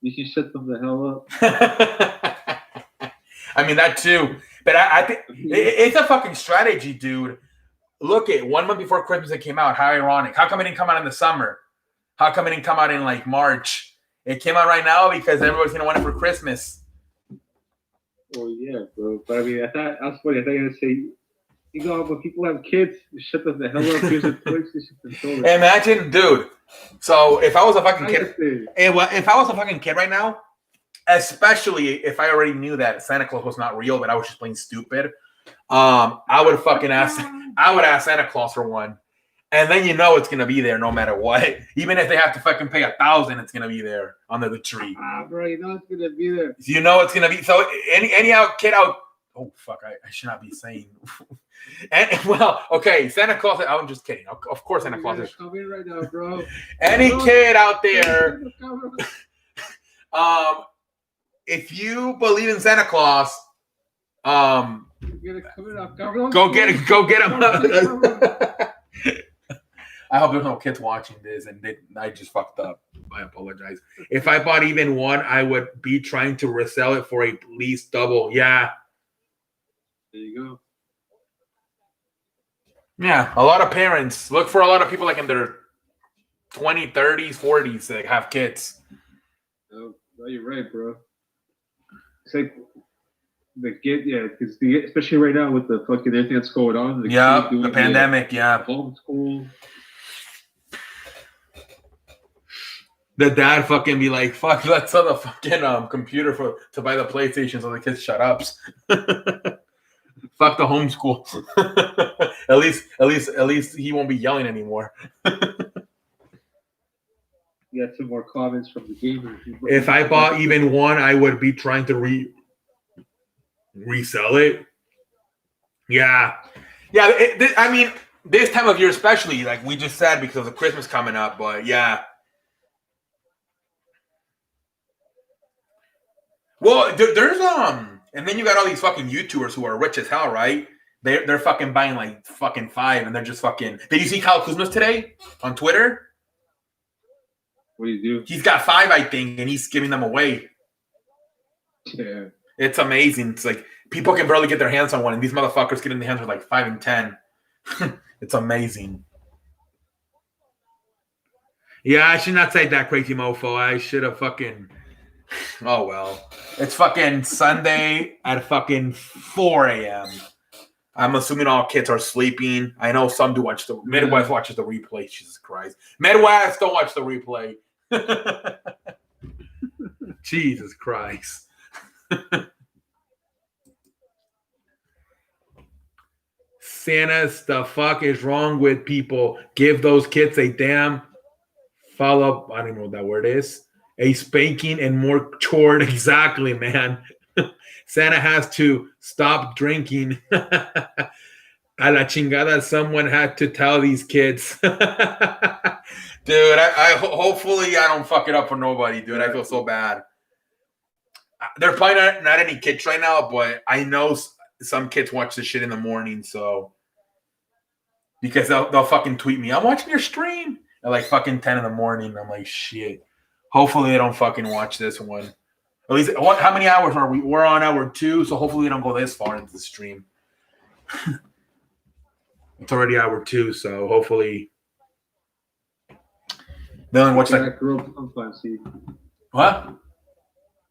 You can shut them the hell up. I mean that too, but I think it's a fucking strategy, dude. Look at 1 month before Christmas it came out. How ironic! How come it didn't come out in the summer? How come it didn't come out in like March? It came out right now because everybody's gonna want it for Christmas. Oh yeah, bro. But I mean, I thought I was funny. I thought you were gonna say, you know, when people have kids, shut them the hell up. Here's a PlayStation controller. Imagine, dude. So if I was a fucking kid, if I was a fucking kid right now, especially if I already knew that Santa Claus was not real, but I was just playing stupid, I would fucking ask Santa Claus for one, and then you know it's gonna be there no matter what. Even if they have to fucking pay $1,000, it's gonna be there under the tree. Bro, you know it's gonna be there. You know it's gonna be. So any kid out. Oh fuck! I should not be saying. And well, okay, Santa Claus. I'm just kidding. Of course, Santa Claus is coming right now, bro. Any kid out there, if you believe in Santa Claus, go get him. I hope there's no kids watching this, and I just fucked up. I apologize. If I bought even one, I would be trying to resell it for at least double. Yeah. There you go. Yeah, a lot of parents look for a lot of people like in their 20s, 30s, 40s that have kids. Oh, you're right, bro. It's like the kid, yeah, because especially right now with the fucking everything that's going on. The pandemic, yeah. Homeschool. The dad fucking be like, "Fuck, let's sell the fucking computer to buy the PlayStation so the kids shut up." Fuck the homeschool. at least he won't be yelling anymore. You got some more comments from the gamers. If I bought even one, I would be trying to resell it. Yeah. I mean, this time of year especially, like we just said, because of Christmas coming up. But yeah. Well, there's and then you got all these fucking YouTubers who are rich as hell, right? They're fucking buying like fucking 5, and they're just fucking. Did you see Kyle Kuzma's today on Twitter? What do you do? He's got 5, I think, and he's giving them away. Yeah, it's amazing. It's like people can barely get their hands on one, and these motherfuckers get in the hands with like 5 and 10. It's amazing. Yeah, I should not say that, crazy mofo. I should have fucking. Oh well, it's fucking Sunday at fucking 4 a.m. I'm assuming all kids are sleeping. I know some do watch the Midwest watches the replay. Jesus Christ, Midwest don't watch the replay. Jesus Christ. Santa's the fuck is wrong with people? Give those kids a damn follow up. I don't even know what that word is. A spanking and more chore. Exactly, man. Santa has to stop drinking. A la chingada, someone had to tell these kids. Dude, I hopefully I don't fuck it up for nobody, dude. I feel so bad. There's probably not any kids right now, but I know some kids watch this shit in the morning, so because they'll fucking tweet me, I'm watching your stream at like fucking 10 in the morning. I'm like, shit. Hopefully they don't fucking watch this one. At least, how many hours are we? We're on hour 2, so hopefully we don't go this far into the stream. It's already hour 2, so hopefully. Then what's that? Grow up sometime, see. What?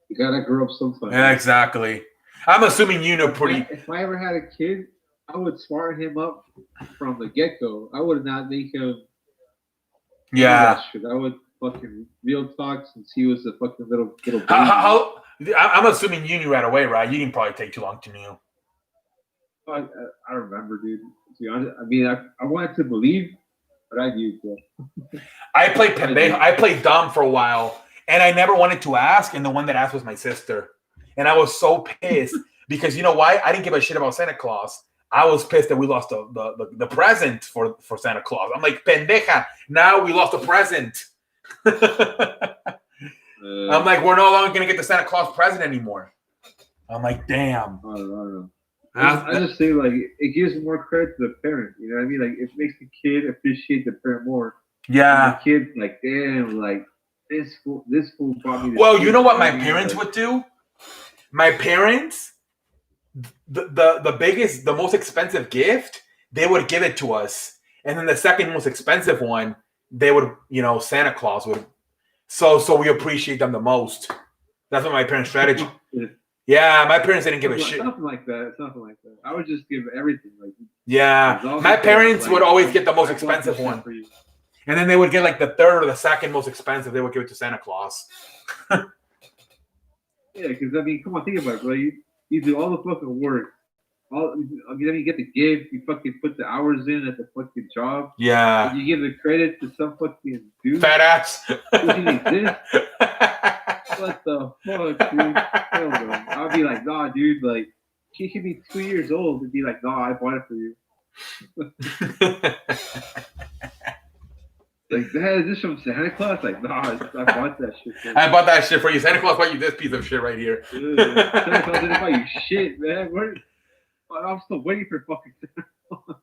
You gotta grow up sometime. Yeah, exactly. I'm assuming you know pretty. If I ever had a kid, I would smart him up from the get-go. I would not make him. Yeah. I would fucking real talk since he was a fucking little. I'm assuming you knew right away, right? You didn't probably take too long to know. I remember, dude. To be honest, I mean, I wanted to believe, but I knew, bro. I played dumb for a while, and I never wanted to ask. And the one that asked was my sister. and I was so pissed because you know why? I didn't give a shit about Santa Claus. I was pissed that we lost the present for Santa Claus. I'm like, pendeja, now we lost a present. I'm like, we're no longer going to get the Santa Claus present anymore. I'm like, damn. I don't know. I just say, like, it gives more credit to the parent. You know what I mean? Like, it makes the kid appreciate the parent more. Yeah. And the kid's like, damn, like, this fool brought me this. Well, you know what my parents would do? My parents, the biggest, the most expensive gift, they would give it to us. And then the second most expensive one, they would, Santa Claus would. So we appreciate them the most. That's what my parents' strategy. Yeah, my parents didn't give a shit. Something like that. I would just give everything. Like, yeah, my parents would always get the most expensive one. And then they would get like the third or the second most expensive. They would give it to Santa Claus. Yeah, because I mean, come on, think about it, bro. You do all the fucking work. You get the gift. You fucking put the hours in at the fucking job. Yeah. And you give the credit to some fucking dude. Fat ass. Who didn't exist. What the fuck, dude? Hell no. I'll be like, nah, dude. Like, she should be 2 years old and be like, nah, I bought it for you. Like, Dad, is this from Santa Claus? Like, nah, I bought that shit for you. I bought that shit for you. Santa Claus bought you this piece of shit right here. Santa Claus didn't buy you shit, man. I'm still waiting for fucking Santa Claus.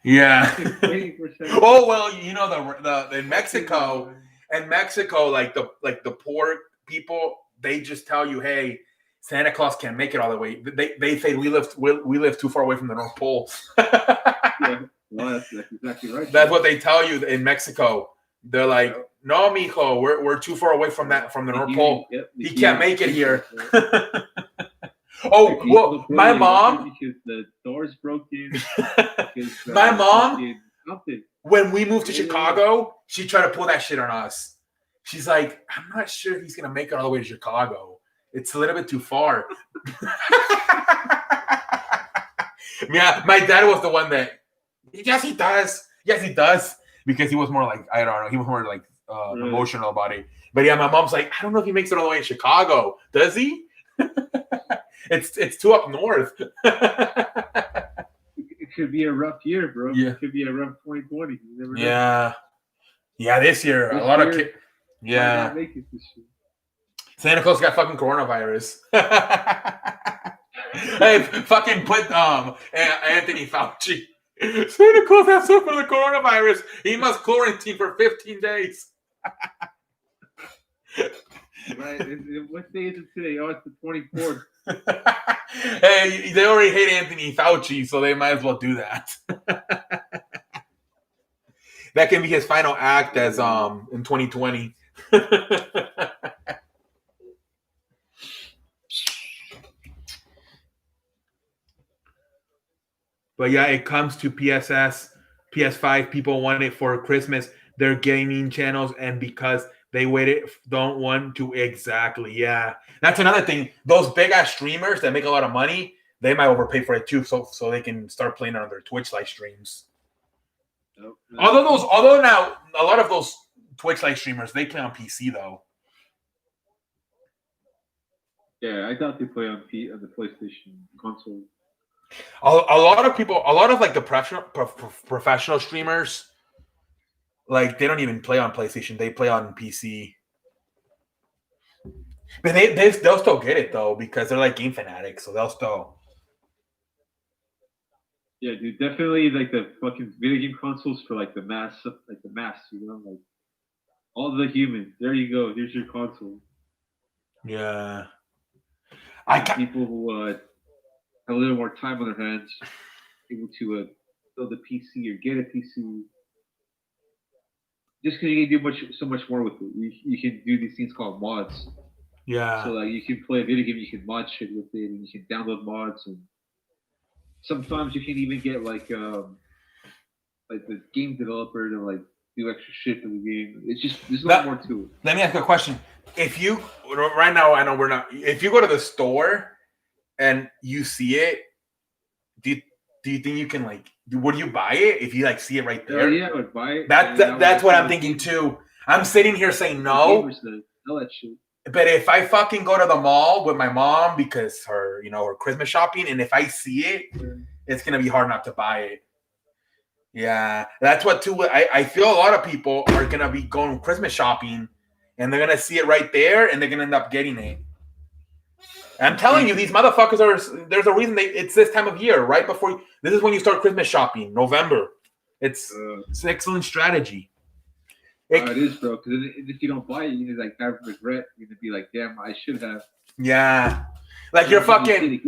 Yeah. Waiting for Santa Claus. Oh well, you know the in Mexico, like the poor people, they just tell you, hey, Santa Claus can't make it all the way. They say we live too far away from the North Pole. Yeah. Well, that's exactly right. That's what they tell you in Mexico. They're like, no, mijo, we're too far away from the North Pole. He can't make it here. Oh, well, my mom. Because the door's broken. My mom, when we moved to Chicago, she tried to pull that shit on us. She's like, I'm not sure he's going to make it all the way to Chicago. It's a little bit too far. Yeah, my dad was the one that, yes, he does. Yes, he does. Because he was more like, I don't know, he was more like emotional about it. But yeah, my mom's like, I don't know if he makes it all the way to Chicago. Does he? It's too up north. It could be a rough year, bro. Yeah. It could be a rough 2020. You never know. Yeah. Yeah, this year, a lot of kids. Yeah. Make it this year. Santa Claus got fucking coronavirus. Hey, fucking put Anthony Fauci. Santa Claus has suffered the coronavirus. He must quarantine for 15 days. Right. What day is it today? Oh, it's the 24th. Hey, they already hate Anthony Fauci, so they might as well do that. That can be his final act as in 2020. But yeah, it comes to PS5. People want it for Christmas. Their gaming channels, and because they don't want to exactly. Yeah, that's another thing. Those big ass streamers that make a lot of money, they might overpay for it too, so they can start playing on their Twitch live streams. Nope. Although now a lot of those Twitch live streamers, they play on PC though. Yeah, I thought they play on the PlayStation console. A lot of like the professional streamers, like they don't even play on PlayStation. They play on PC. But they'll still get it though because they're like game fanatics, so they'll still. Yeah, dude, definitely like the fucking video game consoles for like the mass, you know, like all the humans. There you go. Here's your console. Yeah. People who have a little more time on their hands, able to build a PC or get a PC. Just because you can do so much more with it. You can do these things called mods. Yeah. So like you can play a video game, you can mod shit with it, and you can download mods, and sometimes you can even get like the game developer to like do extra shit for the game. It's just there's a lot more to it. Let me ask you a question. If you right now, I know we're not. If you go to the store and you see it, do you think you can like? Would you buy it if you like see it right there? Yeah, I would buy it. That's what I'm thinking too. I'm sitting here saying no. Know that shit. But if I fucking go to the mall with my mom because her Christmas shopping, and if I see it, it's gonna be hard not to buy it. Yeah, that's what too. I feel a lot of people are gonna be going Christmas shopping, and they're gonna see it right there, and they're gonna end up getting it. I'm telling you, these motherfuckers are. There's a reason it's this time of year, right before. This is when you start Christmas shopping, November. It's an excellent strategy. It is, bro. Because if you don't buy it, you're like have regret. You're gonna be like, damn, I should have. Yeah, like you're fucking.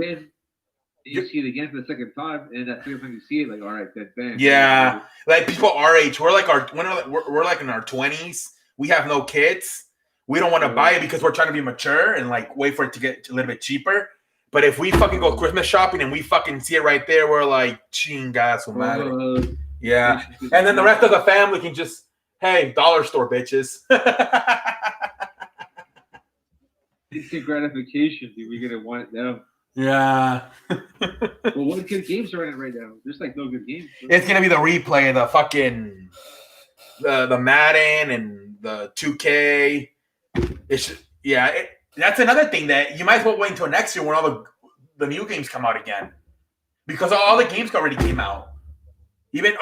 You see it again for the second time, and that second time you see it, like, all right, then bam. Yeah, like people our age, we're like we're like in our 20s. We have no kids. We don't want to buy it because we're trying to be mature and like wait for it to get a little bit cheaper. But if we fucking go Christmas shopping and we fucking see it right there, we're like, chingas, madre. Yeah, and then the rest of the family can just, hey, dollar store bitches. Instant gratification, dude. We're gonna want it now. Yeah. Well, what good games are in it right now? There's like no good games. It's gonna be the replay, the fucking the Madden and the 2K. That's another thing that you might as well wait until next year when all the new games come out again, because all the games already came out. Even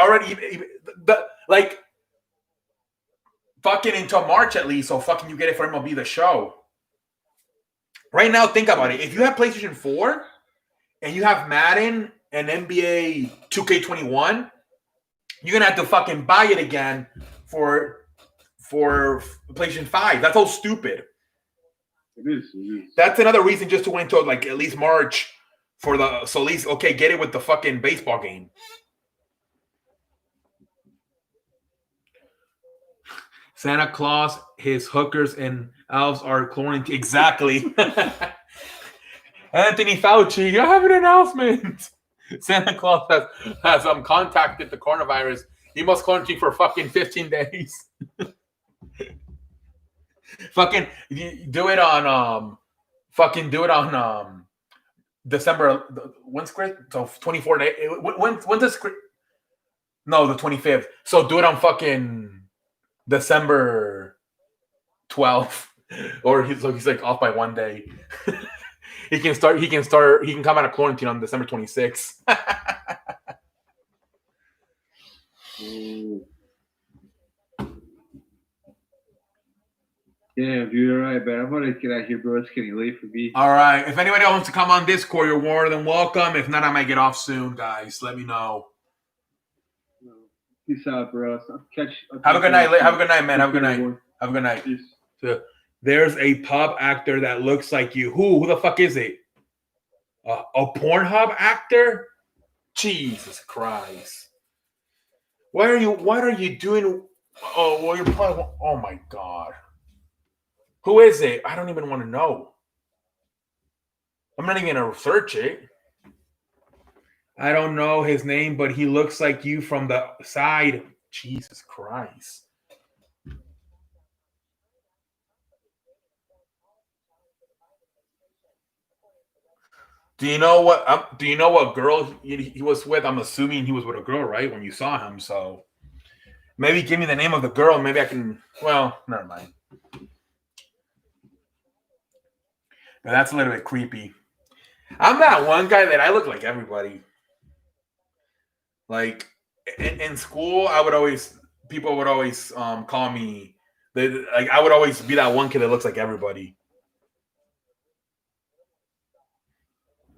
fucking until March at least, so fucking you get it for MLB The Show. Right now, think about it. If you have PlayStation 4 and you have Madden and NBA 2K21, you're gonna have to fucking buy it again for PlayStation 5. That's all stupid. It is. That's another reason just to wait until like at least March for at least get it with the fucking baseball game. Santa Claus, his hookers and elves are quarantined. Exactly. Anthony Fauci, I have an announcement. Santa Claus has contacted the coronavirus. He must quarantine for fucking 15 days. Fucking do it on December. When's Christmas? So 24 days. When's this? No, the 25th. So do it on fucking December 12th, or he's like off by one day. He can come out of quarantine on December 26th. Damn, dude, all right, man. I'm gonna get out here, bro. It's getting late for me. All right. If anybody wants to come on Discord, you're more than welcome. If not, I might get off soon, guys. Let me know. Peace out, bro. Have a good night. Have a good night, man. Have a good night. Have a good night. Peace. So, there's a pub actor that looks like you. Who the fuck is it? A Pornhub actor? Jesus Christ! What are you doing? Oh, well, you're probably. Oh my God! Who is it? I don't even want to know. I'm not even gonna search it. I don't know his name, but he looks like you from the side. Jesus Christ. Do you know what girl he was with? I'm assuming he was with a girl, right? When you saw him. So maybe give me the name of the girl. Maybe I can, well, never mind. But that's a little bit creepy. I'm that one guy that I look like everybody. Like in school, people would always call me. I would always be that one kid that looks like everybody.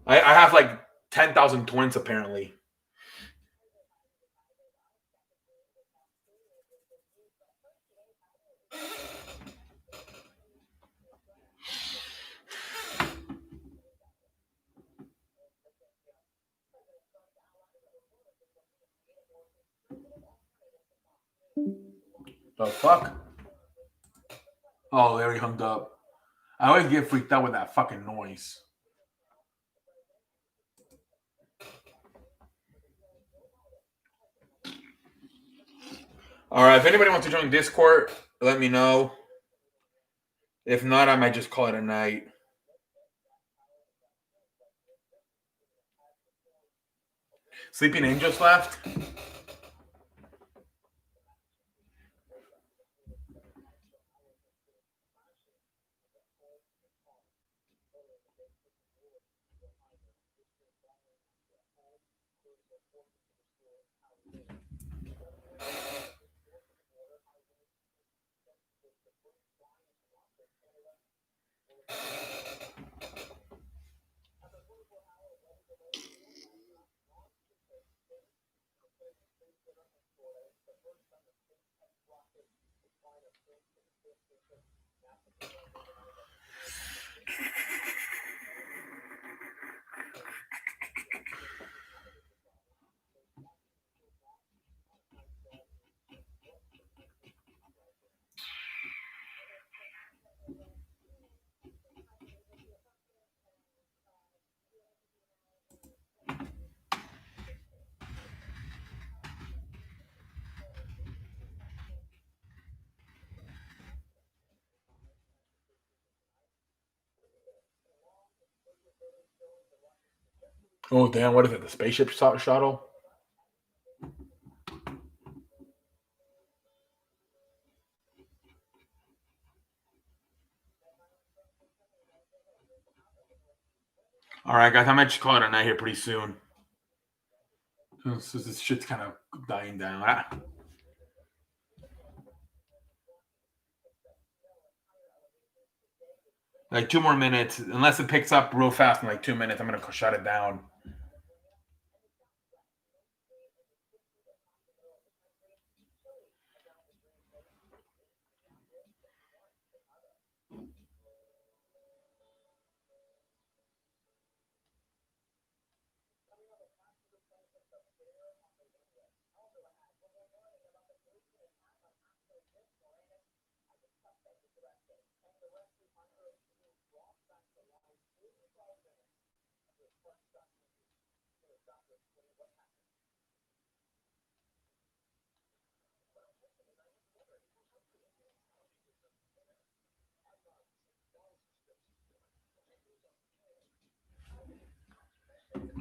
I have like 10,000 twins apparently. The fuck? Oh, Larry hung up. I always get freaked out with that fucking noise. All right, if anybody wants to join Discord, let me know. If not, I might just call it a night. Sleeping Angels left. Oh, damn. What is it? The spaceship shuttle? All right, guys. I might just call it a night here pretty soon. This shit's kind of dying down. Like 2 more minutes. Unless it picks up real fast in like 2 minutes, I'm going to shut it down.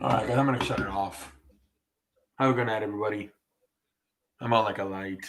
All right, guys. I'm going to shut it off. Have a good night, everybody. I'm on like a light.